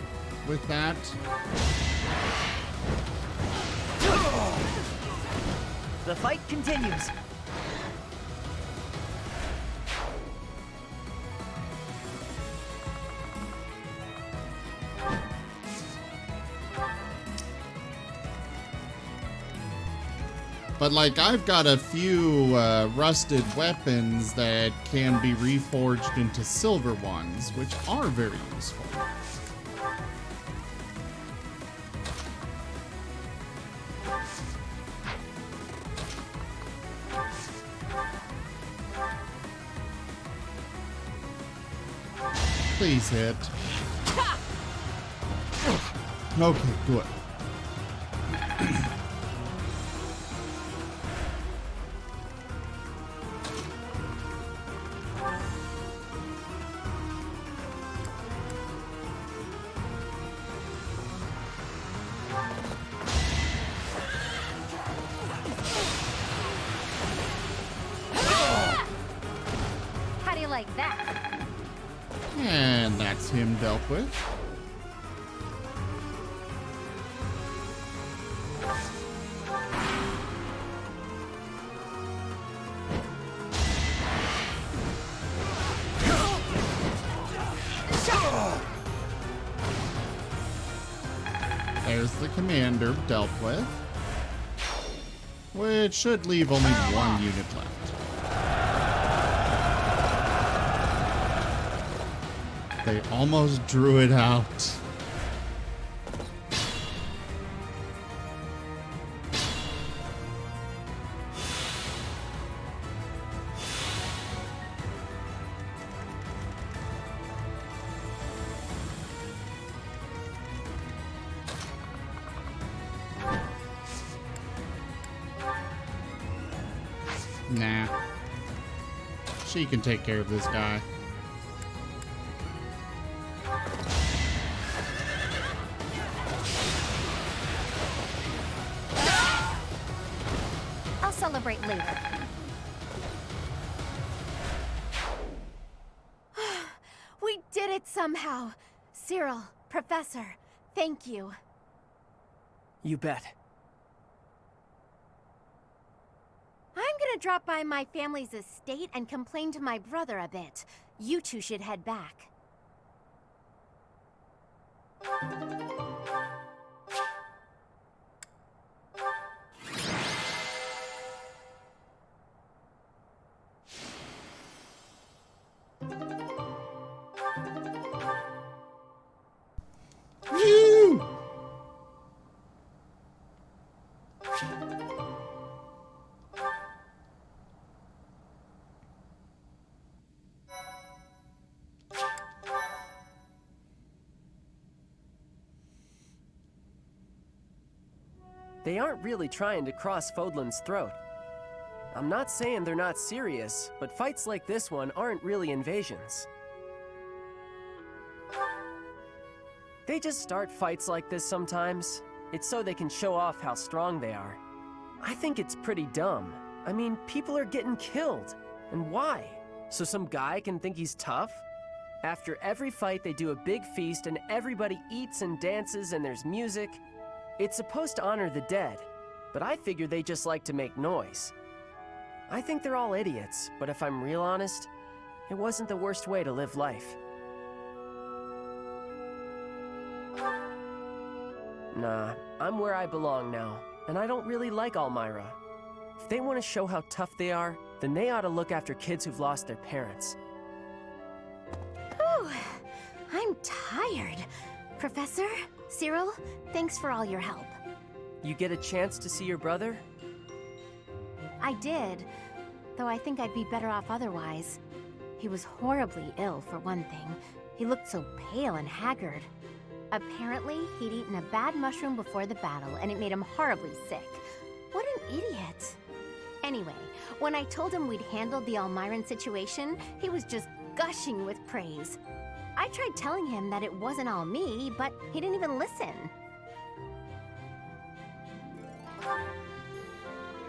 with that. The fight continues. But like, I've got a few rusted weapons that can be reforged into silver ones, which are very useful. Please hit. Okay, good. How do you like that? And that's him dealt with. There's the commander dealt with, which should leave only one unit left. They almost drew it out. Nah. She can take care of this guy. I'll celebrate later. We did it somehow. Cyril, Professor, thank you. You bet. I'm gonna drop by my family's estate and complain to my brother a bit. You two should head back. Woo! They aren't really trying to cross Fodlan's throat. I'm not saying they're not serious, but fights like this one aren't really invasions. They just start fights like this sometimes, It's so they can show off how strong they are. I think it's pretty dumb. I mean, people are getting killed. And why? So some guy can think he's tough? After every fight, they do a big feast and everybody eats and dances and there's music. It's supposed to honor the dead, but I figure they just like to make noise. I think they're all idiots, but if I'm real honest, it wasn't the worst way to live life. Nah, I'm where I belong now, and I don't really like Almyra. If they want to show how tough they are, then they ought to look after kids who've lost their parents. Whew, I'm tired. Professor, Cyril, thanks for all your help. You get a chance to see your brother? I did, though I think I'd be better off otherwise. He was horribly ill, for one thing. He looked so pale and haggard. Apparently, he'd eaten a bad mushroom before the battle, and it made him horribly sick. What an idiot. Anyway, when I told him we'd handled the Almyran situation, he was just gushing with praise. I tried telling him that it wasn't all me, but he didn't even listen.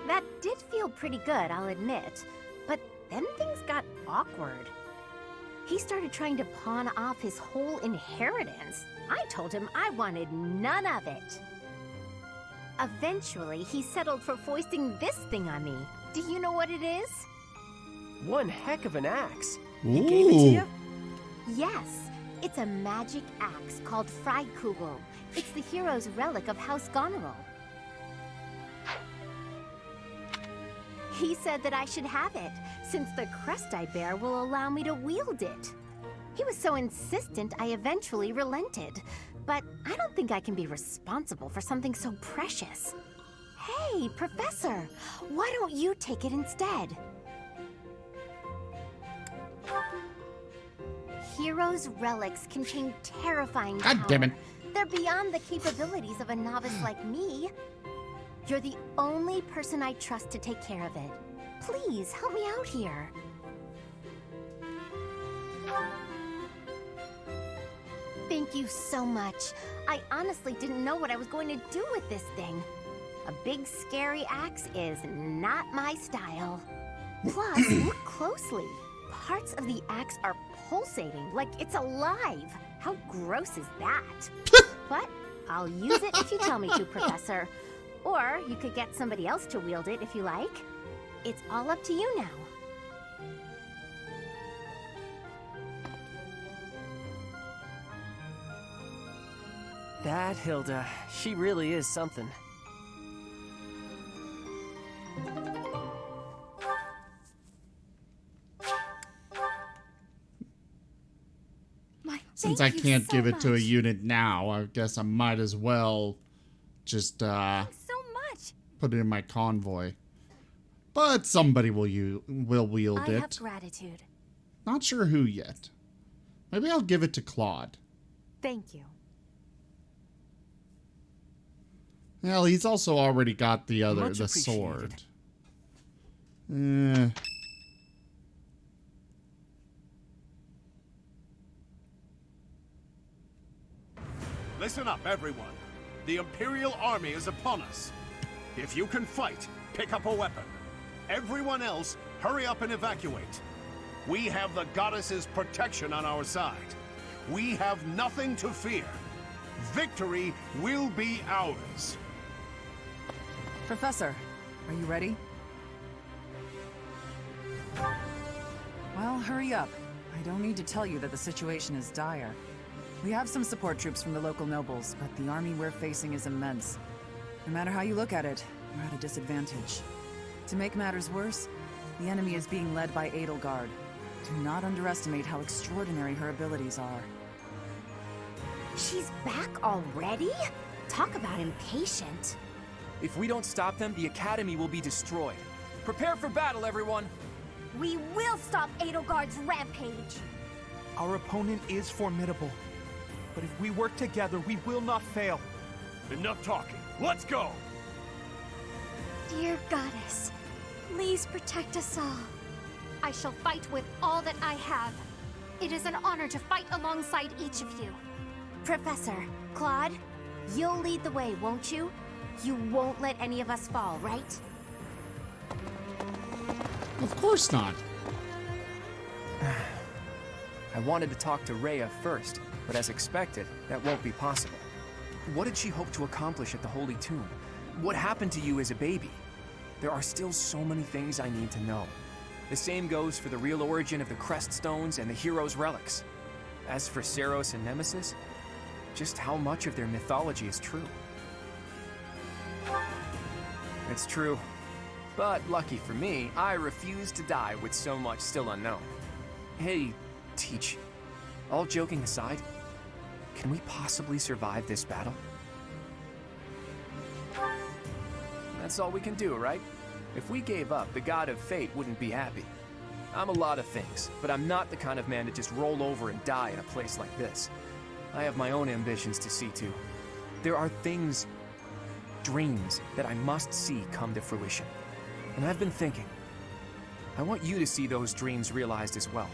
That did feel pretty good, I'll admit, but then things got awkward. He started trying to pawn off his whole inheritance. I told him I wanted none of it. Eventually, he settled for foisting this thing on me. Do you know what it is? One heck of an axe. He gave it to you? Yes. It's a magic axe called Freikugel. It's the hero's relic of House Goneril. He said that I should have it, since the crest I bear will allow me to wield it. He was so insistent, I eventually relented. But I don't think I can be responsible for something so precious. Hey, Professor, why don't you take it instead? Heroes' relics contain terrifying power. God damn it. They're beyond the capabilities of a novice like me. You're the only person I trust to take care of it. Please, help me out here. Thank you so much. I honestly didn't know what I was going to do with this thing. A big, scary axe is not my style. Plus, look closely. Parts of the axe are pulsating, like it's alive. How gross is that? But I'll use it if you tell me to, Professor. Or you could get somebody else to wield it if you like. It's all up to you now. That Hilda, she really is something. Since I can't give it to a unit now, I guess I might as well just put it in my convoy. But somebody will wield it. I have gratitude. Not sure who yet. Maybe I'll give it to Claude. Thank you. Well, he's also already got the sword. Listen up, everyone. The Imperial Army is upon us. If you can fight, pick up a weapon. Everyone else, hurry up and evacuate. We have the goddess's protection on our side. We have nothing to fear. Victory will be ours. Professor, are you ready? Well, hurry up. I don't need to tell you that the situation is dire. We have some support troops from the local nobles, but the army we're facing is immense. No matter how you look at it, we're at a disadvantage. To make matters worse, the enemy is being led by Edelgard. Do not underestimate how extraordinary her abilities are. She's back already? Talk about impatient. If we don't stop them, the Academy will be destroyed. Prepare for battle, everyone! We will stop Edelgard's rampage! Our opponent is formidable. But if we work together, we will not fail. Enough talking. Let's go! Dear Goddess, please protect us all. I shall fight with all that I have. It is an honor to fight alongside each of you. Professor, Claude, You'll lead the way, won't you? You won't let any of us fall, right? Of course not. I wanted to talk to Rhea first, but as expected, that won't be possible. What did she hope to accomplish at the Holy Tomb? What happened to you as a baby? There are still so many things I need to know. The same goes for the real origin of the Crest Stones and the Hero's Relics. As for Seros and Nemesis, just how much of their mythology is true? It's true. But lucky for me, I refuse to die with so much still unknown. Hey, Teach, all joking aside, can we possibly survive this battle? That's all we can do, right? If we gave up, the God of Fate wouldn't be happy. I'm a lot of things, but I'm not the kind of man to just roll over and die in a place like this. I have my own ambitions to see to. There are things, dreams, that I must see come to fruition. And I've been thinking, I want you to see those dreams realized as well.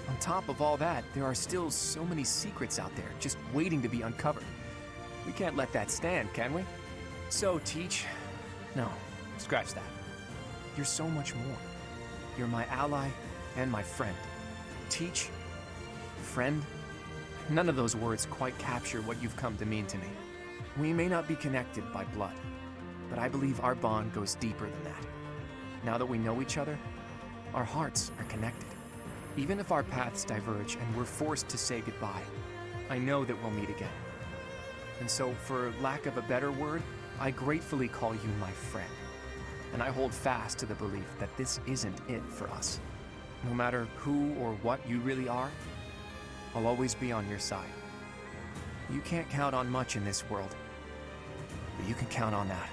On top of all that, there are still so many secrets out there just waiting to be uncovered. We can't let that stand, can we? So, Teach, no, scratch that. You're so much more. You're my ally and my friend. Teach, friend, none of those words quite capture what you've come to mean to me. We may not be connected by blood, but I believe our bond goes deeper than that. Now that we know each other, our hearts are connected. Even if our paths diverge and we're forced to say goodbye, I know that we'll meet again. And so, for lack of a better word, I gratefully call you my friend. And I hold fast to the belief that this isn't it for us. No matter who or what you really are, I'll always be on your side. You can't count on much in this world, but you can count on that.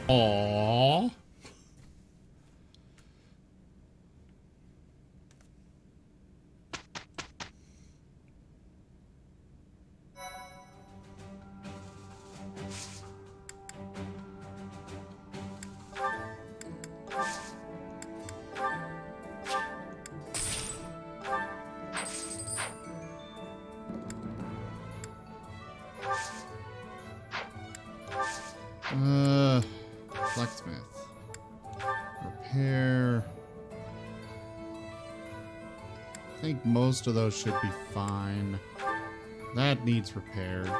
Aww. Blacksmith. Repair. I think most of those should be fine. That needs repaired.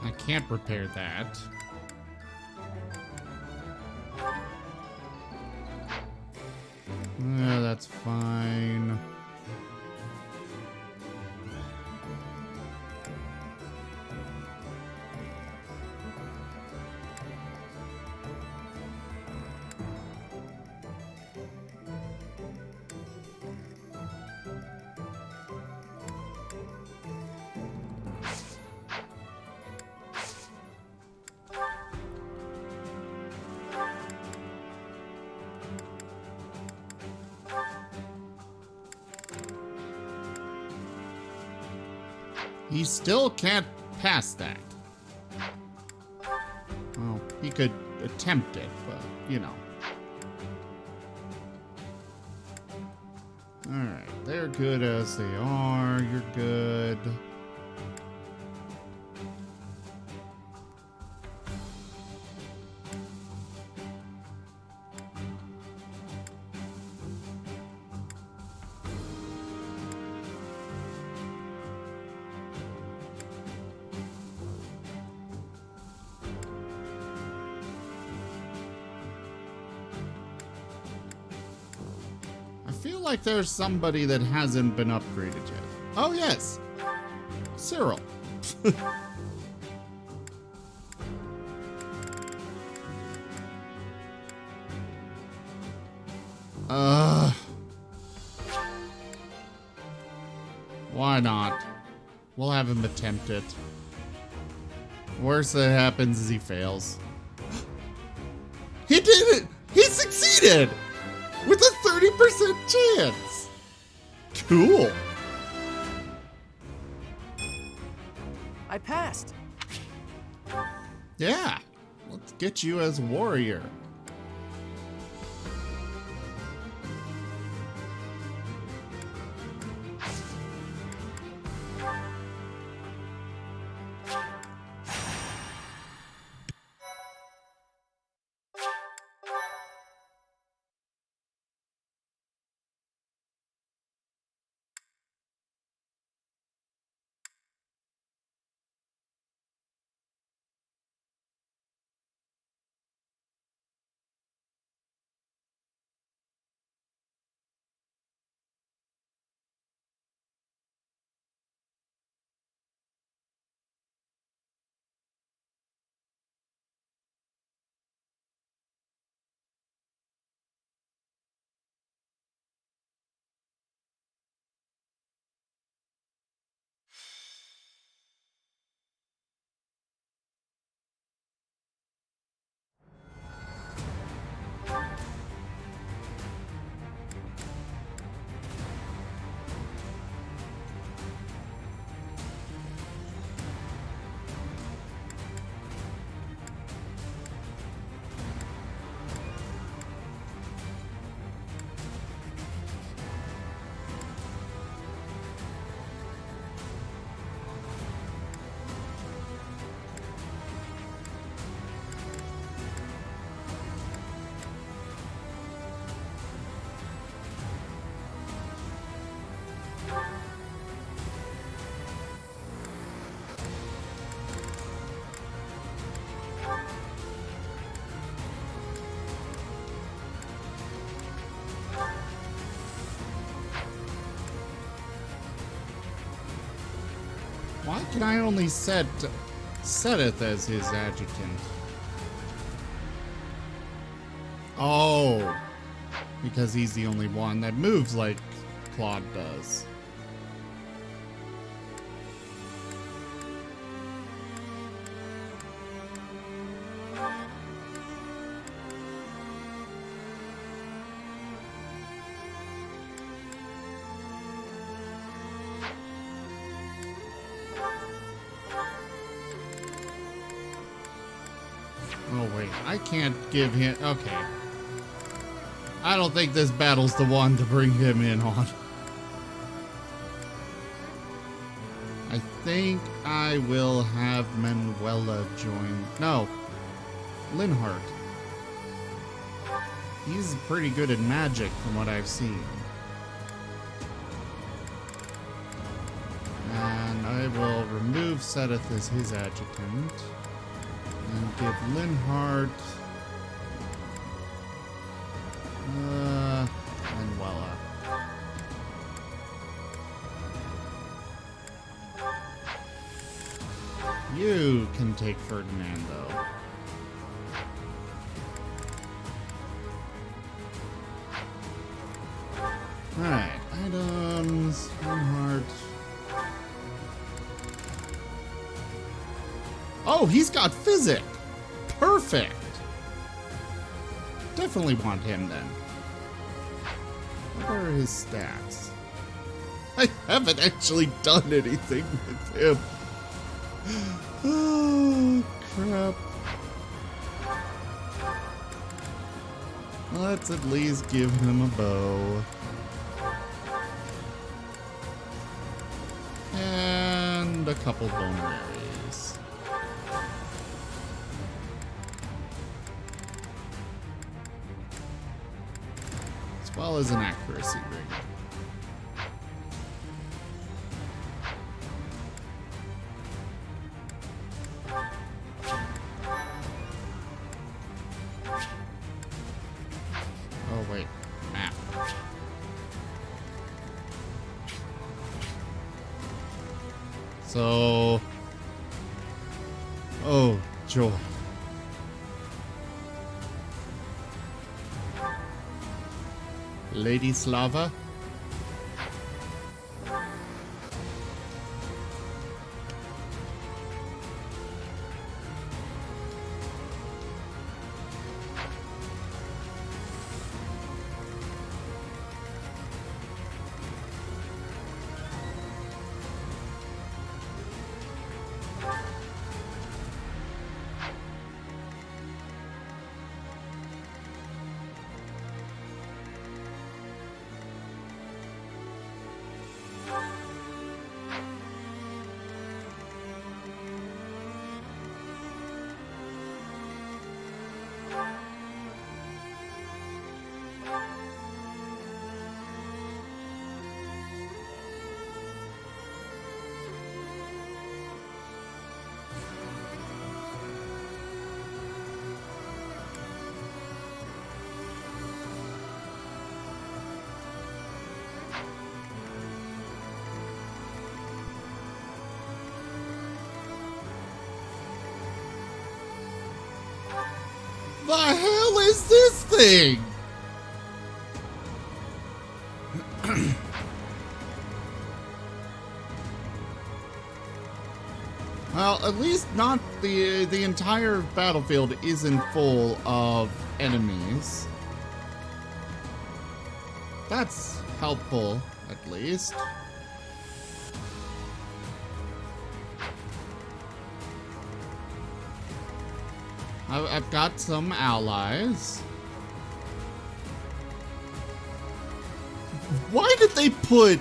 I can't repair that. That's fine. He still can't pass that. Well, he could attempt it, but, you know. Alright, they're good as they are. You're good. I feel like there's somebody that hasn't been upgraded yet. Oh, yes. Cyril. Why not? We'll have him attempt it. Worst that happens is he fails. He did it! He succeeded! With a 30% chance! Cool. I passed. Yeah, let's get you as warrior. Why can I only set Seteth as his adjutant? Oh, because he's the only one that moves like Claude does. Oh wait, I can't give him... Okay. I don't think this battle's the one to bring him in on. I think I will have Manuela join... No. Linhardt. He's pretty good at magic from what I've seen. And I will remove Seteth as his adjutant. And give Linhardt Manuela. You can take Ferdinando. Alright, items, Linhardt. Oh, he's got physic! Perfect! Definitely want him then. What are his stats? I haven't actually done anything with him. Oh, crap. Let's at least give him a bow. And a couple vulneraries. As well as an accuracy ring. Oh wait, map. So, oh joy. Lady Slava. the hell is this thing? Well, at least not the entire battlefield isn't full of enemies. That's helpful, at least. I've got some allies. Why did they put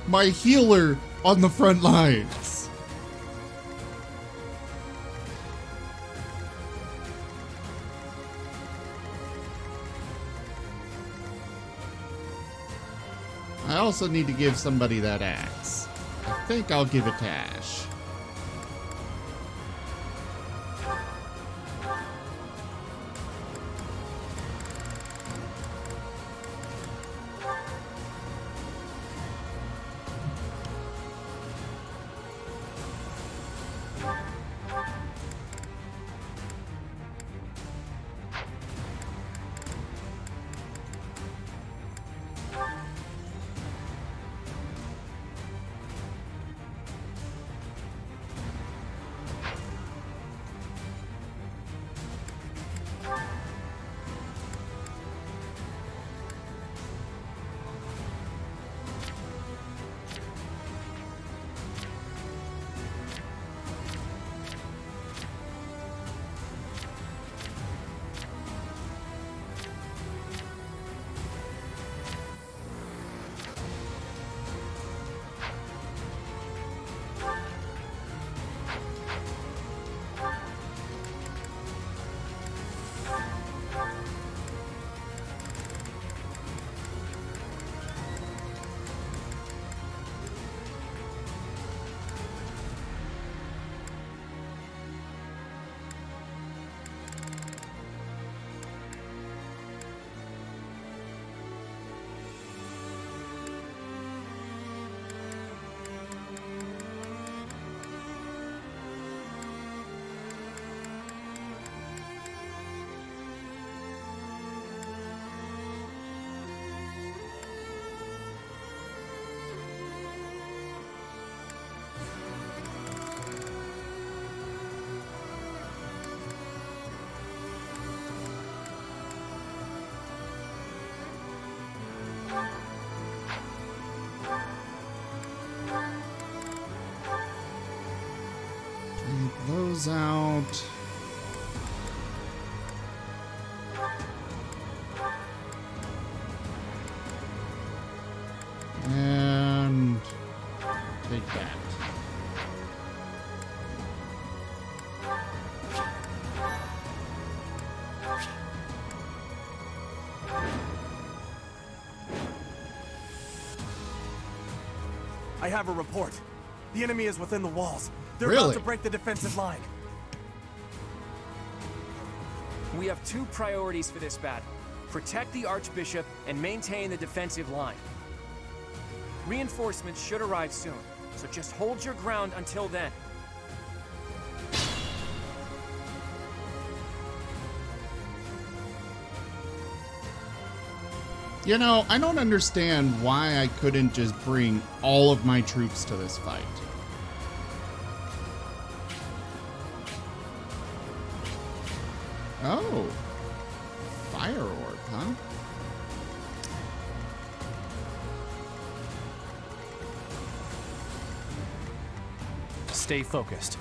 my healer on the front lines? I also need to give somebody that axe. I think I'll give it to Ash. Those out. And take that. I have a report. The enemy is within the walls. They're Really? about to break the defensive line. We have two priorities for this battle. Protect the Archbishop and maintain the defensive line. Reinforcements should arrive soon, so just hold your ground until then. You know, I don't understand why I couldn't just bring all of my troops to this fight. Oh. Fire orb, huh? Stay focused.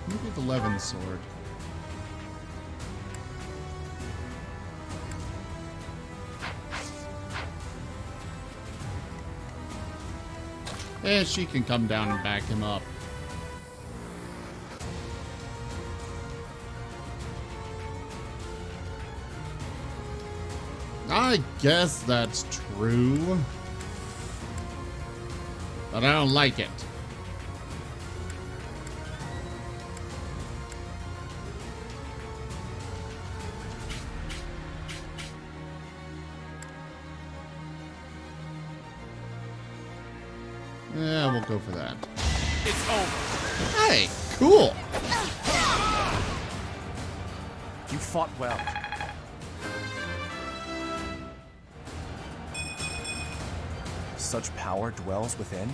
Maybe the Levin sword. And she can come down and back him up. I guess that's true. But I don't like it. we'll go for that. It's over. Hey, cool. You fought well. Such power dwells within?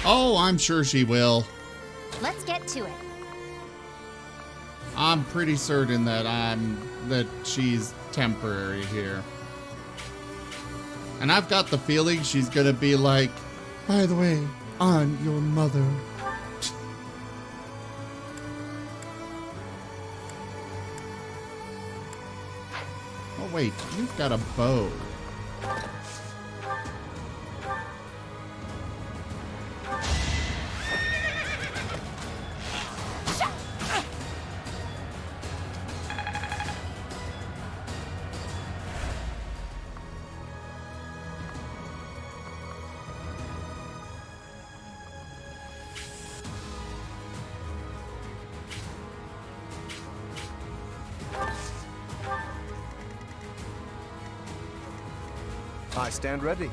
Oh, I'm sure she will. Let's get to it. I'm pretty certain that she's temporary here. And I've got the feeling she's gonna be like, by the way, I'm your mother. Oh wait, you've got a bow. I stand ready.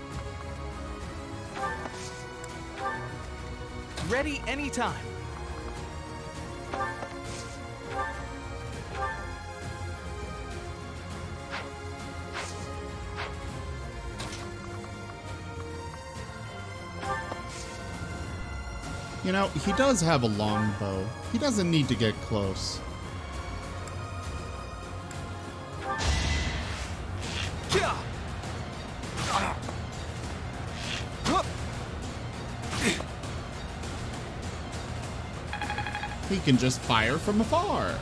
Ready anytime. You know, he does have a long bow. He doesn't need to get close. He can just fire from afar.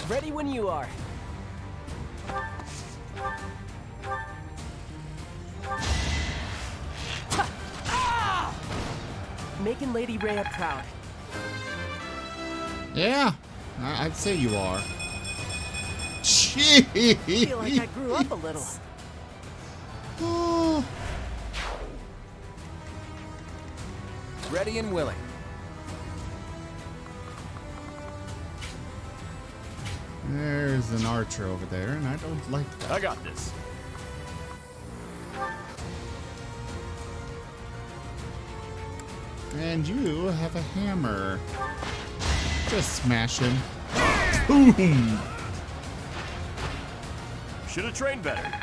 Ready when you are. Making Lady Rhea proud. Yeah, I'd say you are. Jeez. I feel like I grew up a little. Oh. Ready and willing. There's an archer over there, and I don't like that. I got this. And you have a hammer. Just smash him. Boom! Should have trained better.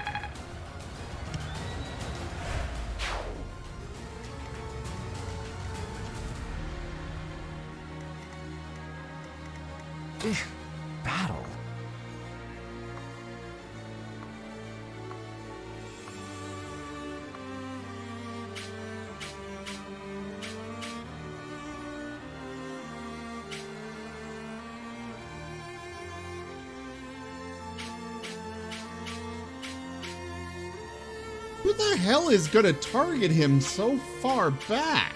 Battle. Who the hell is gonna target him so far back?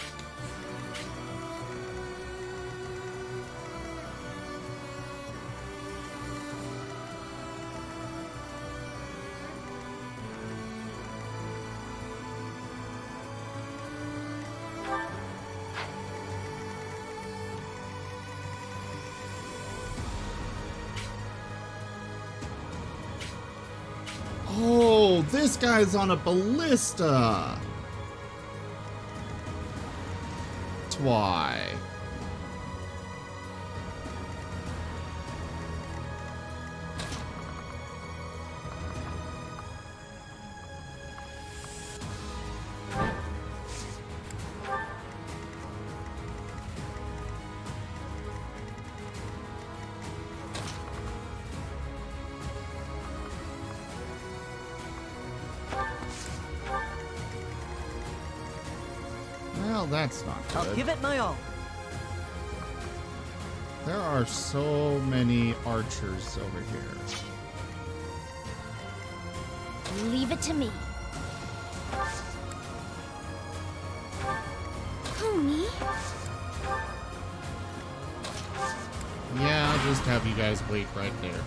Oh, this guy's on a ballista. Why? Well, that's not good. I'll give it my all. There are so many archers over here. Leave it to me. Who, me? Yeah, I'll just have you guys wait right there.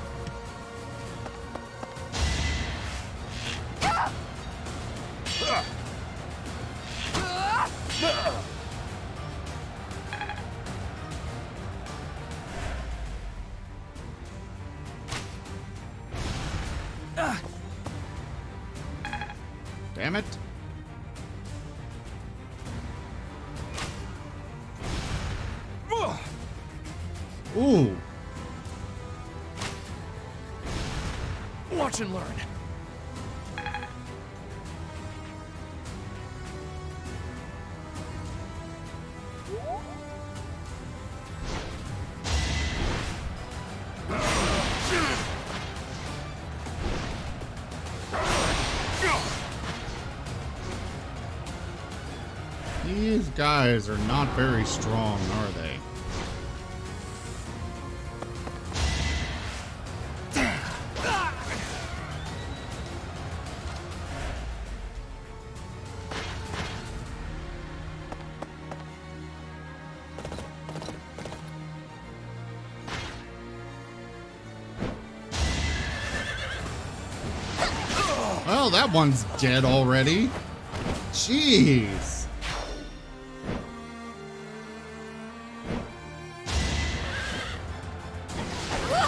Damn it. Ooh. Watch and learn. These guys are not very strong, are they? Well, that one's dead already. Jeez.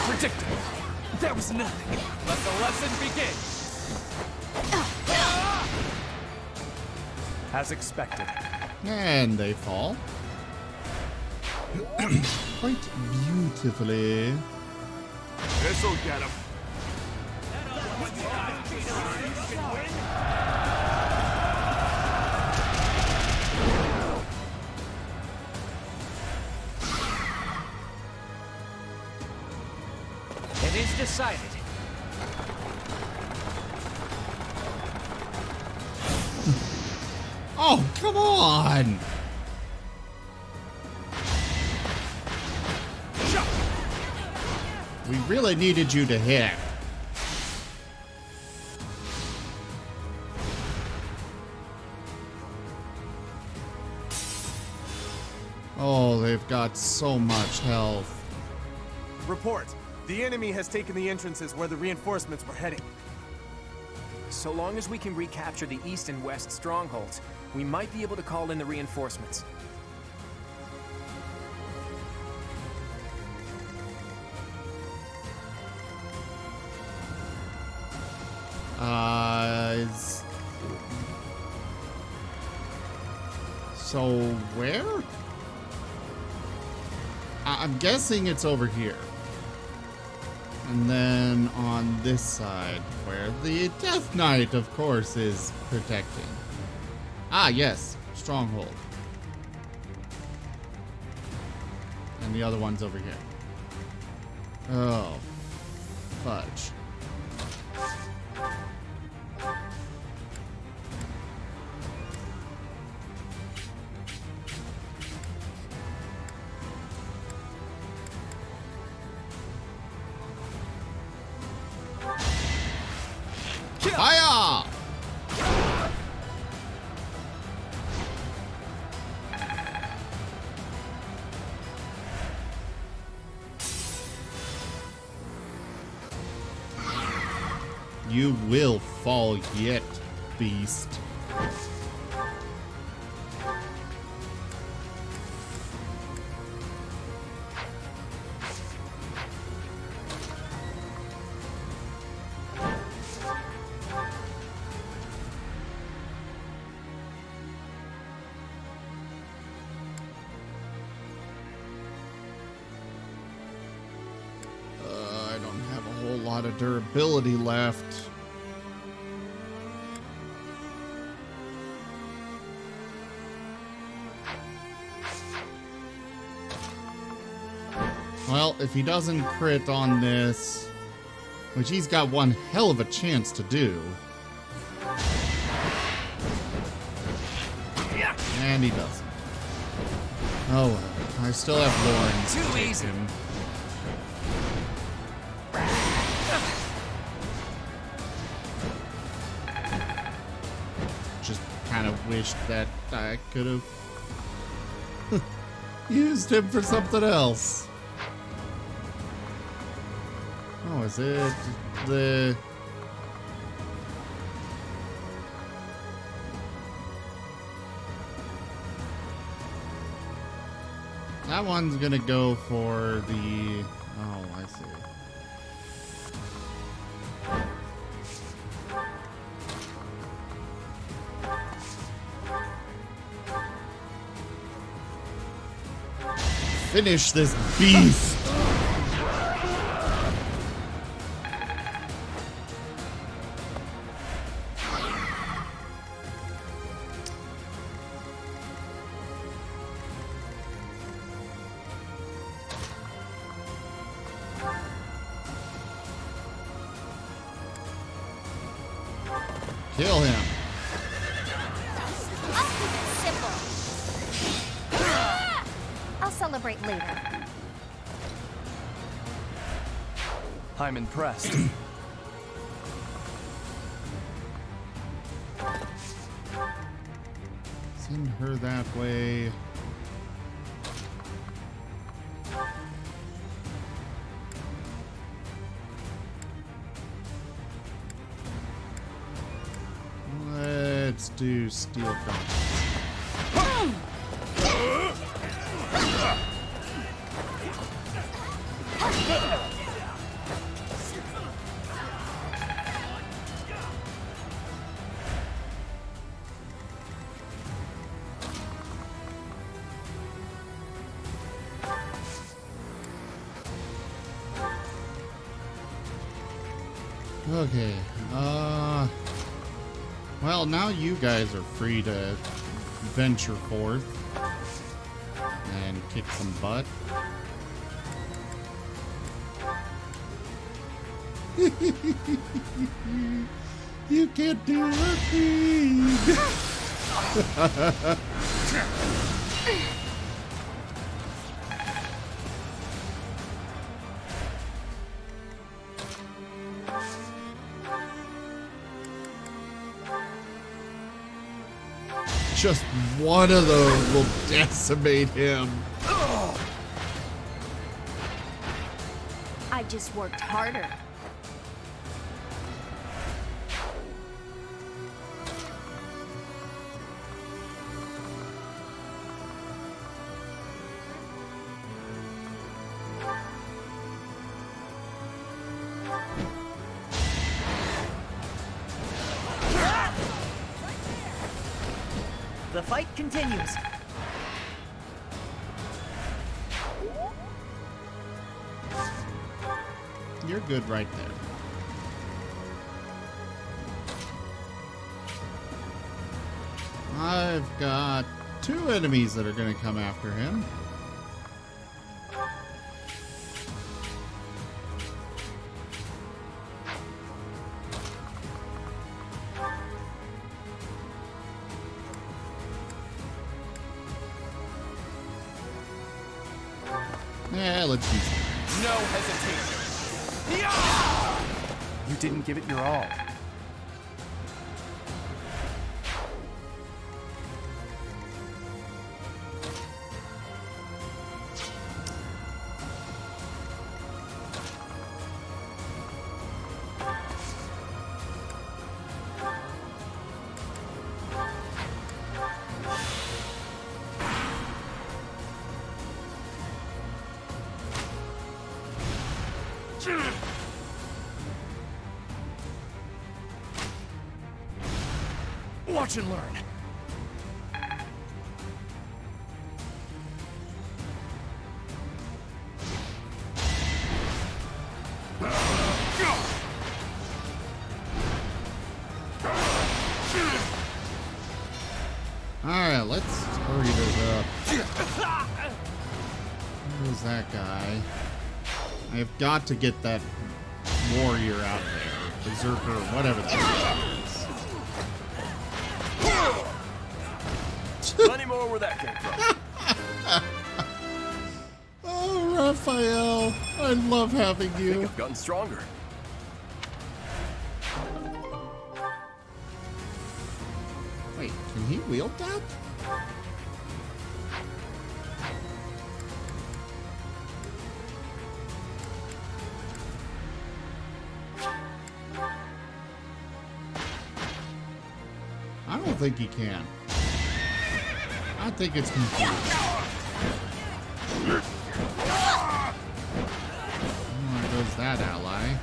Predictable. That was nothing. Let the lesson begin. As expected. And they fall. Quite beautifully. This'll get him. It is decided. Oh, come on! We really needed you to hit. Oh, they've got so much health. Report. The enemy has taken the entrances where the reinforcements were heading. So long as we can recapture the east and west strongholds, we might be able to call in the reinforcements. So where? I'm guessing it's over here. And then on this side, where the Death Knight, of course, is protecting. Ah, yes. Stronghold. And the other one's over here. Oh, fudge. Fire! You will fall yet, beast. I don't have a whole lot of durability left. Well, if he doesn't crit on this, which he's got one hell of a chance to do. And he doesn't. Oh well, I still have Lawrence to take him. Just kind of wished that I could have used him for something else. Oh, is it the... That one's gonna go for the... Oh, I see. Finish this beast. Kill him. I'll keep it simple. I'll celebrate later. I'm impressed. Send her that way. Let's do steel gauntlets. Okay, well, now you guys are free to venture forth and kick some butt. You can't do a thing. Just one of those will decimate him. I just worked harder. The fight continues. You're good right there. I've got 2 enemies that are going to come after him. Yeah, let's do something. No hesitation. You didn't give it your all. Watch and learn. Alright, let's hurry this up. Where's that guy? I have got to get that warrior out there. Berserker, whatever that is. Plenty more where that came from. Oh, Raphael, I love having you. I think I've gotten stronger. Wait, can he wield that? I don't think he can. I think it's confused. Oh, there goes that ally.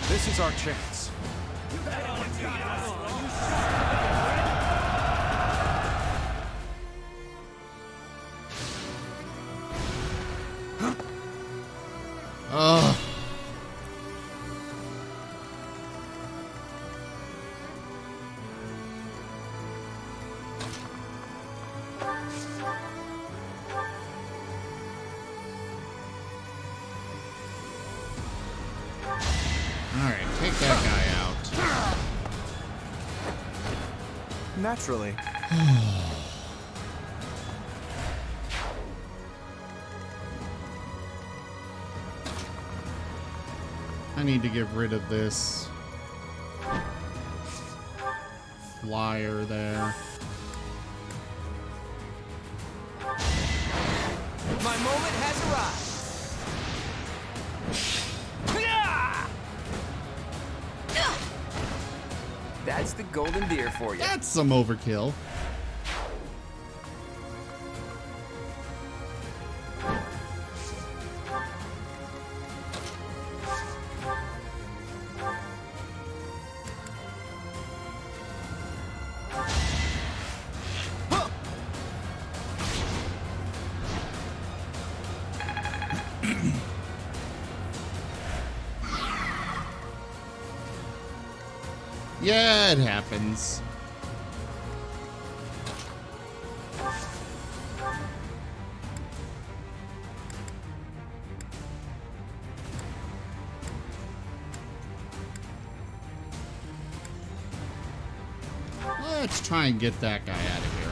This is our chance. Naturally. I need to get rid of this flyer there. My moment has arrived. That's the golden deer for you. That's some overkill. Yeah, it happens. Let's try and get that guy out of here.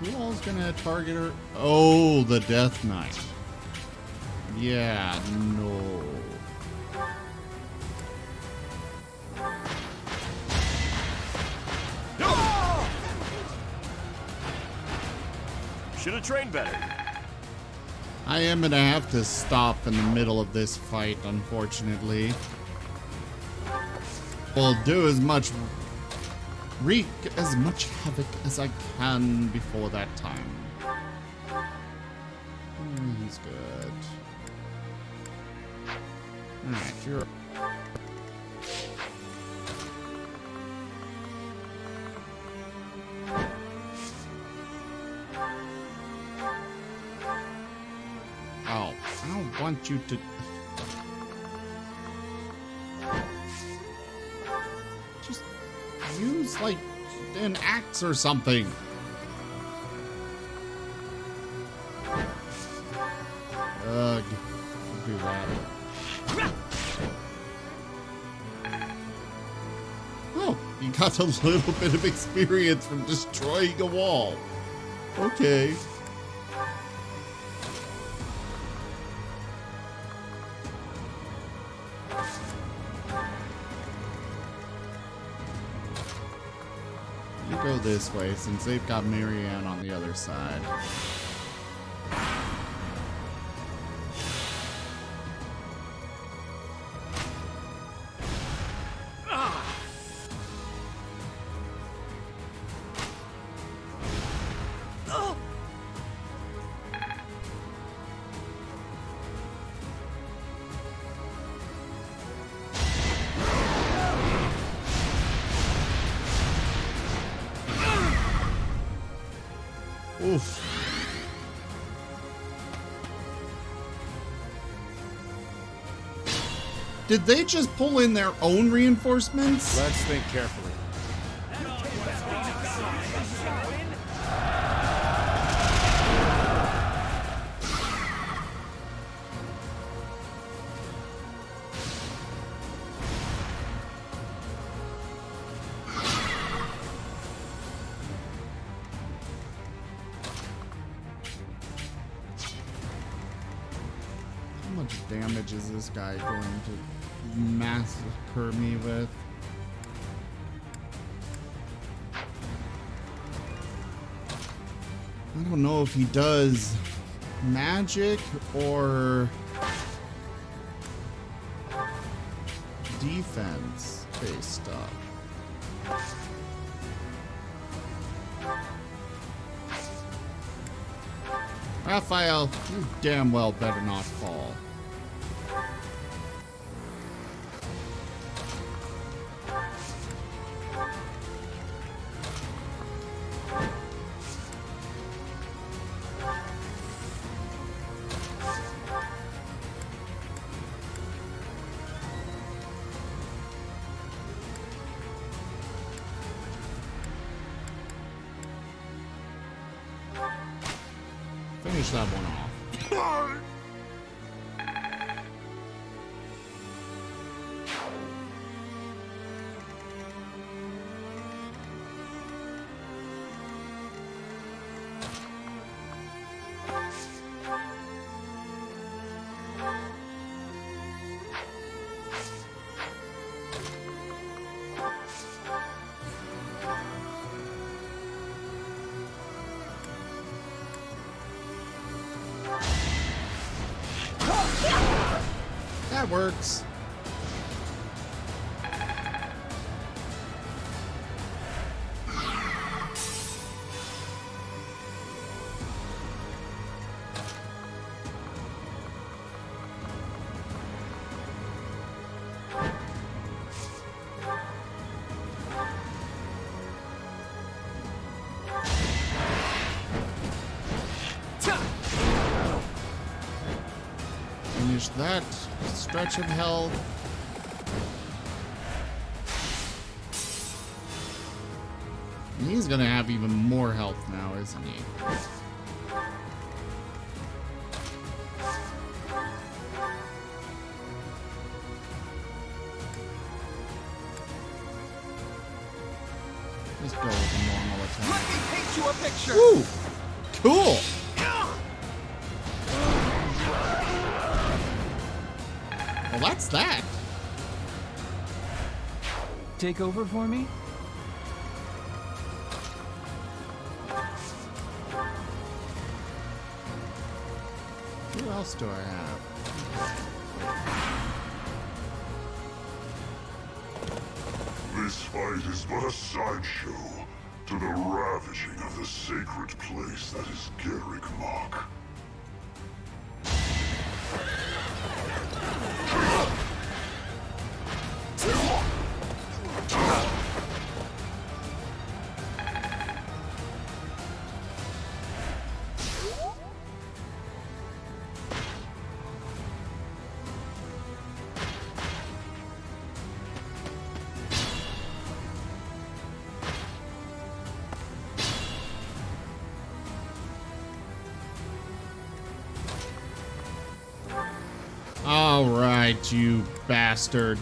Who all's gonna target her? Oh, the Death Knight. Yeah, no. Should have trained better. I am gonna have to stop in the middle of this fight, unfortunately. We'll do wreak as much havoc as I can before that time. He's good. Alright, you're... Oh, I don't want you to... Just use, like, an axe or something. Ugh, don't do that. Oh, you got a little bit of experience from destroying a wall. Okay. You go this way since they've got Marianne on the other side. Oof. Did they just pull in their own reinforcements? Let's think carefully. How much damage is this guy going to massacre me with? I don't know if he does magic or defense based stuff. Raphael, you damn well better not fall. Finish that one off. That works. Finish that stretch of health. He's gonna have even more health now, isn't he? Just go with a normal attack. Let me paint you a picture. Ooh, cool. Well, that's that. Take over for me? Who else do I have? This fight is but a sideshow to the ravaging of the sacred place that is Garrick Mach. All right, you bastard.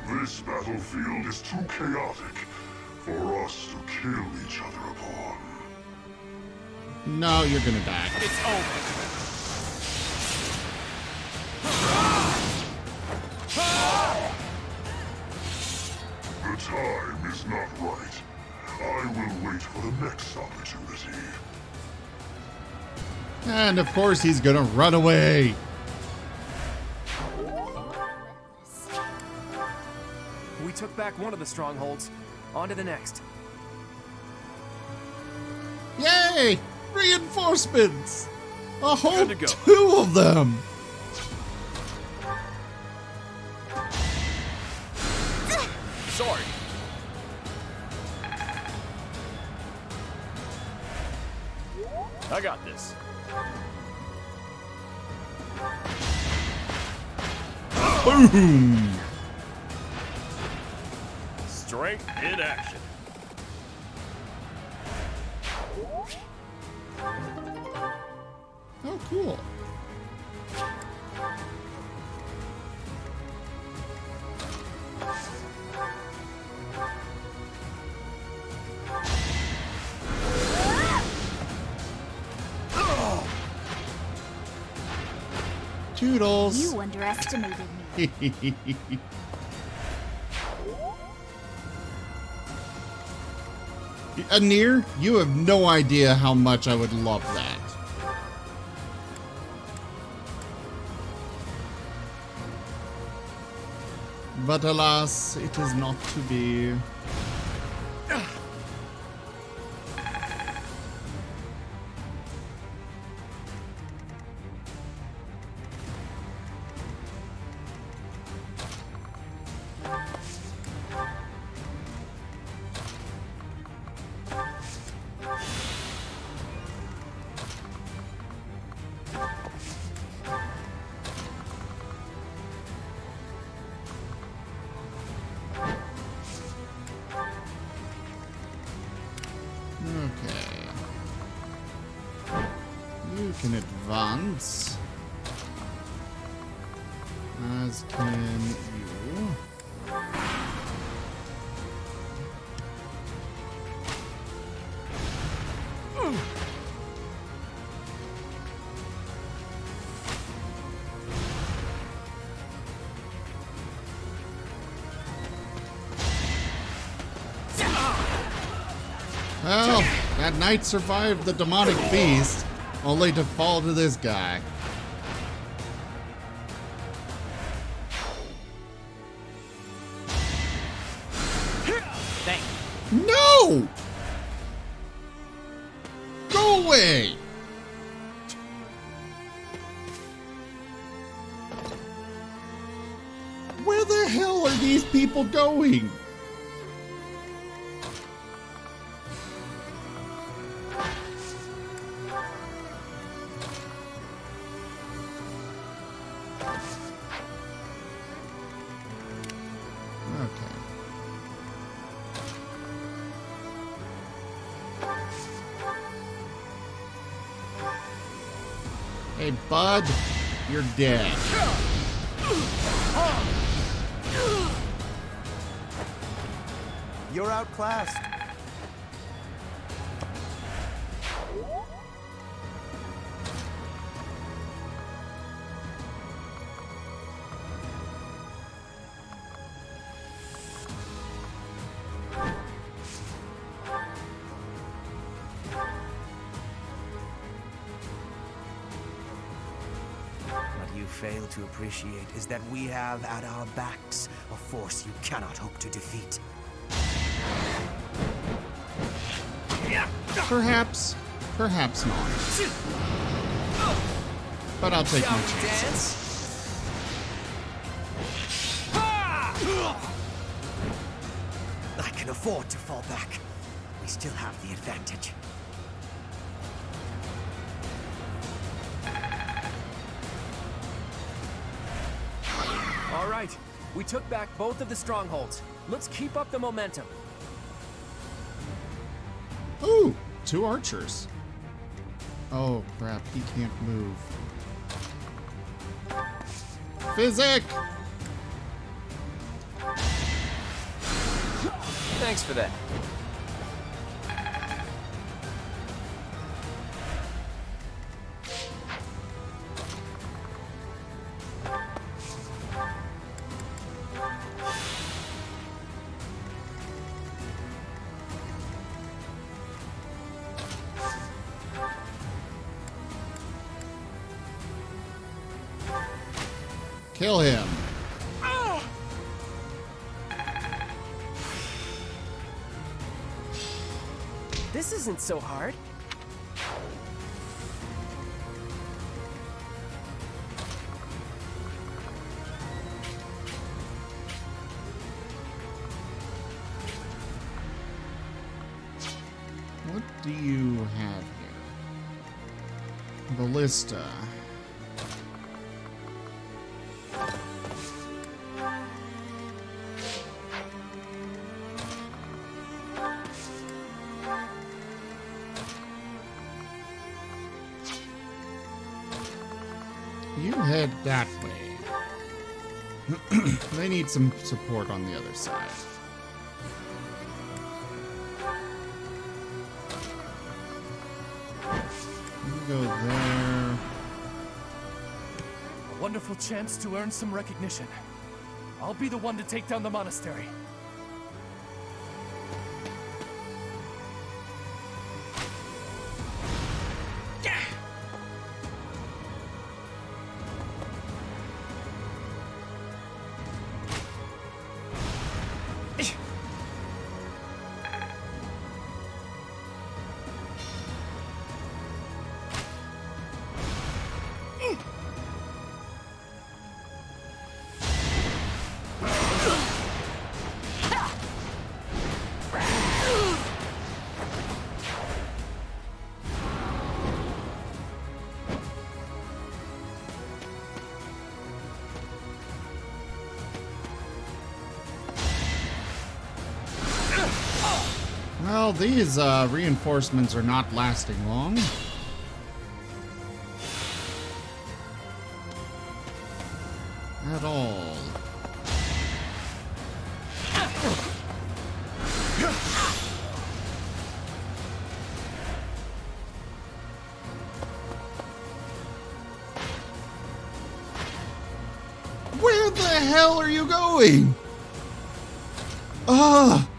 This battlefield is too chaotic for us to kill each other upon. No, you're gonna die. It's over. The time is not right. I will wait for the next opportunity. And of course he's gonna run away. We took back one of the strongholds. On to the next. Yay! Reinforcements! A whole Good to go. 2 of them! Sorry. I got this. Boom! Strength in action. Oh, cool. Toodles. You underestimated me. Anir, you have no idea how much I would love that. But alas, it is not to be. advance. As can you. Well, that knight survived the demonic beast, only to fall to this guy. No! Go away! Where the hell are these people going? Hey, bud, you're dead. You're outclassed. Fail to appreciate is that we have at our backs a force you cannot hope to defeat. Perhaps not. But I'll take my chances. I can afford to fall back. We still have the advantage. All right, we took back both of the strongholds. Let's keep up the momentum. Ooh, 2 archers. Oh crap, he can't move. Physic! Thanks for that. Kill him. This isn't so hard. What do you have here? Ballista. You head that way. They need some support on the other side. You go there. A wonderful chance to earn some recognition. I'll be the one to take down the monastery. Well, these reinforcements are not lasting long. at all. Where the hell are you going? Ah!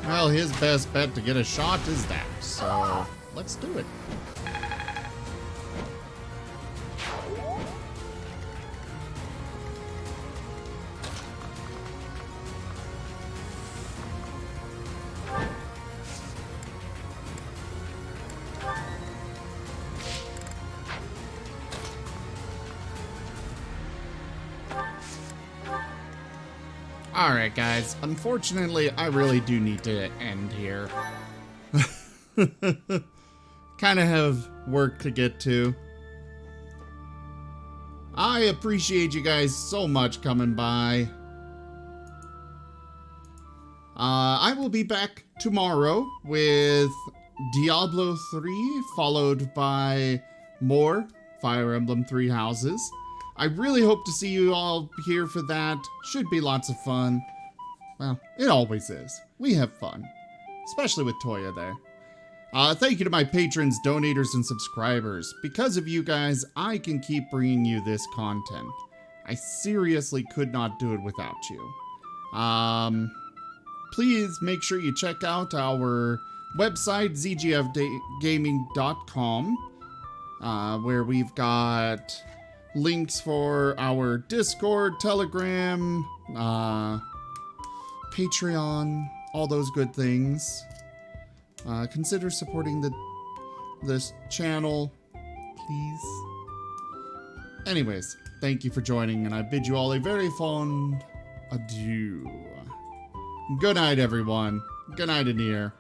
Well, his best bet to get a shot is that, so let's do it. Alright guys, unfortunately I really do need to end here. Kind of have work to get to. I appreciate you guys so much coming by. I will be back tomorrow with Diablo 3, followed by more Fire Emblem Three Houses. I really hope to see you all here for that. Should be lots of fun. Well, it always is. We have fun. Especially with Toya there. Thank you to my patrons, donators, and subscribers. Because of you guys, I can keep bringing you this content. I seriously could not do it without you. Please make sure you check out our website, zgfgaming.com, where we've got links for our Discord, Telegram, Patreon, all those good things. Consider supporting this channel, please. Anyways, thank you for joining, and I bid you all a very fond adieu. Good night, everyone. Good night in here.